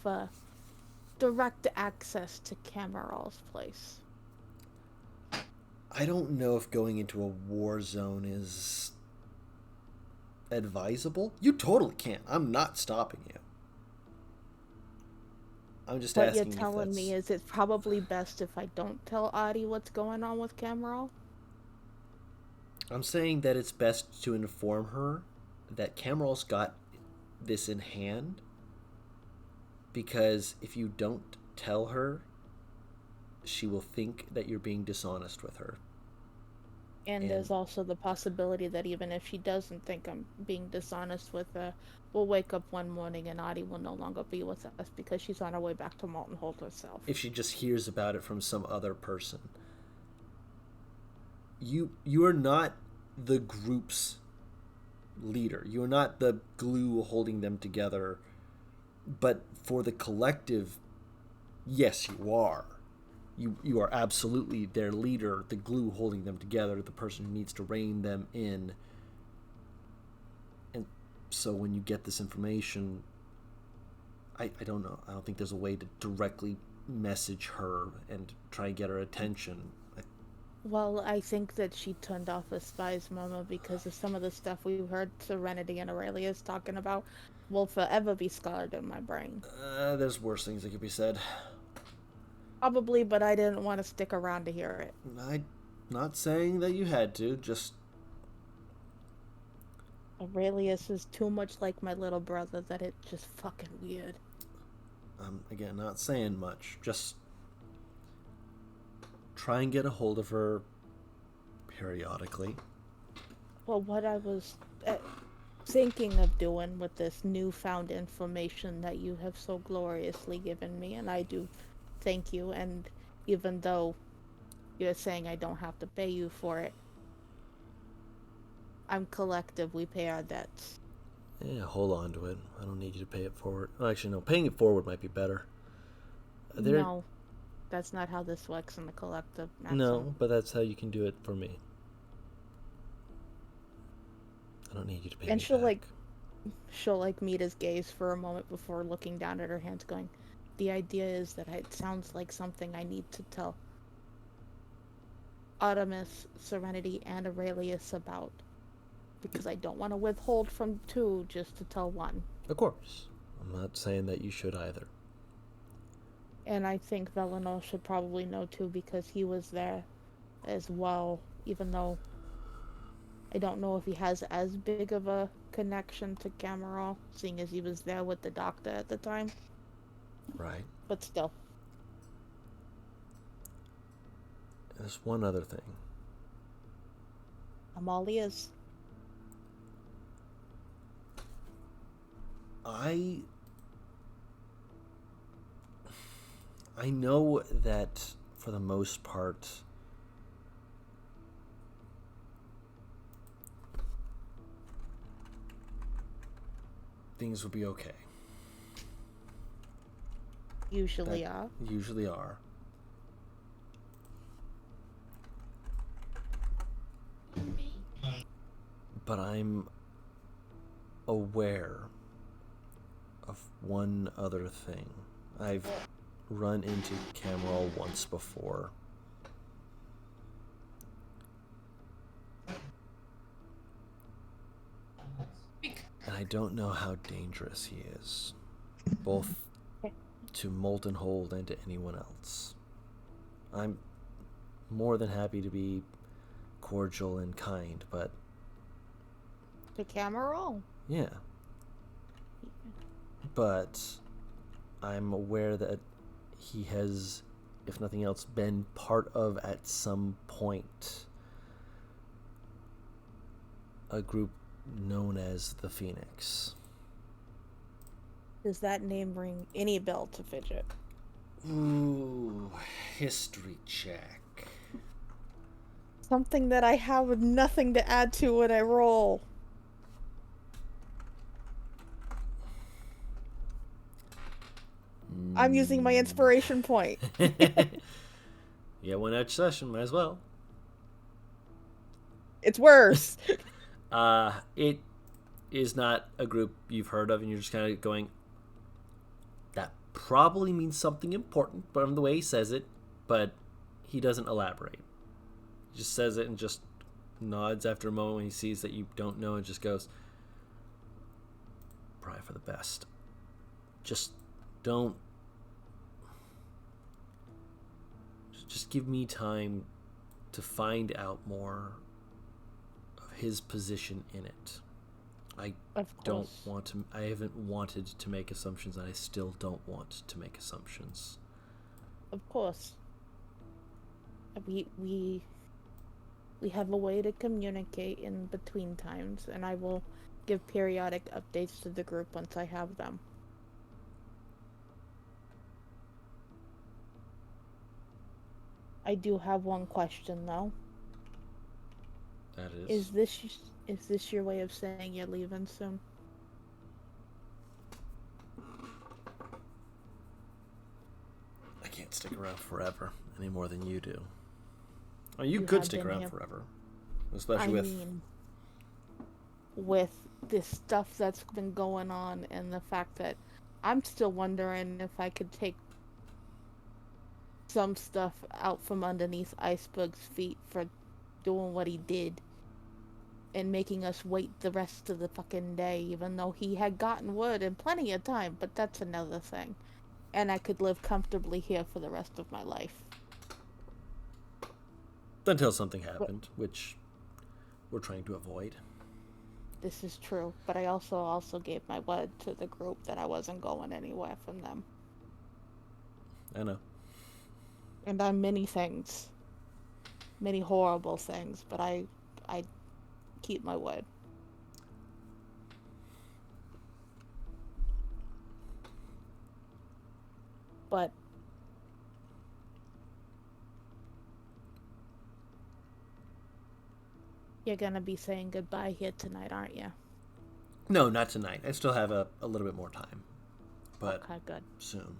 direct access to Cameron's place. I don't know if going into a war zone is advisable. You totally can. I'm not stopping you. I'm just asking. What you're telling me is it's probably best if I don't tell Adi what's going on with Cameron? I'm saying that it's best to inform her that Cameron's got this in hand, because if you don't tell her, she will think that you're being dishonest with her. And there's also the possibility that even if she doesn't think I'm being dishonest with her, we'll wake up one morning and Adi will no longer be with us because she's on her way back to Molten Hold herself. If she just hears about it from some other person. You are not the group's leader. You are not the glue holding them together. But for the collective, yes, you are. You are absolutely their leader, the glue holding them together, the person who needs to rein them in. And so when you get this information, I don't know. I don't think there's a way to directly message her and try and get her attention. Well, I think that she turned off a spy's murmur because of some of the stuff we heard Serenity and Aurelius talking about will forever be scarred in my brain. There's worse things that could be said. Probably, but I didn't want to stick around to hear it. I'm not saying that you had to, just... Aurelius is too much like my little brother that it's just fucking weird. Again, not saying much, just try and get a hold of her periodically. Well, what I was thinking of doing with this newfound information that you have so gloriously given me, and I do thank you, and even though you're saying I don't have to pay you for it, I'm collective, we pay our debts. Yeah, hold on to it. I don't need you to pay it forward. Well, actually, no, paying it forward might be better. No, that's not how this works in the collective. No, but that's how you can do it for me. I don't need you to pay me back. She'll meet his gaze for a moment before looking down at her hands, going, the idea is that it sounds like something I need to tell Artemis, Serenity, and Aurelius about. Because I don't want to withhold from two just to tell one. Of course. I'm not saying that you should either. And I think Velano should probably know too because he was there as well, even though I don't know if he has as big of a connection to Cameron, seeing as he was there with the doctor at the time. Right. But still. There's one other thing. I'm all ears. I know that for the most part things will be okay. Usually are. Usually are. But I'm aware of one other thing. I've run into Cameron once before. And I don't know how dangerous he is, both to Molten Hold and to anyone else. I'm more than happy to be cordial and kind, but... To Cameron? Yeah. But I'm aware that he has, if nothing else, been part of, at some point, a group known as the Phoenix. Does that name ring any bell to Fidget? Ooh, history check. Something that I have nothing to add to when I roll. I'm using my inspiration point. Yeah, one each session, might as well. It's worse. It is not a group you've heard of, and you're just kind of going, that probably means something important, but from the way he says it, but he doesn't elaborate. He just says it and just nods after a moment when he sees that you don't know, and just goes, probably for the best. Just don't... Just give me time to find out more of his position in it. I haven't wanted to make assumptions, and I still don't want to make assumptions. Of course. We have a way to communicate in between times, and I will give periodic updates to the group once I have them. I do have one question though. That is? Is this your way of saying you're leaving soon? I can't stick around forever any more than you do. Oh, you You could have stick been around here. forever, especially with this stuff that's been going on, and the fact that I'm still wondering if I could take some stuff out from underneath Iceberg's feet for doing what he did and making us wait the rest of the fucking day, even though he had gotten word in plenty of time, but that's another thing. And I could live comfortably here for the rest of my life. until something happened, which we're trying to avoid. This is true, but I also gave my word to the group that I wasn't going anywhere from them. I know. And I'm many things. Many horrible things, but I keep my word. But you're gonna be saying goodbye here tonight, aren't you? No, not tonight. I still have a little bit more time, but Okay, good. soon.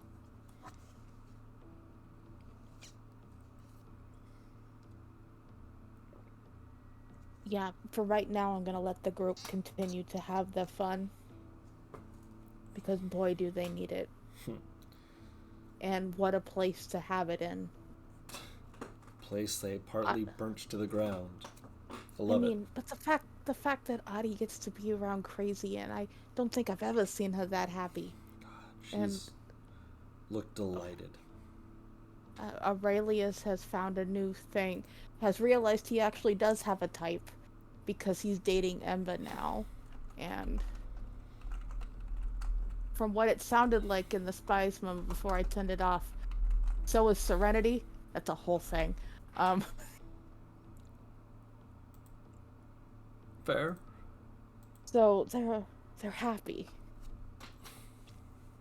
Yeah, for right now, I'm gonna let the group continue to have their fun. Because boy, do they need it. And what a place to have it in. Place they partly burnt to the ground. I love it. But the fact that Adi gets to be around crazy, and I don't think I've ever seen her that happy. She's looked delighted. Aurelius has found a new thing, has realized he actually does have a type because he's dating Emba now. And from what it sounded like in the spies moment before I turned it off, so is Serenity. That's a whole thing. Fair. So they're happy.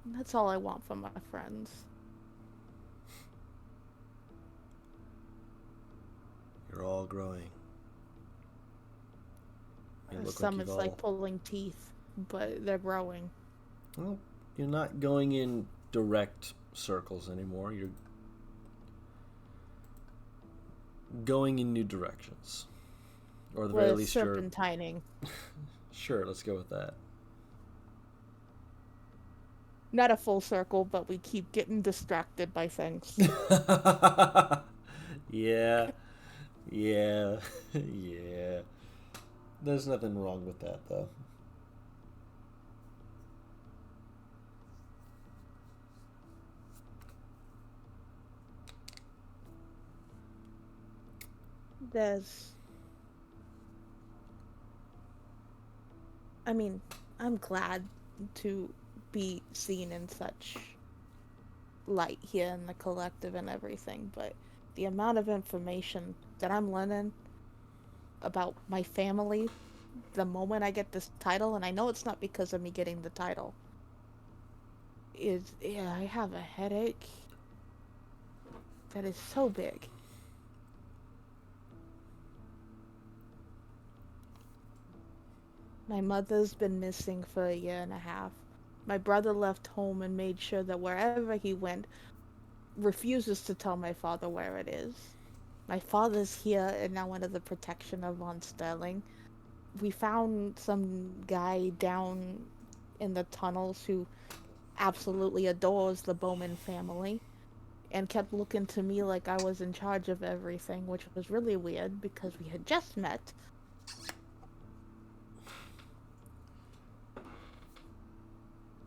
And that's all I want from my friends. You're all growing. You look Some like it's you've like all... pulling teeth, but they're growing. Well, you're not going in direct circles anymore. You're going in new directions. Or at the very With least you're... serpentining. Sure, let's go with that. Not a full circle, but we keep getting distracted by things. Yeah. Yeah. Yeah. There's nothing wrong with that, though. I'm glad to be seen in such light here in the collective and everything, but the amount of information that I'm learning about my family the moment I get this title, and I know it's not because of me getting the title, I have a headache that is so big. My mother's been missing for a year and a half. My brother left home and made sure that wherever he went, refuses to tell my father where it is. My father's here and now under the protection of Von Sterling. We found some guy down in the tunnels who absolutely adores the Bowman family and kept looking to me like I was in charge of everything, which was really weird because we had just met.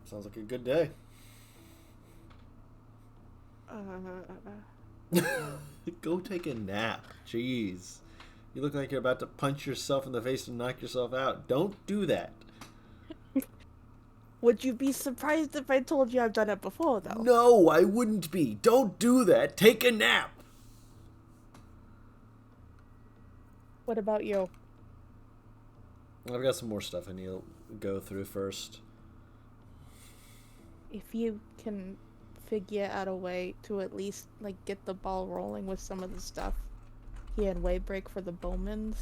Sounds like a good day. Go take a nap. Jeez. You look like you're about to punch yourself in the face and knock yourself out. Don't do that. Would you be surprised if I told you I've done it before, though? No, I wouldn't be. Don't do that. Take a nap. What about you? I've got some more stuff I need to go through first. If you can figure out a way to at least get the ball rolling with some of the stuff here in Waybreak for the Bowmans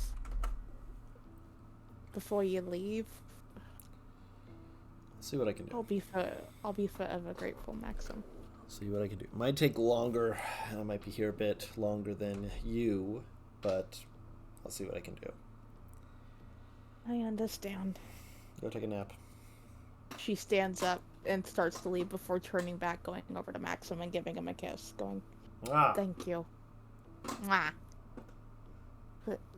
before you leave, See what I can do. I'll be forever grateful, Maxim. See what I can do. Might take longer. I might be here a bit longer than you, but I'll see what I can do. I understand. Go take a nap. She stands up and starts to leave before turning back, going over to Maxim and giving him a kiss, going, "Thank you. Mwah.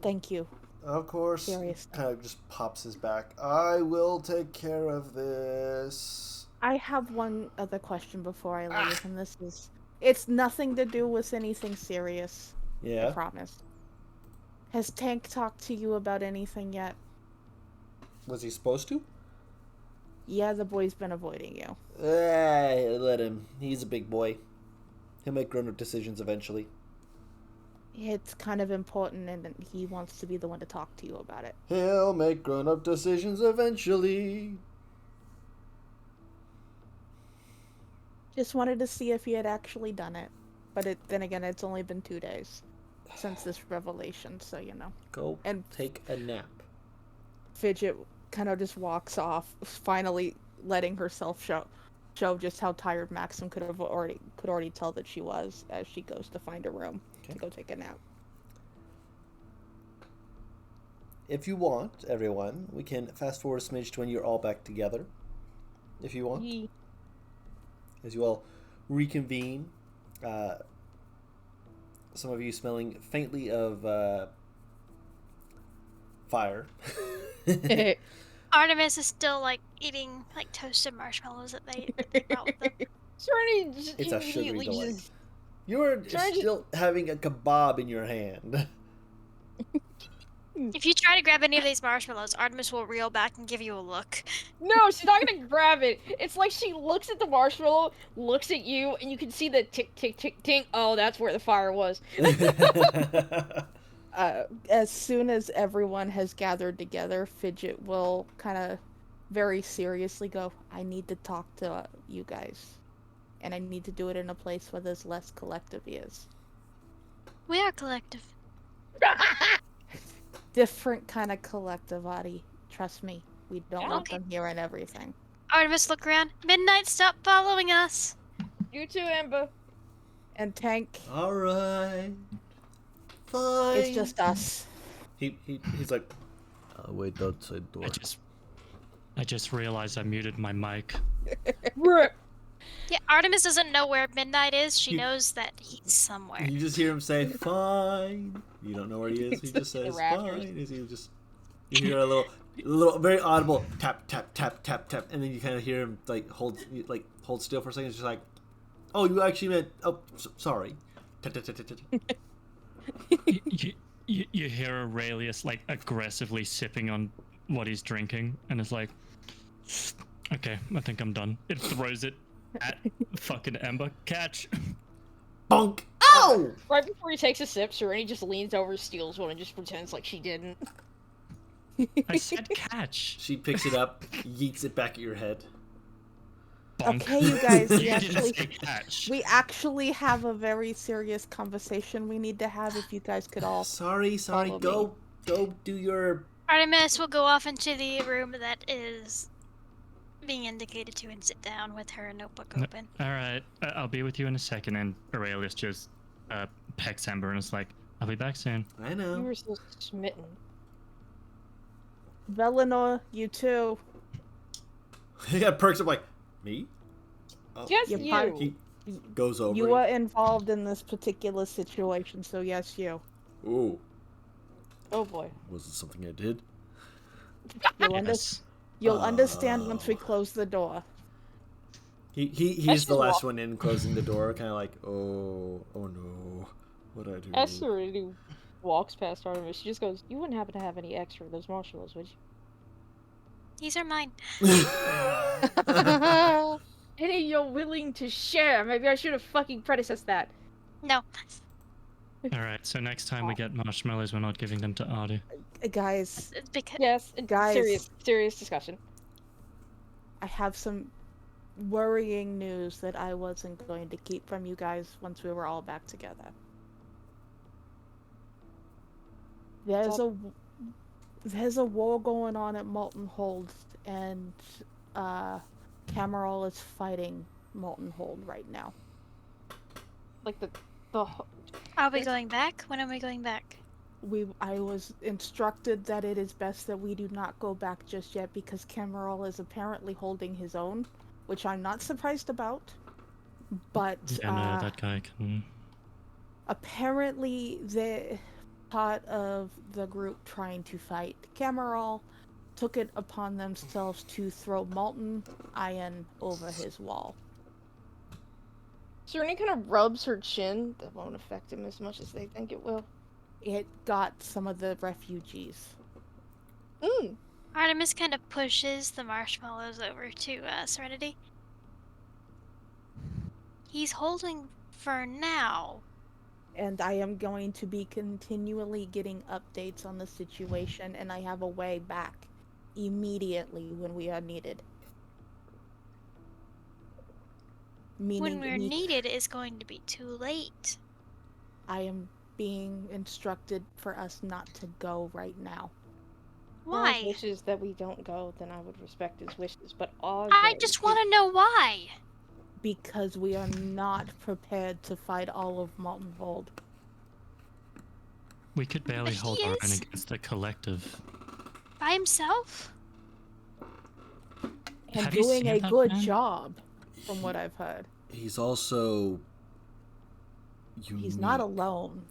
Thank you." Of course. Seriously. Kind of just pops his back. I will take care of this. I have one other question before I leave, and it's nothing to do with anything serious. Yeah? I promise. Has Tank talked to you about anything yet? Was he supposed to? Yeah, the boy's been avoiding you. Let him. He's a big boy. He'll make grown-up decisions eventually. It's kind of important, and he wants to be the one to talk to you about it. He'll make grown-up decisions eventually. Just wanted to see if he had actually done it. But then again, it's only been 2 days since this revelation, so you know. Go and take a nap. Fidget kind of just walks off, finally letting herself show just how tired Maxim could already tell that she was as she goes to find a room to go take a nap. If you want, everyone, we can fast forward a smidge to when you're all back together. If you want. As you all reconvene. Some of you smelling faintly of fire. Artemis is still eating toasted marshmallows that they brought with them. Serenity It's a sugary delight. You are Trying to- still having a kebab in your hand. If you try to grab any of these marshmallows, Artemis will reel back and give you a look. No, she's not gonna grab it. It's like she looks at the marshmallow, looks at you, and you can see the tick, tick, tick, tick. Oh, that's where the fire was. As soon as everyone has gathered together, Fidget will kind of very seriously go, I need to talk to you guys. And I need to do it in a place where there's less collective ears. We are collective. Different kind of collective, Adi. Trust me. We don't want Okay. them hearing everything. Artemis, look around. Midnight, stop following us. You too, Ember. And Tank, Alright. Fine. it's just us. He's like, I'll wait outside door. I just realized I muted my mic. Yeah, Artemis doesn't know where Midnight is. She You- knows that he's somewhere. You just hear him say, fine. You don't know where he is. He just says, rafters. fine. You hear a little, very audible tap, tap, tap, tap, tap. And then you kind of hear him, hold still for a second. It's just like, oh, you actually meant, oh, sorry. Tap, tap, tap, tap, tap. You hear Aurelius aggressively sipping on what he's drinking, and it's like, okay, I think I'm done. It throws it at fucking Ember. Catch. Bonk. Ow! Right before he takes a sip, Serenity just leans over, steals one, and just pretends like she didn't. I said catch. She picks it up, yeets it back at your head. Bonk. Okay, you guys, You didn't say catch. we actually have a very serious conversation we need to have if you guys could all... Sorry. Follow Go do your... Artemis will go off into the room that is being indicated to and sit down with her notebook No. open. All right, I'll be with you in a second. And Aurelius just pecks Ember and is like, I'll be back soon. I You know. were so smitten. Velinor, you too. He got perks up like, me? Oh, Yes, You you. part- he goes over. You were involved in this particular situation, so yes, you. Ooh, Oh boy. was it something I did? Yes. You'll understand Oh. once we close the door. He's That's the just last one in, closing the door, kind of like, oh no, what I do? As Serenity walks past Artemis, she just goes, you wouldn't happen to have any extra of those marshmallows, would you? These are mine. Any you're willing to share. Maybe I should have fucking predecessed that. No. All right, so next time we get marshmallows, we're not giving them to Ardu. Guys, It's because Yes, Guys. serious discussion. I have some worrying news that I wasn't going to keep from you guys once we were all back together. There's a war going on at Molten Hold, and Cameral is fighting Molten Hold right now. Like the are we going back? When are we going back? I was instructed that it is best that we do not go back just yet because Cameral is apparently holding his own, which I'm not surprised about. But Yeah, no, that guy can. apparently the part of the group trying to fight Cameral took it upon themselves to throw molten iron over his wall. Serenity kind of rubs her chin. That won't affect him as much as they think it will. It got some of the refugees. Artemis kind of pushes the marshmallows over to Serenity. He's holding for now. And I am going to be continually getting updates on the situation, and I have a way back immediately when we are needed. Meaning When we're needed, it's going to be too late. I am being instructed for us not to go right now. Why? If His wishes that we don't go, then I would respect his wishes. But I just want to know why. Because we are not prepared to fight all of Molten Hold. We could barely But he hold our own is- against the collective. By himself? And Have you doing seen a that good man? job, from what I've heard. He's also He's not unique. alone.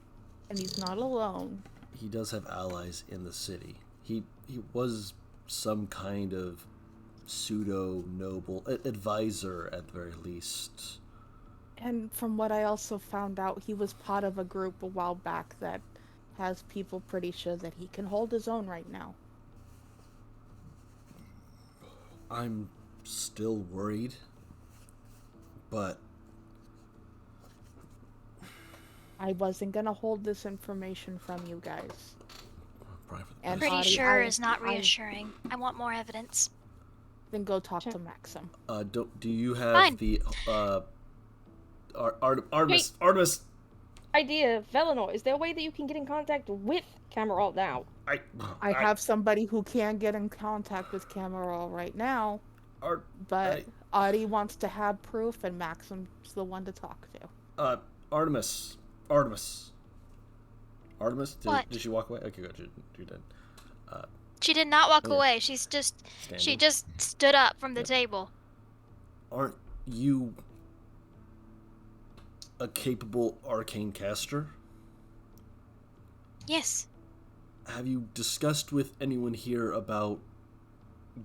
And he's not alone. He does have allies in the city. He was some kind of pseudo noble advisor at the very least. And from what I also found out, he was part of a group a while back that has people pretty sure that he can hold his own right now. I'm still worried, but I wasn't gonna hold this information from you guys. And Pretty Audie, sure is not reassuring. I want more evidence. Then go talk to Maxim. do you have Fine. the Artemis? Idea, Velinor, is there a way that you can get in contact with Cameron now? I have somebody who can get in contact with Cameron right now, but Audie wants to have proof, and Maxim's the one to talk to. Artemis. Did she walk away? Okay, good. You're dead. She did not walk away. She just stood up from the table. Aren't you a capable arcane caster? Yes. Have you discussed with anyone here about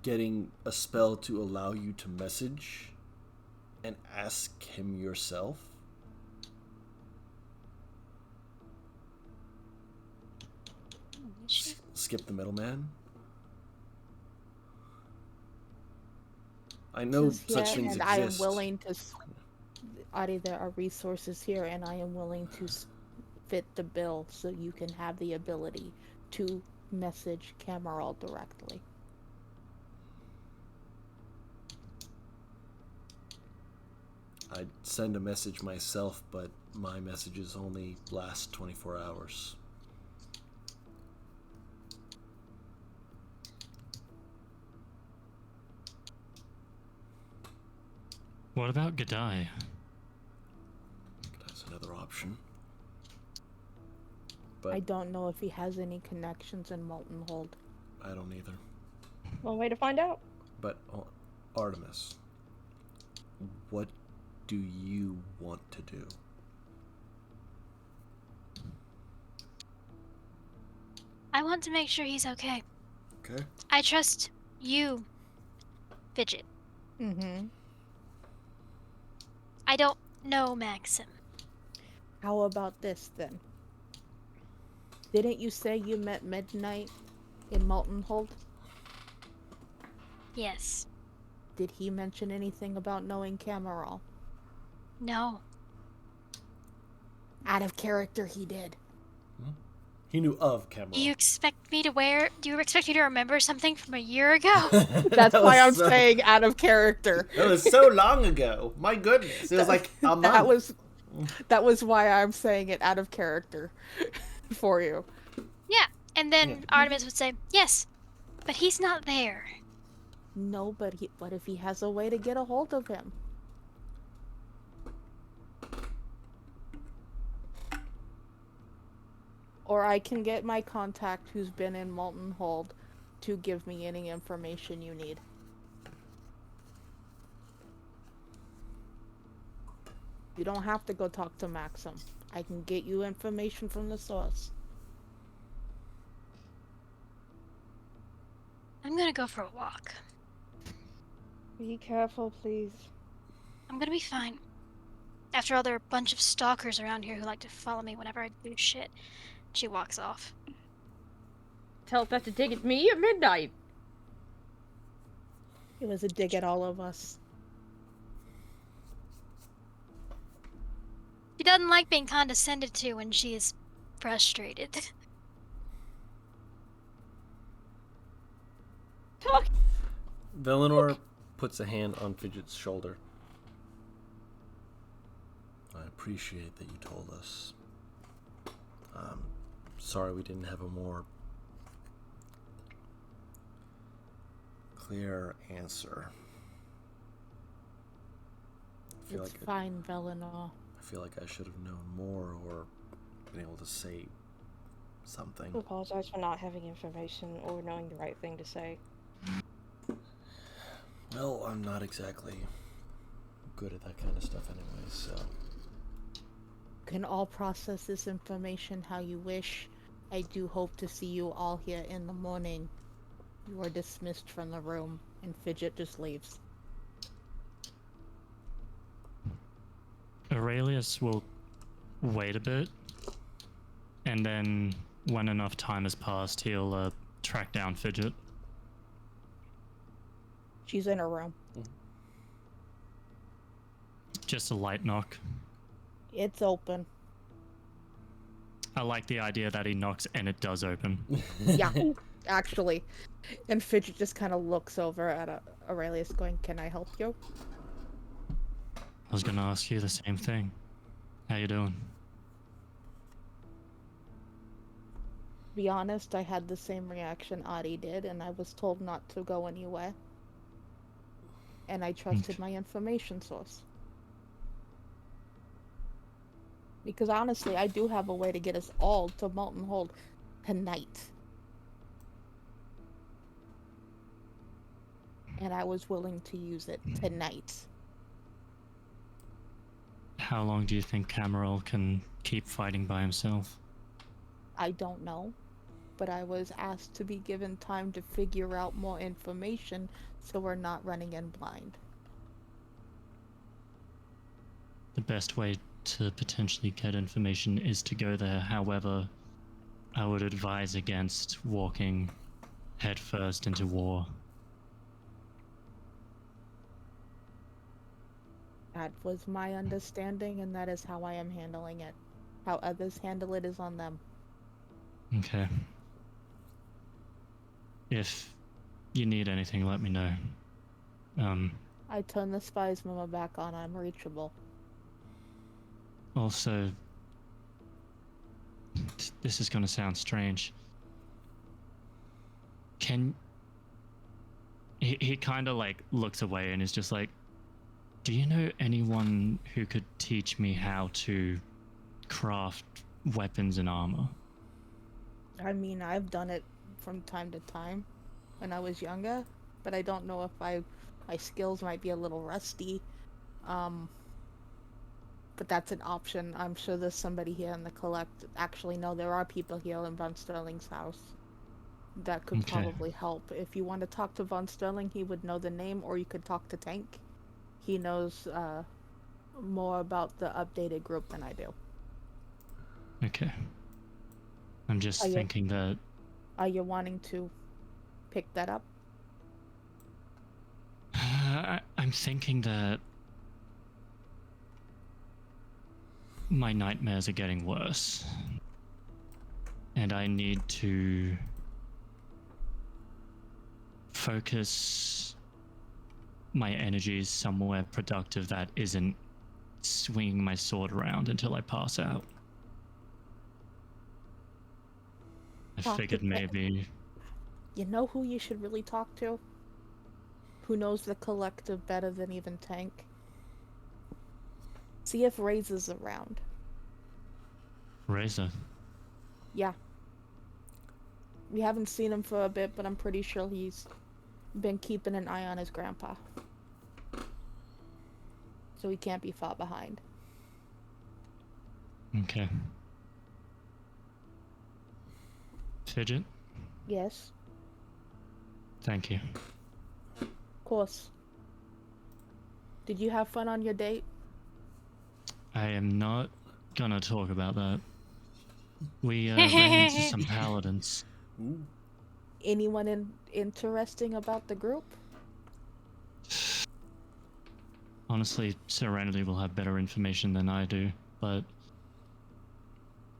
getting a spell to allow you to message and ask him yourself? Skip the middleman? I know such things exist. I am willing to... Audie, there are resources here, and I am willing to fit the bill so you can have the ability to message Cameron directly. I'd send a message myself, but my messages only last 24 hours. What about Godai? That's another option. But I don't know if he has any connections in Molten Hold. I don't either. One way to find out. But Artemis, what do you want to do? I want to make sure he's okay. Okay. I trust you, Fidget. Mm-hmm. I don't know Maxim. How about this, then? Didn't you say you met Midnight in Molten Hold? Yes. Did he mention anything about knowing Cameron? No. Out of character, he did. He knew of Cameron. Do you expect me to remember something from a year ago? That's why I'm saying out of character. That was so long ago. My goodness. It was like a month. That was why I'm saying it out of character for you. Yeah. And then Artemis would say, yes, but he's not there. No, but what if he has a way to get a hold of him? Or I can get my contact who's been in Molten Hold to give me any information you need. You don't have to go talk to Maxim. I can get you information from the source. I'm gonna go for a walk. Be careful, please. I'm gonna be fine. After all, there are a bunch of stalkers around here who like to follow me whenever I do shit. She walks off. Tell that to dig at me at midnight. It was a dig at all of us. She doesn't like being condescended to when she is frustrated. Talk. Velinor puts a hand on Fidget's shoulder. I appreciate that you told us. Sorry we didn't have a more clear answer. It's fine, Velinor. I feel like I should have known more or been able to say something. I apologize for not having information or knowing the right thing to say. Well, I'm not exactly good at that kind of stuff anyway, so... Can all process this information how you wish. I do hope to see you all here in the morning. You are dismissed from the room, and Fidget just leaves. Aurelius will wait a bit, and then when enough time has passed, he'll track down Fidget. She's in her room. Just a light knock. It's open. I like the idea that he knocks and it does open. Yeah, actually. And Fidget just kind of looks over at Aurelius going, "Can I help you?" I was gonna ask you the same thing. How you doing? To be honest, I had the same reaction Adi did, and I was told not to go anywhere. And I trusted my information source. Because honestly, I do have a way to get us all to Molten Hold tonight. And I was willing to use it tonight. How long do you think Cameron can keep fighting by himself? I don't know. But I was asked to be given time to figure out more information so we're not running in blind. The best way to potentially get information is to go there. However, I would advise against walking headfirst into war. That was my understanding, and that is how I am handling it. How others handle it is on them. Okay. If you need anything, let me know. I turn the spy's memo back on. I'm reachable. Also, this is gonna sound strange. He kind of like looks away and is just like, do you know anyone who could teach me how to craft weapons and armor? I mean, I've done it from time to time when I was younger, but I don't know if my skills might be a little rusty. But that's an option. I'm sure there's somebody here in the collect. Actually, no, there are people here in Von Sterling's house that could probably help. If you want to talk to Von Sterling, he would know the name, or you could talk to Tank. He knows more about the updated group than I do. Okay. I'm just thinking that... Are you wanting to pick that up? I'm thinking that my nightmares are getting worse. And I need to focus my energies somewhere productive that isn't swinging my sword around until I pass out. I figured maybe... You know who you should really talk to? Who knows the collective better than even Tank? See if Razor's around. Razor? Yeah. We haven't seen him for a bit, but I'm pretty sure he's been keeping an eye on his grandpa. So he can't be far behind. Okay. Fidget? Yes, Thank you. of course. Did you have fun on your date? I am not gonna talk about that. We ran into some paladins. Ooh. Anyone interesting about the group? Honestly, Serenity will have better information than I do, but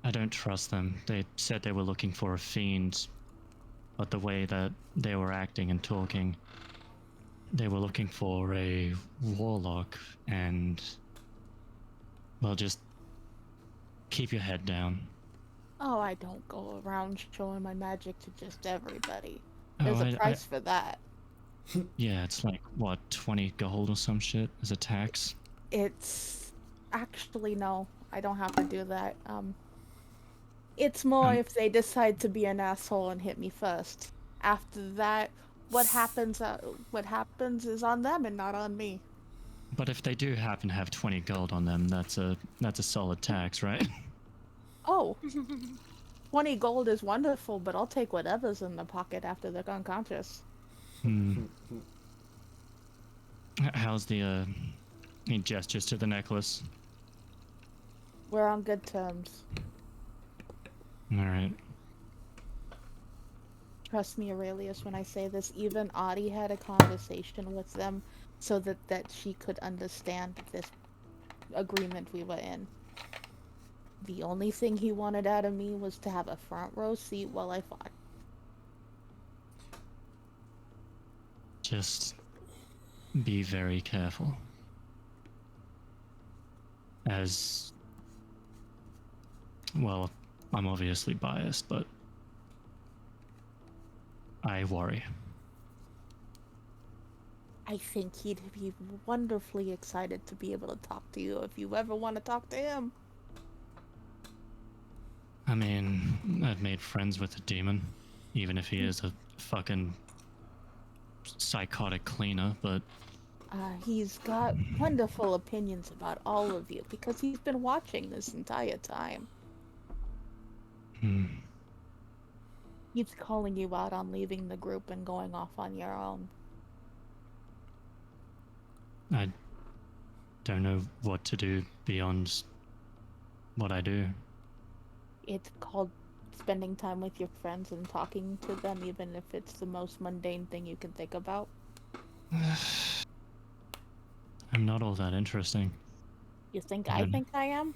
I don't trust them. They said they were looking for a fiend, but the way that they were acting and talking, they were looking for a warlock, and... well, just keep your head down. Oh, I don't go around showing my magic to just everybody. There's a price for that. Yeah, it's like, what, 20 gold or some shit as a tax? It's... Actually, no. I don't have to do that. It's more if they decide to be an asshole and hit me first. After that, what happens is on them and not on me. But if they do happen to have 20 gold on them, that's a solid tax, right? Oh. 20 gold is wonderful, but I'll take whatever's in the pocket after they're unconscious. How's the, he gestures to the necklace. We're on good terms. Alright. Trust me, Aurelius, when I say this, even Audie had a conversation with them so that she could understand this agreement we were in. The only thing he wanted out of me was to have a front row seat while I fought. Just be very careful. As well, I'm obviously biased, but I worry. I think he'd be wonderfully excited to be able to talk to you if you ever want to talk to him. I mean, I've made friends with a demon, even if he is a fucking psychotic cleaner, but He's got wonderful opinions about all of you because he's been watching this entire time. He's calling you out on leaving the group and going off on your own. I don't know what to do beyond what I do. It's called spending time with your friends and talking to them, even if it's the most mundane thing you can think about. I'm not all that interesting. You think I think I am?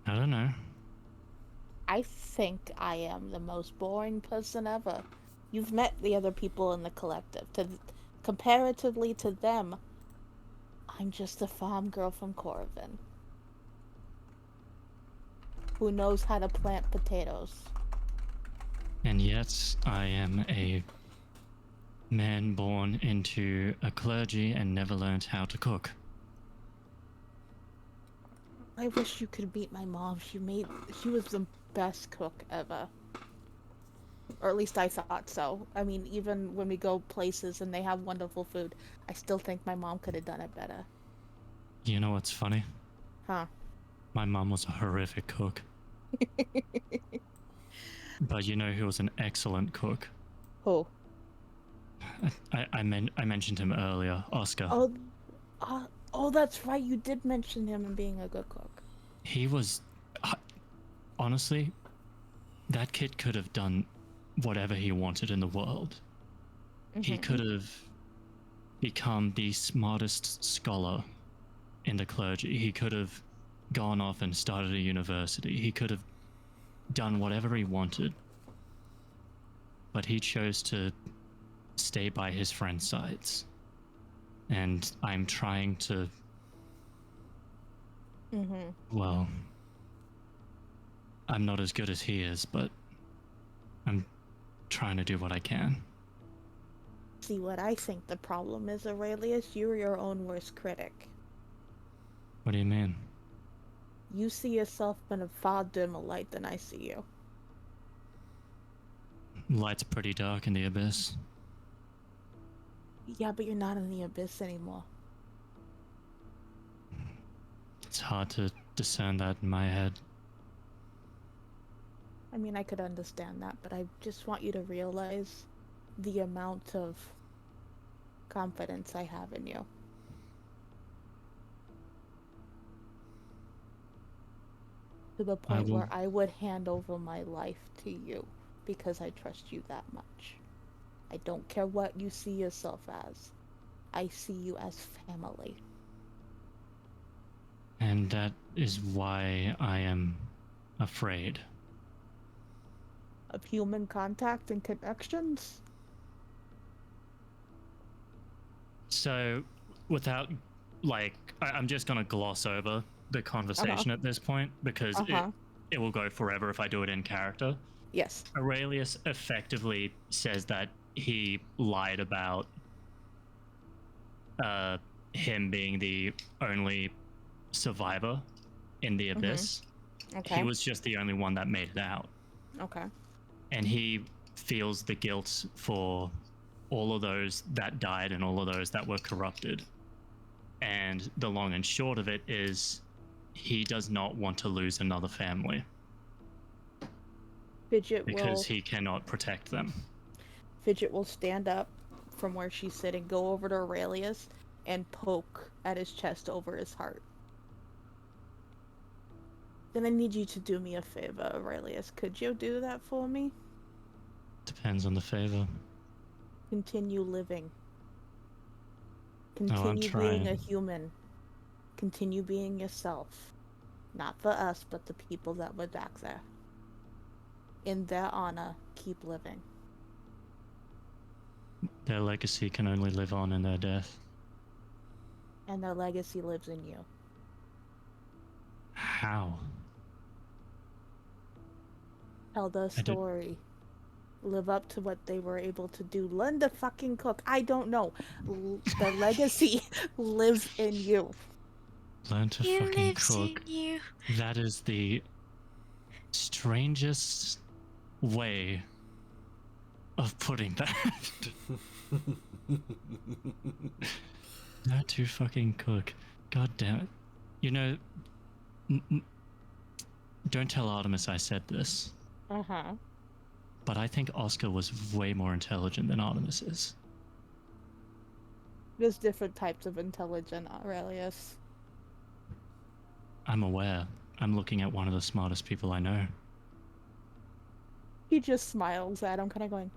I don't know. I think I am the most boring person ever. You've met the other people in the collective. Comparatively to them, I'm just a farm girl from Corvin who knows how to plant potatoes. And yet, I am a man born into a clergy and never learned how to cook. I wish you could meet my mom. She was the best cook ever. Or at least I thought so. I mean, even when we go places and they have wonderful food, I still think my mom could have done it better. You know what's funny? Huh. My mom was a horrific cook. But you know who was an excellent cook? Who? I mentioned him earlier, Oscar. Oh, that's right. You did mention him and being a good cook. He was... honestly, that kid could have done whatever he wanted in the world. He could have become the smartest scholar in the clergy. He could have gone off and started a university. He could have done whatever he wanted. But he chose to stay by his friends' sides. And I'm trying to... Well, I'm not as good as he is, but I'm trying to do what I can. See, what I think the problem is, Aurelius, you're your own worst critic. What do you mean? You see yourself in a far dimmer light than I see you. Light's pretty dark in the abyss. Yeah, but you're not in the abyss anymore. It's hard to discern that in my head. I mean, I could understand that, but I just want you to realize the amount of confidence I have in you. To the point where I would hand over my life to you because I trust you that much. I don't care what you see yourself as. I see you as family. And that is why I am afraid. Of human contact and connections? So, without, I'm just going to gloss over the conversation at this point, because it will go forever if I do it in character. Yes. Aurelius effectively says that he lied about him being the only survivor in the abyss. Okay. He was just the only one that made it out. Okay. And he feels the guilt for all of those that died and all of those that were corrupted. And the long and short of it is he does not want to lose another family. Because he cannot protect them. Fidget will stand up from where she's sitting, go over to Aurelius, and poke at his chest over his heart. Then I need you to do me a favor, Aurelius. Could you do that for me? Depends on the favor. Continue living. I'm Continue being a trying. human. Continue being yourself. Not for us, but the people that were back there. In their honor, keep living. Their legacy can only live on in their death. And their legacy lives in you. How? Tell their story. Live up to what they were able to do. Learn to fucking cook. I don't know. Their legacy lives in you. Learn to He fucking lives cook. in you. That is the strangest way of putting that. Learn to fucking cook. God damn it. You know, don't tell Artemis I said this, Uh-huh. but I think Oscar was way more intelligent than Artemis is. There's different types of intelligence, Aurelius. I'm aware. I'm looking at one of the smartest people I know. He just smiles at him, kind of going,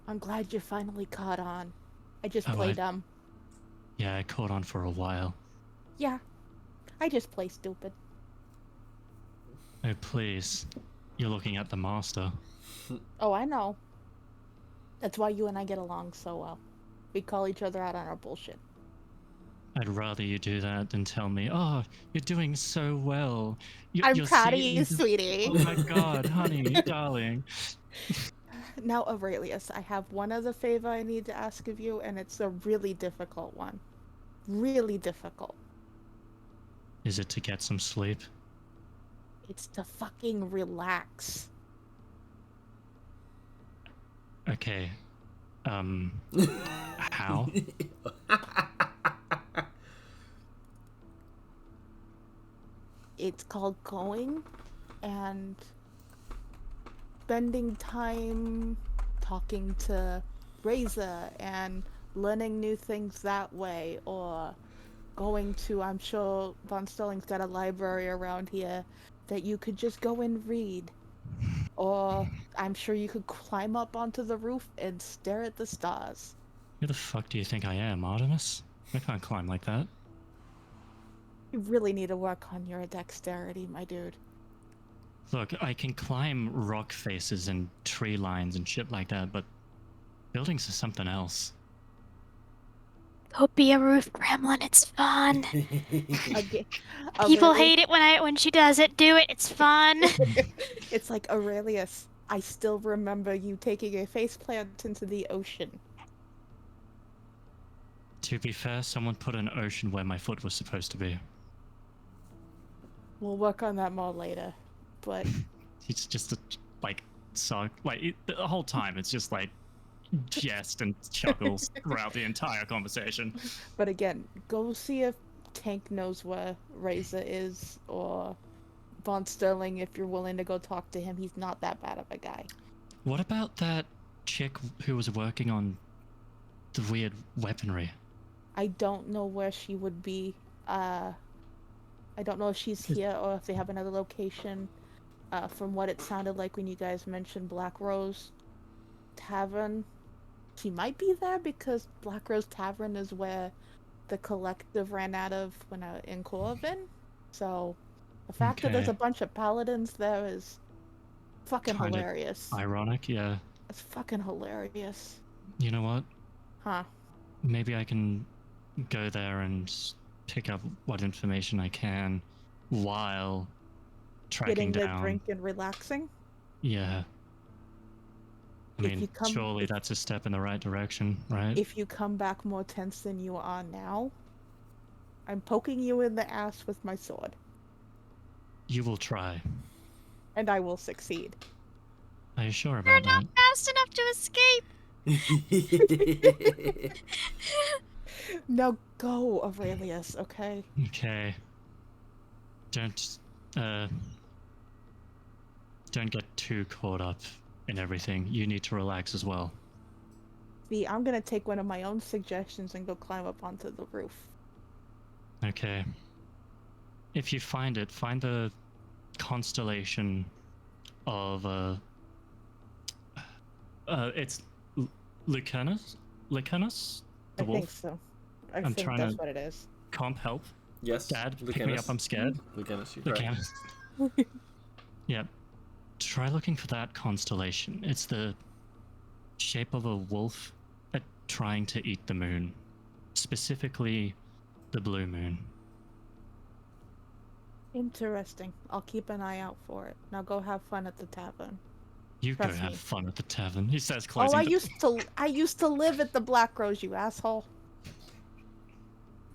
I'm glad you finally caught on. I just play dumb. Yeah, I caught on for a while. Yeah, I just play stupid. Oh, please. You're looking at the master. Oh, I know. That's why you and I get along so well. We call each other out on our bullshit. I'd rather you do that than tell me, oh, you're doing so well. I'm you're proud of seeing you, the- sweetie. Oh my god, honey, darling. Now, Aurelius, I have one other favor I need to ask of you, and it's a really difficult one. Really difficult. Is it to get some sleep? It's to fucking relax. Okay. How? It's called going and spending time talking to Reza and learning new things that way, or going to, I'm sure Von Sterling's got a library around here that you could just go and read. Or I'm sure you could climb up onto the roof and stare at the stars. Who the fuck do you think I am, Artemis? I can't climb like that. You really need to work on your dexterity, my dude. Look, I can climb rock faces and tree lines and shit like that, but buildings are something else. Go be a roof gremlin. It's fun. Again, People Aurelius- hate it when she does it. Do it. It's fun. It's like, Aurelius, I still remember you taking a faceplant into the ocean. To be fair, someone put an ocean where my foot was supposed to be. We'll work on that more later. But It's just a, like, the whole time it's just like jest and chuckles throughout the entire conversation. but again, go see if Tank knows where Reza is, or Von Sterling if you're willing to go talk to him. He's not that bad of a guy. What about that chick who was working on the weird weaponry? I don't know where she would be. I don't know if she's here or if they have another location. From what it sounded like when you guys mentioned Black Rose Tavern, she might be there because Black Rose Tavern is where the collective ran out of when in Corvin. So the fact that there's Okay. a bunch of paladins there is fucking Kinda hilarious. Ironic, yeah. It's fucking hilarious. You know what? Huh. Maybe I can go there and pick up what information I can while tracking Getting the down. drink and relaxing. Yeah. I If mean, you come- surely that's a step in the right direction, right? If you come back more tense than you are now, I'm poking you in the ass with my sword. You will try. And I will succeed. Are you sure You're about not that? fast enough to escape. Now go, Aurelius, okay? Okay. Don't get too caught up in everything. You need to relax as well. V, I'm gonna take one of my own suggestions and go climb up onto the roof. Okay. If you find it, find the constellation of it's Lucanus? Lucanus? The I wolf? think so. I I'm think trying that's to- what it is. Comp, help. Yes. Dad, pick me Lucanus. up, I'm scared. Lucanus, you're correct. Lucanus. Yeah. Try looking for that constellation. It's the shape of a wolf trying to eat the moon. Specifically, the blue moon. Interesting. I'll keep an eye out for it. Now go have fun at the tavern. You Trust go have me. fun at the tavern. He says, Oh, closing I used to live at the Black Rose, you asshole.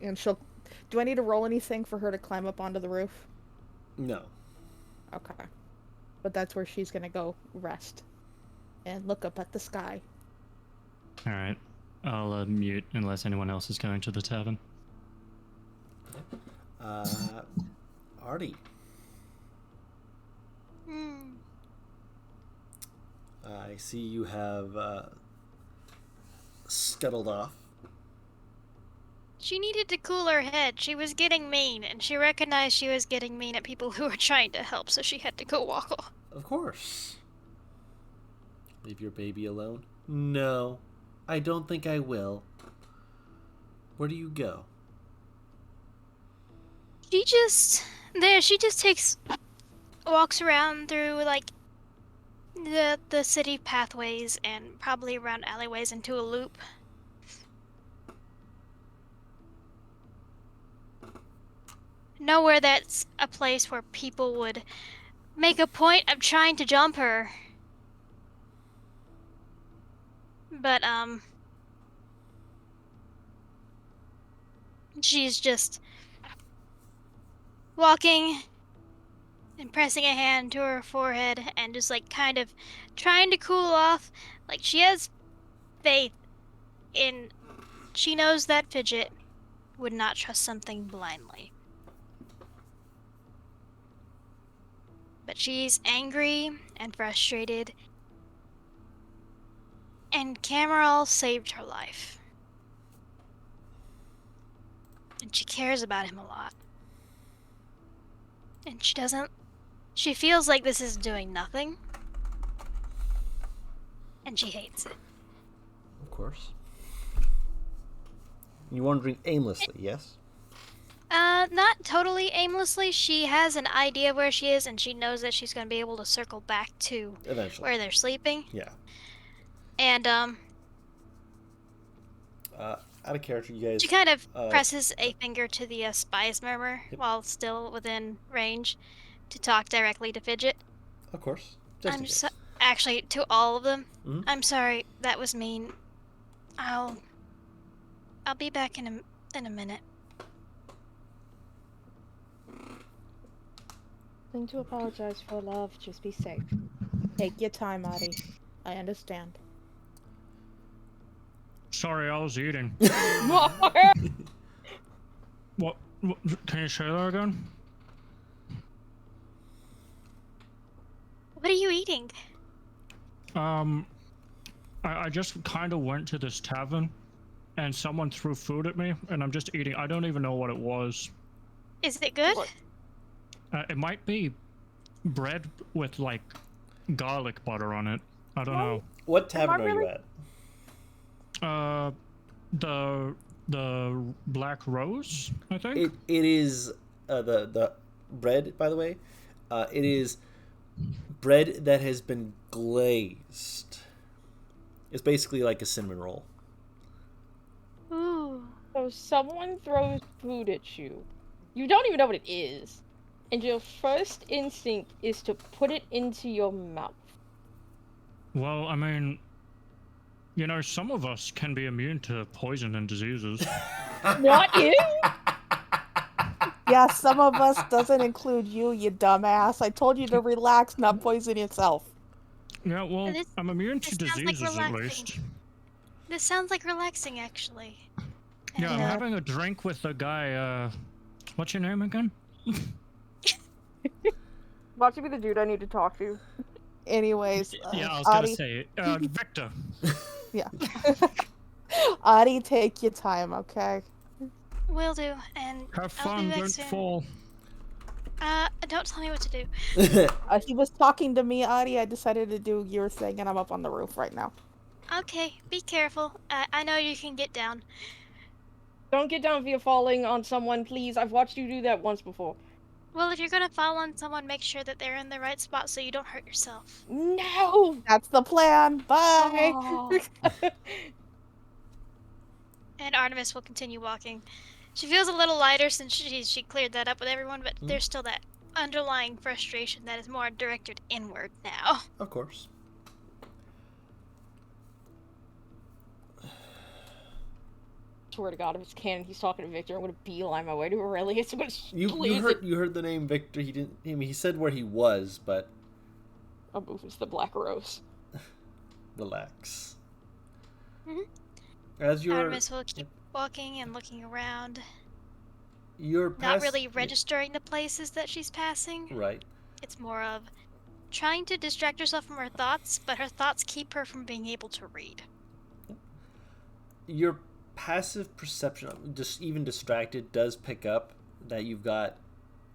And she'll. Do I need to roll anything for her to climb up onto the roof? No. Okay. But that's where she's gonna go rest. And look up at the sky. Alright. I'll mute unless anyone else is going to the tavern. Artie. I see you have scuttled off. She needed to cool her head. She was getting mean, and she recognized she was getting mean at people who were trying to help, so she had to go walk off. Of course. Leave your baby alone? No, I don't think I will. Where do you go? She just walks around through like the city pathways and probably around alleyways into a loop. Nowhere that's a place where people would make a point of trying to jump her. But she's just walking and pressing a hand to her forehead and just like kind of trying to cool off. Like she has faith in, she knows that Fidget would not trust something blindly. But she's angry and frustrated, and Cameral saved her life. And she cares about him a lot. And she feels like this is doing nothing. And she hates it. Of course. You're wandering aimlessly, yes? Not totally aimlessly. She has an idea of where she is, and she knows that she's going to be able to circle back to Eventually. where they're sleeping. Yeah. And, Out of character, you guys... she kind of presses a finger to the spy's murmur while still within range to talk directly to Fidget. Of course. Just in case. Actually, to all of them. Mhm. I'm sorry, that was mean. I'll be back in a minute. Nothing to apologize for, love. Just be safe. Take your time, Adi. I understand. Sorry, I was eating. What? Can you say that again? What are you eating? I just kind of went to this tavern, and someone threw food at me, and I'm just eating. I don't even know what it was. Is it good? It might be bread with, like, garlic butter on it. I don't know. What tavern are you at? The Black Rose, I think. It is the bread, by the way. It is bread that has been glazed. It's basically like a cinnamon roll. Ooh. So someone throws food at you. You don't even know what it is. And your first instinct is to put it into your mouth. Well, I mean, you know, some of us can be immune to poison and diseases. Not you? Yeah, some of us doesn't include you, you dumbass. I told you to relax, not poison yourself. Yeah, well, I'm immune to this sounds like diseases at relaxing. least. This sounds like relaxing, actually. Yeah, I'm Yeah. having a drink with a guy, what's your name again? Watch you be the dude I need to talk to. Anyways, Yeah, I was gonna Adi, say, Victor. Yeah. Adi, take your time, okay? Will do, and Have I'll be fun, back don't soon. fall. Don't tell me what to do. He was talking to me, Adi. I decided to do your thing, and I'm up on the roof right now. Okay, be careful. I know you can get down. Don't get down via falling on someone, please. I've watched you do that once before. Well, if you're gonna fall on someone, make sure that they're in the right spot so you don't hurt yourself. No! That's the plan. Bye. Oh. And Artemis will continue walking. She feels a little lighter since she cleared that up with everyone, but there's still that underlying frustration that is more directed inward now. Of course. Swear to God, if it's canon, he's talking to Victor. I'm gonna beeline my way to Aurelius. I'm gonna You heard the name Victor. He didn't. I mean, he said where he was, but I'll move into the Black Rose. relax. Mhm. As you're Artemis will keep walking and looking around, you're not really registering the places that she's passing. right. It's more of trying to distract herself from her thoughts, but her thoughts keep her from being able to read. Your passive perception, just even distracted, does pick up that you've got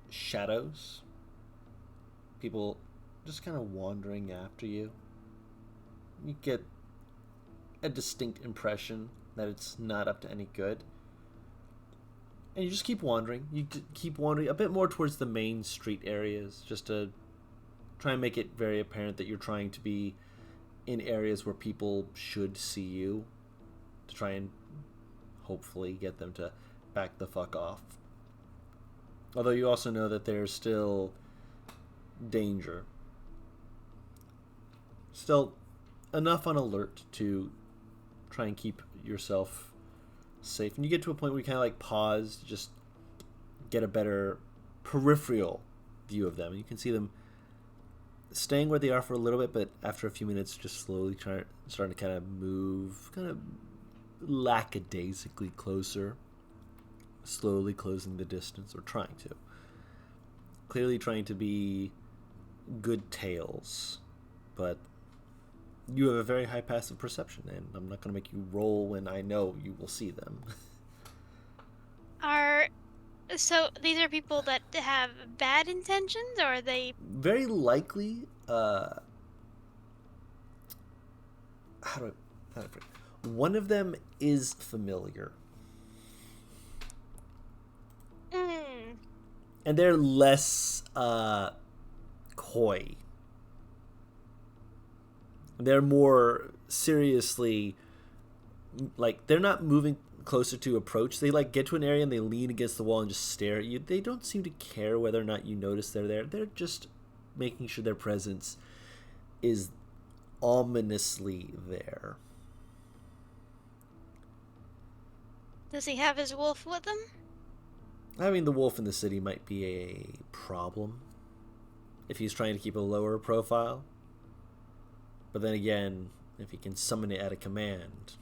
shadows. People just kind of wandering after you. You get a distinct impression that it's not up to any good. And you just keep wandering. You keep wandering a bit more towards the main street areas, just to try and make it very apparent that you're trying to be in areas where people should see you, to try and hopefully get them to back the fuck off. Although you also know that there's still danger. Still enough on alert to try and keep yourself safe. And you get to a point where you kind of like pause, just get a better peripheral view of them. And you can see them staying where they are for a little bit, but after a few minutes just slowly starting to kind of move, kind of lackadaisically closer, slowly closing the distance, or trying to. Clearly trying to be good tales, but you have a very high passive perception, and I'm not going to make you roll when I know you will see them. So these are people that have bad intentions, or are they? Very likely, how do I put it? One of them is familiar. And they're less coy. They're more seriously, like, they're not moving closer to approach. They like get to an area and they lean against the wall and just stare at you. They don't seem to care whether or not you notice they're there. They're just making sure their presence is ominously there. Does he have his wolf with him? Having the wolf in the city might be a problem if he's trying to keep a lower profile. But then again, if he can summon it at a command,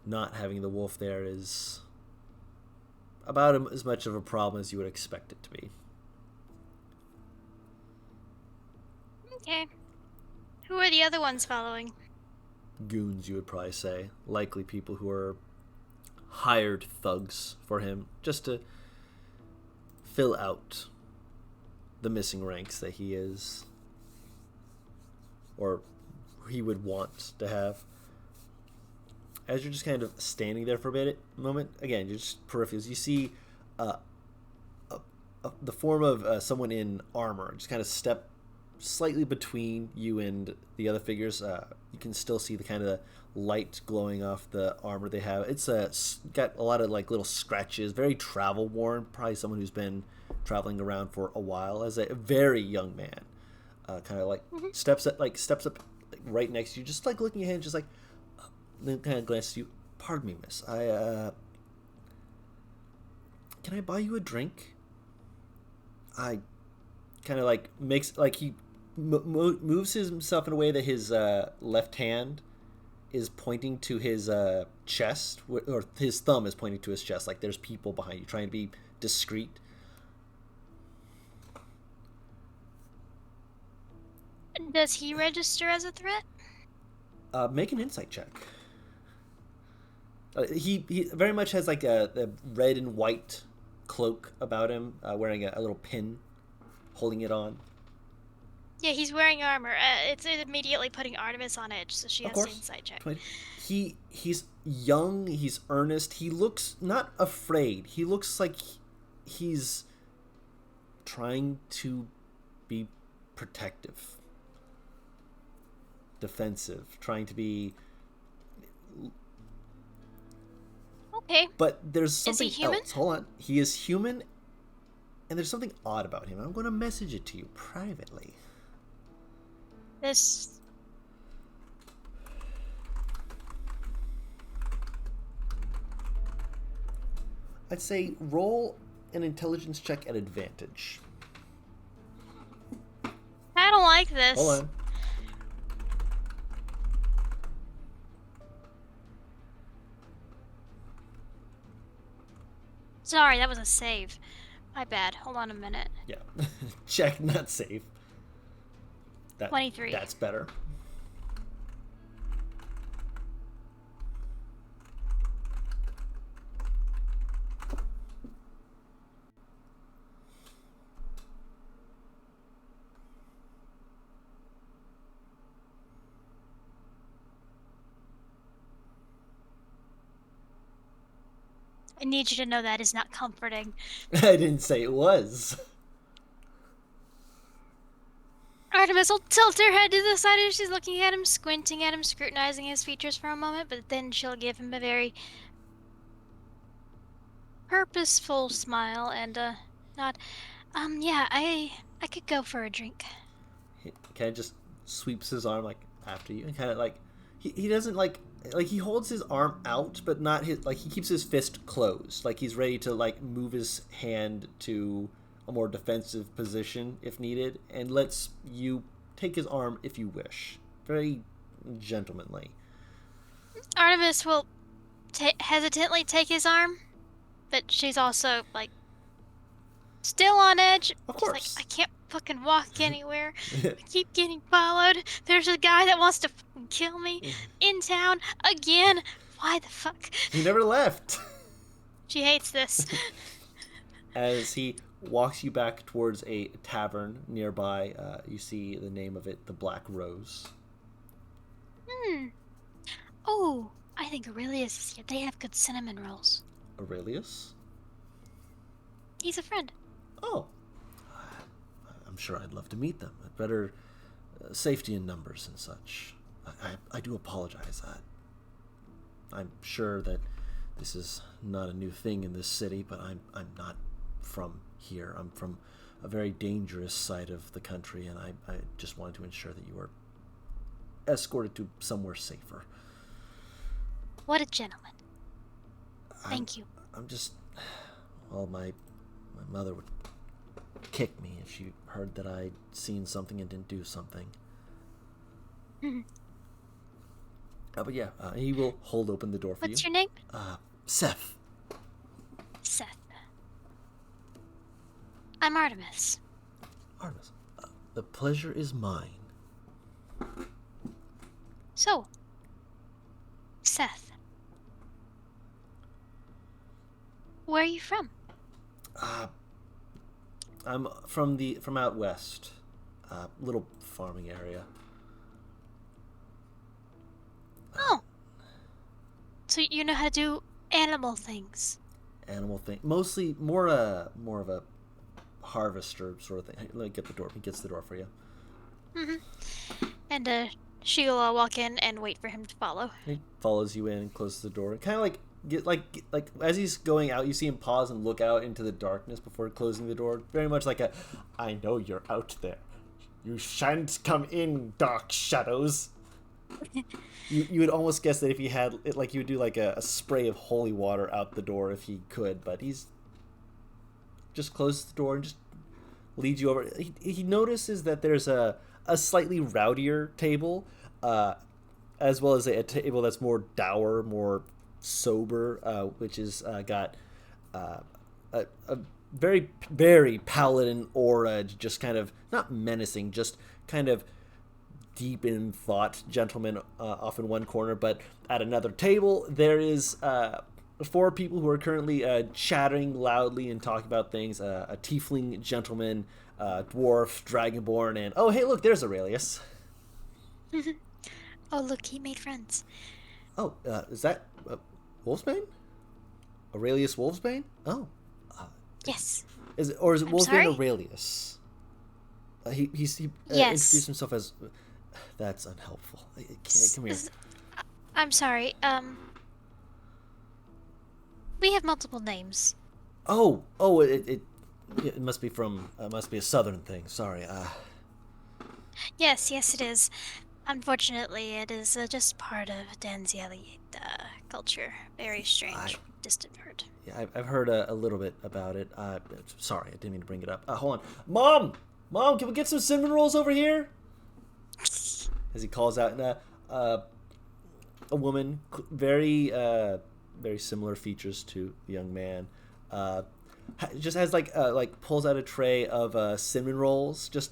not having the wolf there is about as much of a problem as you would expect it to be. Okay. Who are the other ones following? Goons, you would probably say. Likely people who are hired thugs for him, just to fill out the missing ranks that he is, or he would want to have. As you're just kind of standing there for a moment, again, you're just peripherals. You see the form of someone in armor just kind of step slightly between you and the other figures. You can still see the kind of light glowing off the armor they have. It's got a lot of like little scratches, very travel worn. Probably someone who's been traveling around for a while. As a very young man, kind of like steps up like, right next to you, just like looking ahead, just like. Then kind of glances at you. Pardon me, miss. Can I buy you a drink? I kind of like makes like he moves himself in a way that his left hand is pointing to his chest, or his thumb is pointing to his chest, like there's people behind you, trying to be discreet. Does he register as a threat? Make an insight check. He very much has like a red and white cloak about him, wearing a little pin, holding it on. Yeah, he's wearing armor. It's immediately putting Artemis on edge, so she Of has course. to insight check. He's young. He's earnest. He looks not afraid. He looks like he's trying to be protective, defensive, trying to be. Okay. But there's something Is he human? else. Hold on. He is human, and there's something odd about him. I'm going to message it to you privately. This. I'd say roll an intelligence check at advantage. I don't like this. Hold on. Sorry, that was a save. My bad. Hold on a minute. Yeah. Check, not save. 23. That's better. I need you to know that is not comforting. I didn't say it was. Artemis will tilt her head to the side as she's looking at him, squinting at him, scrutinizing his features for a moment, but then she'll give him a very purposeful smile and nod. Yeah, I could go for a drink. He kind of just sweeps his arm like after you, and kind of like he doesn't like he holds his arm out, but not his like he keeps his fist closed, like he's ready to like move his hand to a more defensive position if needed, and lets you take his arm if you wish. Very gentlemanly. Artemis will hesitantly take his arm, but she's also like still on edge. Of She's course. like, I can't fucking walk anywhere. I keep getting followed. There's a guy that wants to fucking kill me in town again. Why the fuck? He never left. She hates this. As he walks you back towards a tavern nearby, you see the name of it, the Black Rose. Oh, I think Aurelius is here. They have good cinnamon rolls. Aurelius? He's a friend. Oh. I'm sure I'd love to meet them. Better safety in numbers and such. I do apologize. I'm sure that this is not a new thing in this city, but I'm not from here. I'm from a very dangerous side of the country, and I just wanted to ensure that you were escorted to somewhere safer. What a gentleman. Thank you. I'm just... Well, my mother would kick me if she heard that I'd seen something and didn't do something. But yeah, he will hold open the door for you. What's your name? Seth. Seth. I'm Artemis. Artemis, the pleasure is mine. So, Seth. Where are you from? I'm from out west, little farming area. Oh. So you know how to do animal things. Animal thing, mostly more of a harvester sort of thing. Let me get the door. He gets the door for you. And she'll walk in and wait for him to follow. He follows you in and closes the door. Kind of like as he's going out, you see him pause and look out into the darkness before closing the door. Very much like I know you're out there. You shan't come in, dark shadows. You would almost guess that if he had it, like, you would do like a spray of holy water out the door if he could, but he's just closes the door and just leads you over. He notices that there's a slightly rowdier table, as well as a table that's more dour, more sober, which is got a very, very paladin aura, just kind of not menacing, just kind of deep in thought gentleman off in one corner, but at another table there is 4 people who are currently chattering loudly and talking about things. A tiefling gentleman, dwarf, dragonborn, and oh hey look, there's Aurelius. Oh, look, he made friends. Oh, is that Wolfsbane? Aurelius Wolfsbane? Oh. Yes. Is it I'm Wolfsbane sorry? Aurelius? He Yes. introduced himself as... That's unhelpful. Come here. I'm sorry. We have multiple names. Oh, it must be from... must be a southern thing. Sorry. Yes, it is. Unfortunately, it is just part of Danzieli culture. Very strange, distant word. Yeah, I've heard a little bit about it. Sorry, I didn't mean to bring it up. Hold on. Mom, can we get some cinnamon rolls over here? As he calls out, and a woman, very similar features to the young man, just has like pulls out a tray of cinnamon rolls, just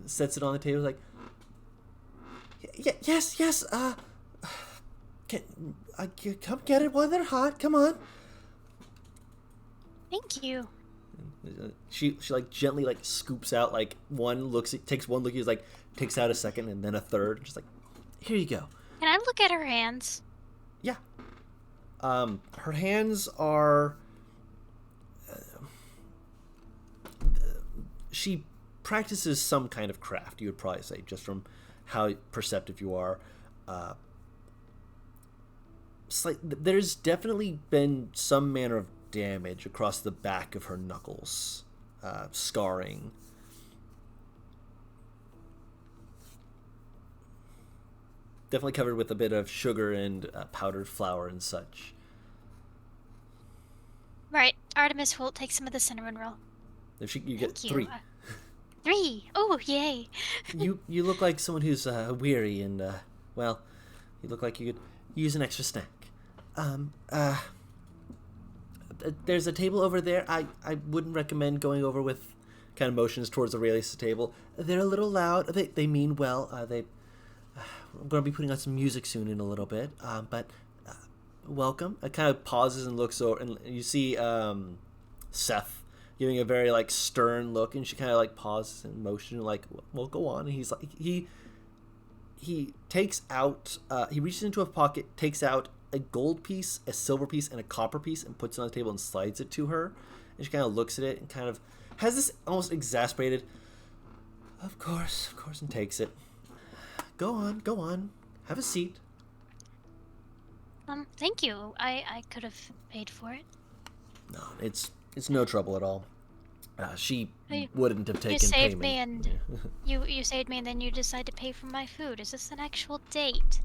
sets it on the table, like, yes, come get it while they're hot. Come on. Thank you. She like gently like scoops out like takes one look, like takes out a second and then a third, just like, here you go. Can I look at her hands? Yeah. Her hands are. She practices some kind of craft, you would probably say, just from how perceptive you are. There's definitely been some manner of damage across the back of her knuckles, scarring. Definitely covered with a bit of sugar and powdered flour and such. Right. Artemis will take some of the cinnamon roll. You get Thank you. 3. 3. Oh, yay. You look like someone who's weary and well, you look like you could use an extra snack. There's a table over there. I wouldn't recommend going over with kind of motions towards Aurelius' table. They're a little loud. They mean well. I'm going to be putting on some music soon in a little bit. But welcome. I kind of pauses and looks over, and you see Seth giving a very like stern look, and she kind of like pauses and motion like, well, go on. And he's like, he takes out, he reaches into a pocket, takes out a gold piece, a silver piece, and a copper piece, and puts it on the table and slides it to her. And she kind of looks at it and kind of has this almost exasperated, of course, and takes it. Go on, have a seat. Thank you. I could have paid for it. No, it's no trouble at all. She wouldn't have taken You saved payment. me, and you saved me, and then you decide to pay for my food. Is this an actual date?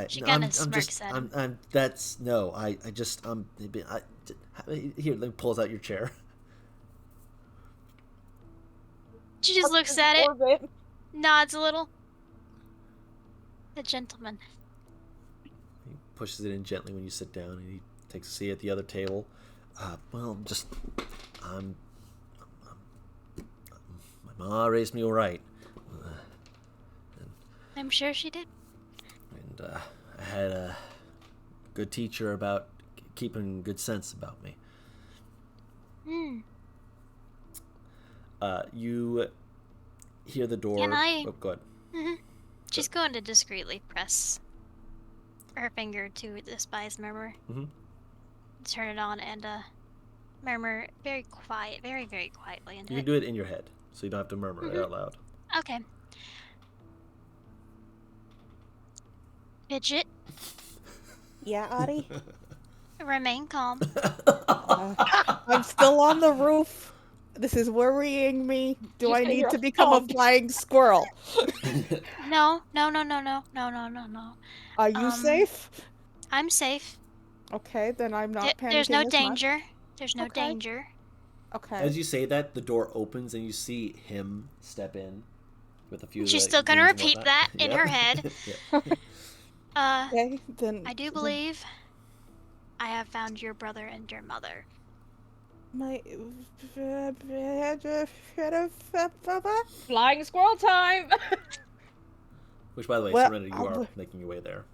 She kind of smirks at him. Here, let me pulls out your chair. She just looks at it, nods a little. The gentleman. He pushes it in gently when you sit down, and he takes a seat at the other table. My ma raised me all right. I'm sure she did. And I had a good teacher about keeping good sense about me. You hear the door. Can I? Oh, go ahead. Mm-hmm. She's going to discreetly press her finger to the spy's murmur. Mm-hmm. Turn it on and murmur very quiet, very, very quietly into You can do it in your head, so you don't have to murmur it out loud. Okay. Fidget, Yeah, Adi? remain calm. I'm still on the roof. This is worrying me. Do I need to become a flying squirrel? No. Are you safe? I'm safe. Okay, then I'm not panicking There's no as much. danger. There's no Okay. danger. Okay. As you say that, the door opens and you see him step in with a few. She's like, still gonna goons and repeat whatnot. that in her head. Yeah. Okay, then I do believe I have found your brother and your mother. My. Flying squirrel time. Which, by the way, Well, Serenity, you are making your way there.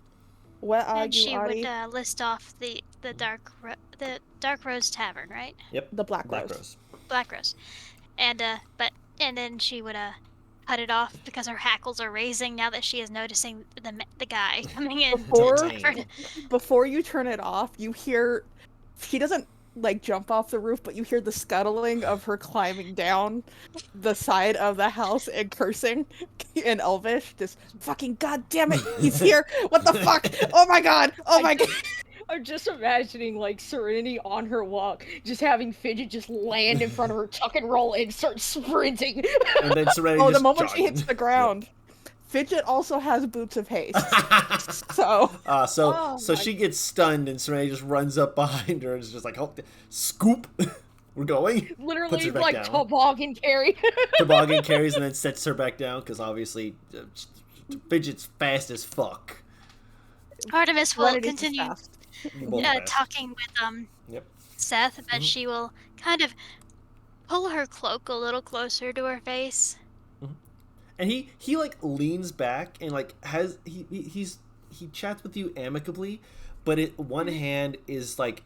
What are And you, she would Artie? list off the Dark Rose Tavern, right? Yep. The Black Rose. Black Rose. And and then she would cut it off because her hackles are raising now that she is noticing the guy coming in. Before you turn it off, you hear she doesn't like jump off the roof, but you hear the scuttling of her climbing down the side of the house and cursing in Elvish. Just fucking goddamn it, he's here! What the fuck? Oh my god! Oh my god! I'm just imagining like Serenity on her walk, just having Fidget just land in front of her, tuck and roll, and start sprinting. And then Serenity Oh, just the moment jogging. she hits the ground. Yep. Fidget also has boots of haste. So she gets stunned and Serenity just runs up behind her and is just like, oh, scoop, we're going. Literally like toboggan carry. Toboggan carries and then sets her back down because obviously Fidget's fast as fuck. Artemis will continue talking with Yep. Seth, but she will kind of pull her cloak a little closer to her face. And he like leans back and like has he chats with you amicably, but one hand is like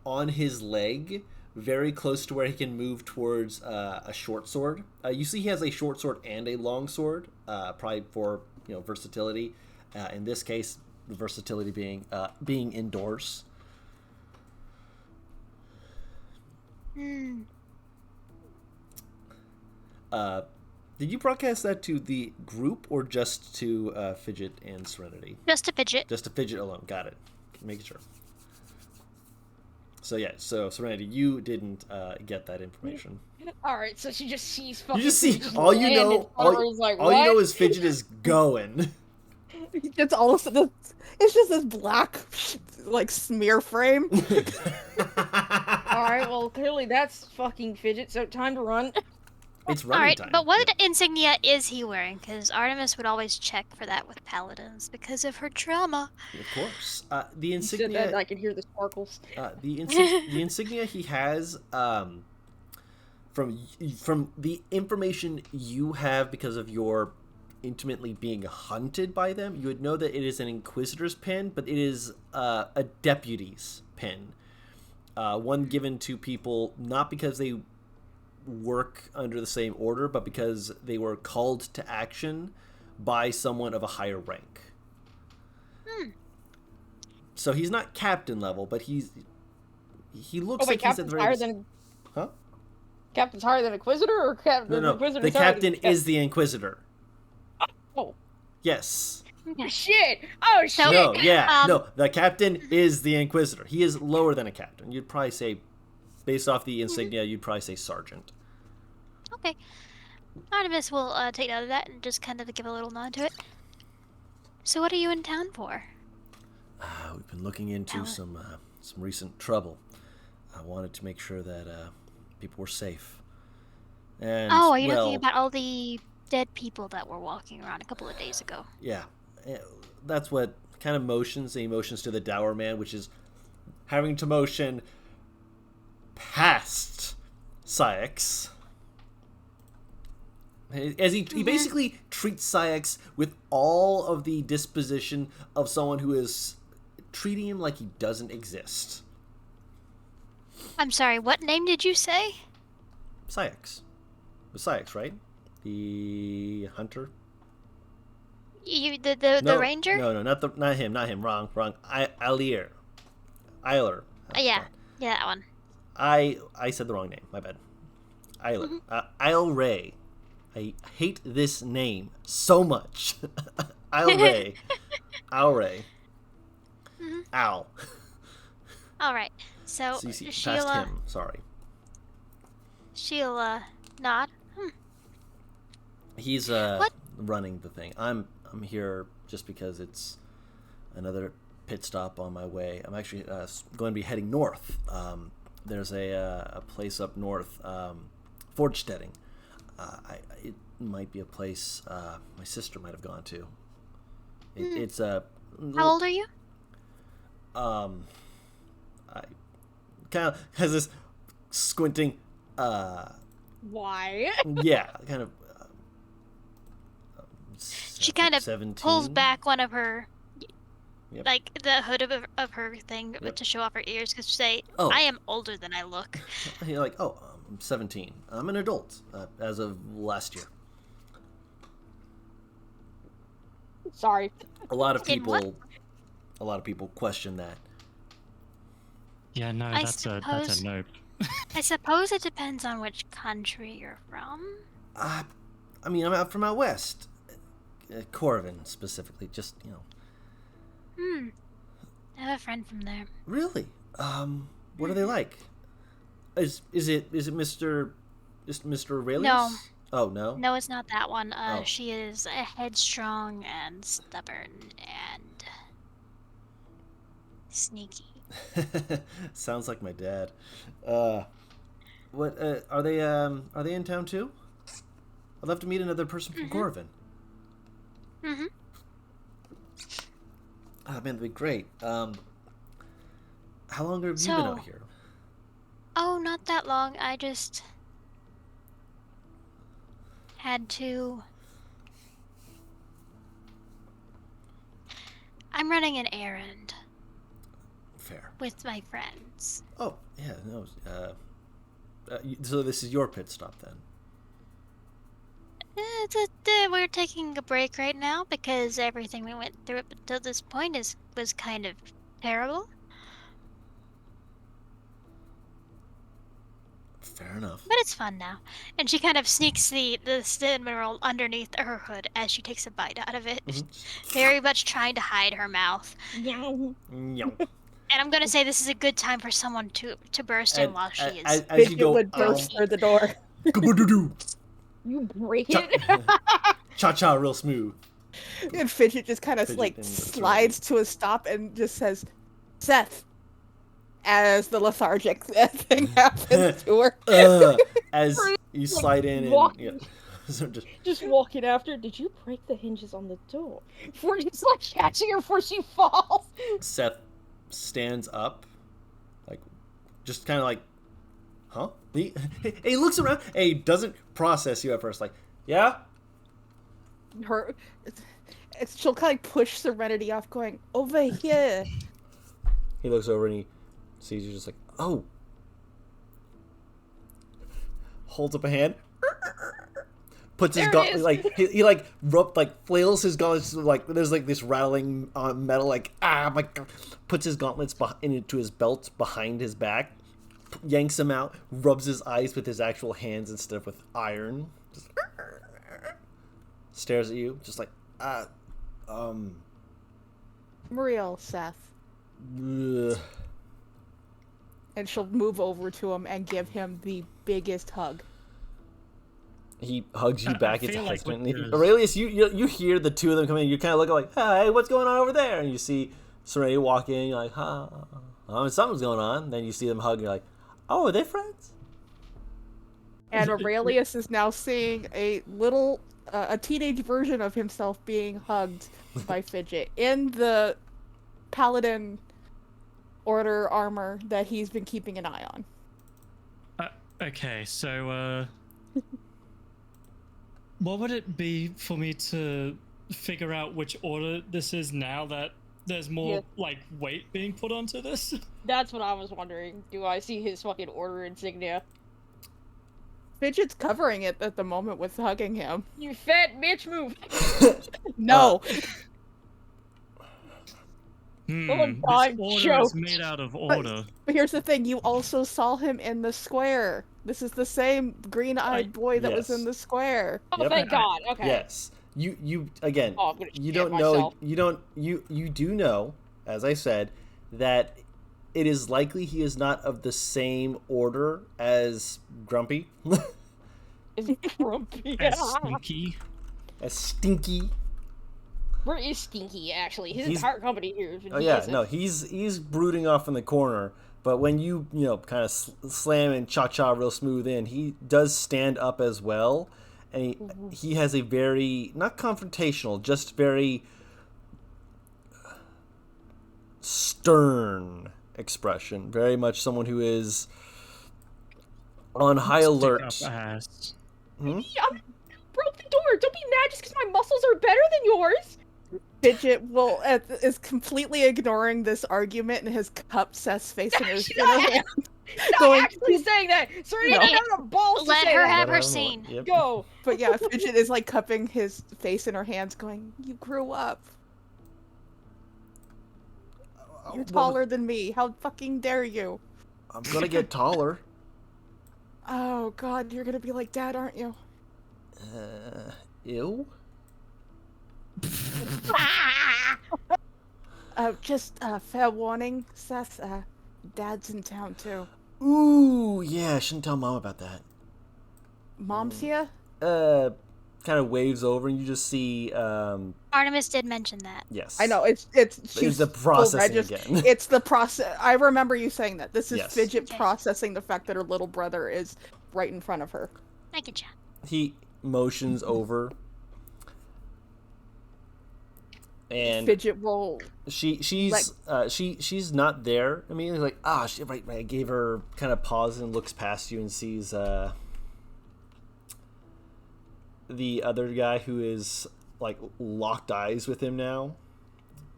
on his leg, very close to where he can move towards a short sword. You see he has a short sword and a long sword, probably for versatility. In this case, the versatility being indoors. Did you broadcast that to the group or just to Fidget and Serenity? Just to Fidget. Just to Fidget alone. Got it. Making sure. So yeah, so Serenity, you didn't get that information. All right, so she just sees fucking. You just see all you know. All you know is Fidget is going. It's all of a sudden, it's just this black like smear frame. All right, well clearly that's fucking Fidget. So time to run. It's running time. But what insignia is he wearing? Because Artemis would always check for that with paladins because of her trauma. Of course. The insignia. You said that, I can hear the sparkles. The insignia he has, from the information you have because of your intimately being hunted by them, you would know that it is an Inquisitor's pin, but it is a deputy's pin. One given to people not because they work under the same order, but because they were called to action by someone of a higher rank. So he's not captain level, but he looks like he's at the very higher than. Huh? Captain's higher than Inquisitor, or captain? No. The captain is the Inquisitor. Oh. Yes. Shit! Oh shit! No, yeah, no. The captain is the Inquisitor. He is lower than a captain. You'd probably say, based off the insignia, you'd probably say sergeant. Okay. Artemis will take note of that and just kind of give a little nod to it. So what are you in town for? We've been looking into some recent trouble. I wanted to make sure that people were safe. And, are you talking about all the dead people that were walking around a couple of days ago? Yeah. That's what kind of motions to the Dour Man, which is having to motion past Syx. As he basically treats Syx with all of the disposition of someone who is treating him like he doesn't exist. I'm sorry, what name did you say? Syx. It was Syx, right? The hunter? The ranger? No, not him. Wrong. Eiler. Yeah, that one. I said the wrong name. My bad. Eiler. Eilray. I hate this name so much. Eilray. Eilray. Ow. All right. So you see, she'll past him. Sorry. She'll nod. He's running the thing. I'm here just because it's another pit stop on my way. I'm actually going to be heading north. There's a place up north, Forgestetting. It might be a place my sister might have gone to. It's a. How old are you? I kind of has this squinting. Why? Yeah, kind of. She kind of 17? pulls back one of her, Yep. like the hood of her thing Yep. to show off her ears, because she say, Oh. "I am older than I look." You're like, oh, I'm 17. I'm an adult as of last year. Sorry. A lot of In what? people question that. Yeah, no, I that's a suppose- nope. I suppose it depends on which country you're from. I mean, I'm out from out west. Corvin, specifically. Just, I have a friend from there. Really? What are they like? Is it Mr. Aurelius? No. Oh, no? No, it's not that one. Oh. She is headstrong and stubborn and sneaky. Sounds like my dad. What are they in town too? I'd love to meet another person from Corvin. Mm-hmm. Oh man, that'd be great. How long have you been out here? Oh, not that long. I just had to. I'm running an errand Fair. with my friends. Oh, yeah, no. So this is your pit stop then? We're taking a break right now because everything we went through up until this point was kind of terrible. Fair enough. But it's fun now. And she kind of sneaks the cinnamon roll underneath her hood as she takes a bite out of it. Very much trying to hide her mouth. Nyong. And I'm gonna say this is a good time for someone to burst in while she is. As you Fidget go, would burst through the door. You break Cha- it? Cha-cha real smooth. And Fidget just kind of Fidget like and slides to a stop and just says, "Seth," as the lethargic thing happens to her. As you slide in and walking. so Just walking after. Did you break the hinges on the door? Before just like catching her before she falls. Seth stands up, like, just kind of like, huh? He looks around and he doesn't process you at first. Like, yeah? She'll kind of push Serenity off, going, "Over here." He looks over and he sees you just like, oh. Holds up a hand. Puts his gauntlet, like, he like flails his gauntlets, like, there's like this rattling metal, like, my God. Puts his gauntlets into his belt behind his back, yanks them out, rubs his eyes with his actual hands instead of with iron. Just stares at you, just like, Real Seth. ugh. And she'll move over to him and give him the biggest hug. He hugs you back. I It's feel like hesitant. with the- Aurelius, you hear the two of them come in. You kind of look like, hey, what's going on over there? And you see Serenity walk in. You're like, huh, something's going on. Then you see them hug. And you're like, oh, are they friends? And Aurelius is now seeing a teenage version of himself being hugged by Fidget in the paladin order armor that he's been keeping an eye on. Okay, so what would it be for me to figure out which order this is now that there's more like weight being put onto this? That's what I was wondering. Do I see his fucking order insignia? Fidget's covering it at the moment with hugging him. You fat bitch, move! No. This dime order joke. is made out of order. But here's the thing, you also saw him in the square. This is the same green-eyed boy that was Yes. in the square. Oh, Yep. thank God. Okay. Yes. You again. Oh, I'm gonna You shit don't know. myself. You do know, as I said, that it is likely he is not of the same order as Grumpy, Is it grumpy? As sneaky. as Stinky. Where is Stinky, actually? His He's- entire company here is Oh yeah, decent. no, he's brooding off in the corner. But when you kind of slam and cha-cha real smooth in, he does stand up as well, and he has a very not confrontational, just very stern expression. Very much someone who is on high Stick alert. up ass. Hmm? Yeah, broke the door. Don't be mad just because my muscles are better than yours. Fidget is completely ignoring this argument, and his cup says facing her She's in her not hand. Not Going, actually saying that. Serena No. don't have the balls to Let say her that. have Let her him- scene. Yep. Go. But yeah, Fidget is like cupping his face in her hands, going, "You grew up. You're taller than me. How fucking dare you?" I'm gonna get taller. Oh God, you're gonna be like Dad, aren't you? Ew. Just fair warning, Seth. Dad's in town too. Ooh, yeah. I shouldn't tell Mom about that. Mom's here. Kind of waves over, and you just see. Artemis did mention that. Yes. I know it's she's the processing full again. It's the process. I remember you saying that. This is Yes. Fidget Okay. processing the fact that her little brother is right in front of her. I get ya. He motions over, and Fidget will. she's not there. I mean, like right. I gave her kind of pause and looks past you and sees the other guy who is like locked eyes with him now,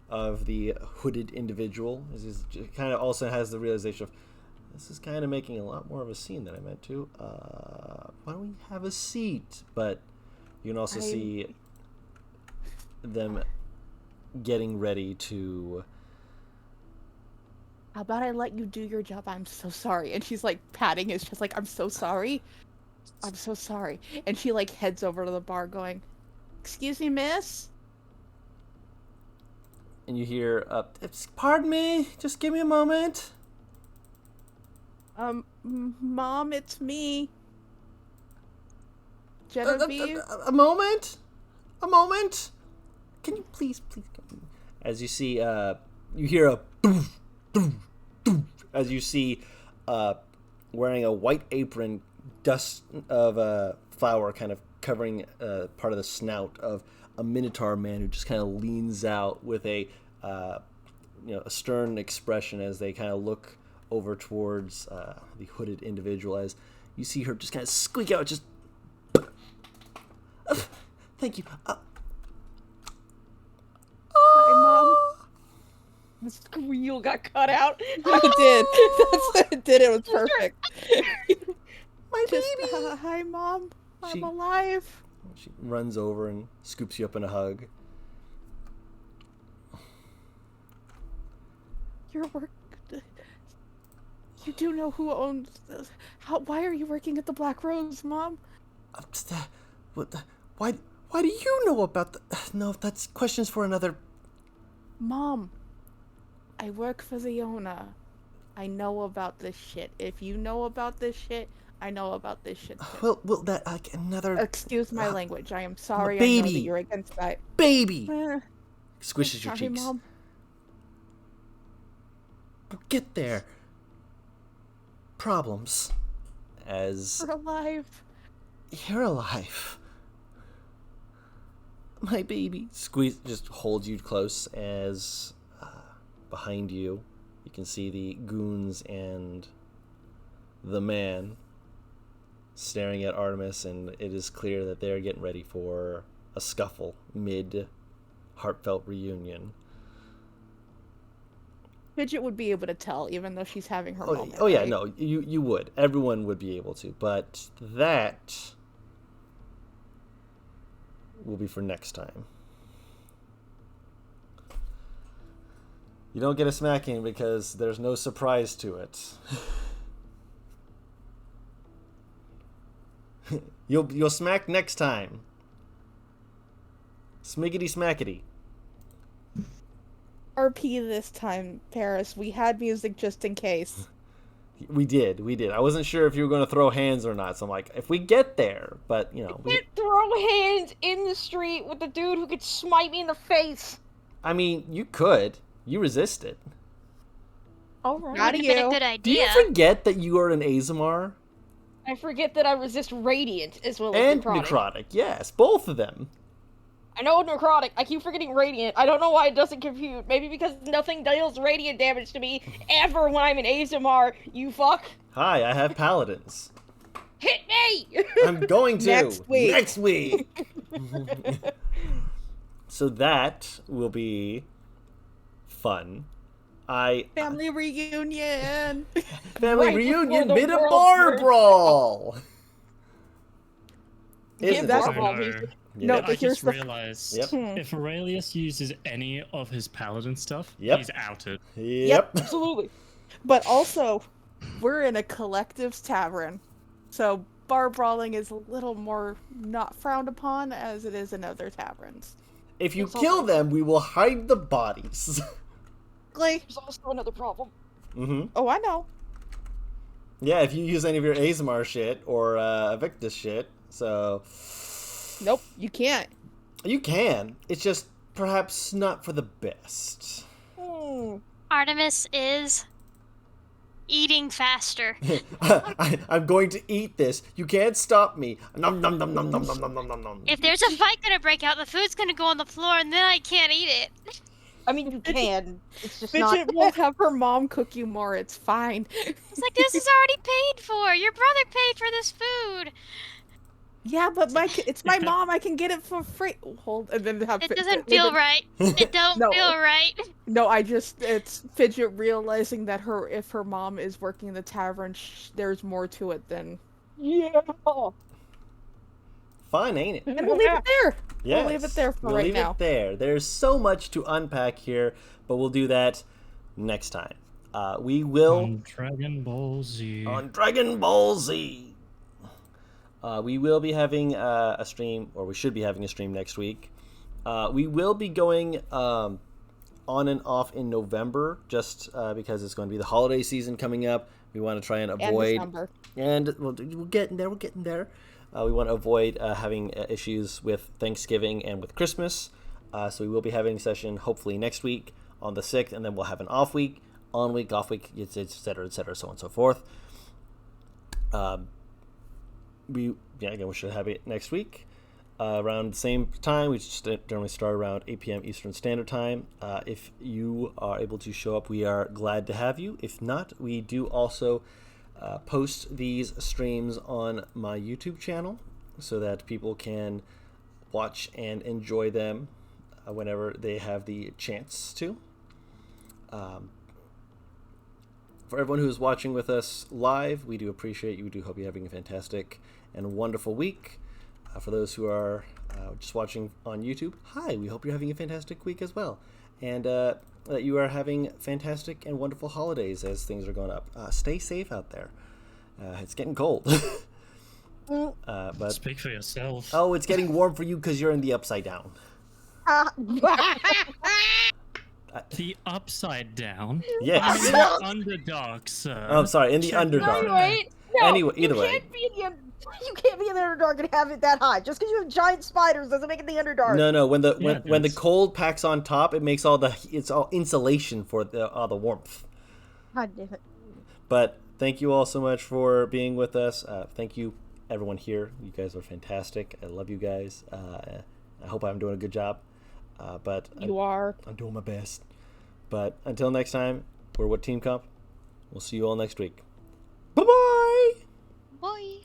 of the hooded individual. Is kind of also has the realization of, this is kind of making a lot more of a scene than I meant to. Why don't we have a seat? But you can also see them getting ready to. How about I let you do your job? I'm so sorry. And she's like patting his chest, like, I'm so sorry. I'm so sorry. And she like heads over to the bar, going, "Excuse me, miss." And you hear, "Pardon me, just give me a moment." Mom, it's me. Genevieve. A moment. Can you please come? As you see, you hear a boom, boom, boom, as you see, wearing a white apron, dust of flour kind of covering part of the snout of a minotaur man who just kind of leans out with a a stern expression as they kind of look over towards the hooded individual. As you see her just kind of squeak out, just thank you. Hi, Mom. The squeal got cut out. It did. That's what it did. It was perfect. My Just, baby. hi, Mom. She- I'm alive. She runs over and scoops you up in a hug. Your work. You do know who owns this. Why are you working at the Black Rose, Mom? Why do you know about the? No, that's questions for another. Mom, I work for the owner. I know about this shit. If you know about this shit, I know about this shit too. Well, that like another Excuse my language. I am sorry. I know baby. that you're against that. baby Eh, squishes your sorry, cheeks. Mom. We'll get there. Problems. As We're alive. you're alive. My baby. Squeeze just holds you close as behind you can see the goons and the man staring at Artemis, and it is clear that they're getting ready for a scuffle mid heartfelt reunion. Fidget would be able to tell, even though she's having her moment. Oh yeah, right? no, you would. Everyone would be able to, but that will be for next time. You don't get a smacking because there's no surprise to it. You'll smack next time. Smiggity smackity. RP this time, Paris. We had music just in case. We did. I wasn't sure if you were going to throw hands or not, so I'm like, if we get there, but you know. Can't throw hands in the street with the dude who could smite me in the face. I mean, you could. You resisted. All right. Not Would have been you. a good Do you idea. forget that you are an Azamar? I forget that I resist radiant as well as And necrotic. necrotic, yes, both of them. I know necrotic. I keep forgetting radiant. I don't know why it doesn't compute. Maybe because nothing deals radiant damage to me ever when I'm an Azamar. You fuck. Hi, I have paladins. today. I'm going to Next week. Next week. So that will be fun. Family reunion. Family Right before reunion the mid a world bar burns brawl. Give Isn't that it? a I Barbara know. music. No, Yep. I but here's just the realized Yep. if Aurelius uses any of his paladin stuff, Yep. he's outed. Yep. Absolutely. But also, we're in a collectives tavern, so bar brawling is a little more not frowned upon as it is in other taverns. If you It's kill also- them, we will hide the bodies. Like, There's also another problem. Mm-hmm. oh, I know. Yeah, if you use any of your Azamar shit or Evictus shit, so Nope, you can't. you can. It's just perhaps not for the best. Artemis is eating faster. I'm going to eat this. You can't stop me. Nom nom nom nom nom nom nom nom nom nom. If there's a fight gonna break out, the food's gonna go on the floor, and then I can't eat it. I mean, you can. It's just not. Fidget will have her mom cook you more. It's fine. It's like, this is already paid for. Your brother paid for this food. Yeah, but it's my mom. I can get it for free. Hold, and then have It doesn't feel right. It don't No. feel right. No, it's Fidget realizing that if her mom is working in the tavern, there's more to it than. Yeah. Fun, ain't it? And we'll leave it there. Yes. We'll leave it there for We'll right leave now. it there. There's so much to unpack here, but we'll do that next time. We will On Dragon Ball Z. on Dragon Ball Z. We will be having a stream, or we should be having a stream next week. We will be going on and off in November, just because it's going to be the holiday season coming up. We want to try and avoid, December. and we're getting there. We're getting there. We want to avoid having issues with Thanksgiving and with Christmas. So we will be having a session hopefully next week on the 6th, and then we'll have an off week, on week, off week, etc., so on and so forth. Again, we should have it next week around the same time. We generally start around 8 p.m. Eastern Standard Time. If you are able to show up, we are glad to have you. If not, we do also post these streams on my YouTube channel so that people can watch and enjoy them whenever they have the chance to. For everyone who is watching with us live, we do appreciate you. We do hope you're having a fantastic and wonderful week. For those who are just watching on YouTube, hi, we hope you're having a fantastic week as well. And that you are having fantastic and wonderful holidays as things are going up. Stay safe out there. It's getting cold. But Speak for yourself. oh, it's getting warm for you because you're in the upside down. The upside down. Yes. I'm in the Underdark, sir. Oh, I'm sorry, in the Check Underdark. that. Anyway, no, Anyway, either you way. Can't be in the, you can't be in the Underdark and have it that high. Just because you have giant spiders doesn't make it the Underdark. No. When the Yeah, when the that's- cold packs on top, it makes it's all insulation for the warmth. God damn it. But thank you all so much for being with us. Thank you, everyone here. You guys are fantastic. I love you guys. I hope I'm doing a good job. But You are. I'm doing my best. But until next time, we're WhatTeamComp. We'll see you all next week. Bye-bye! Boy.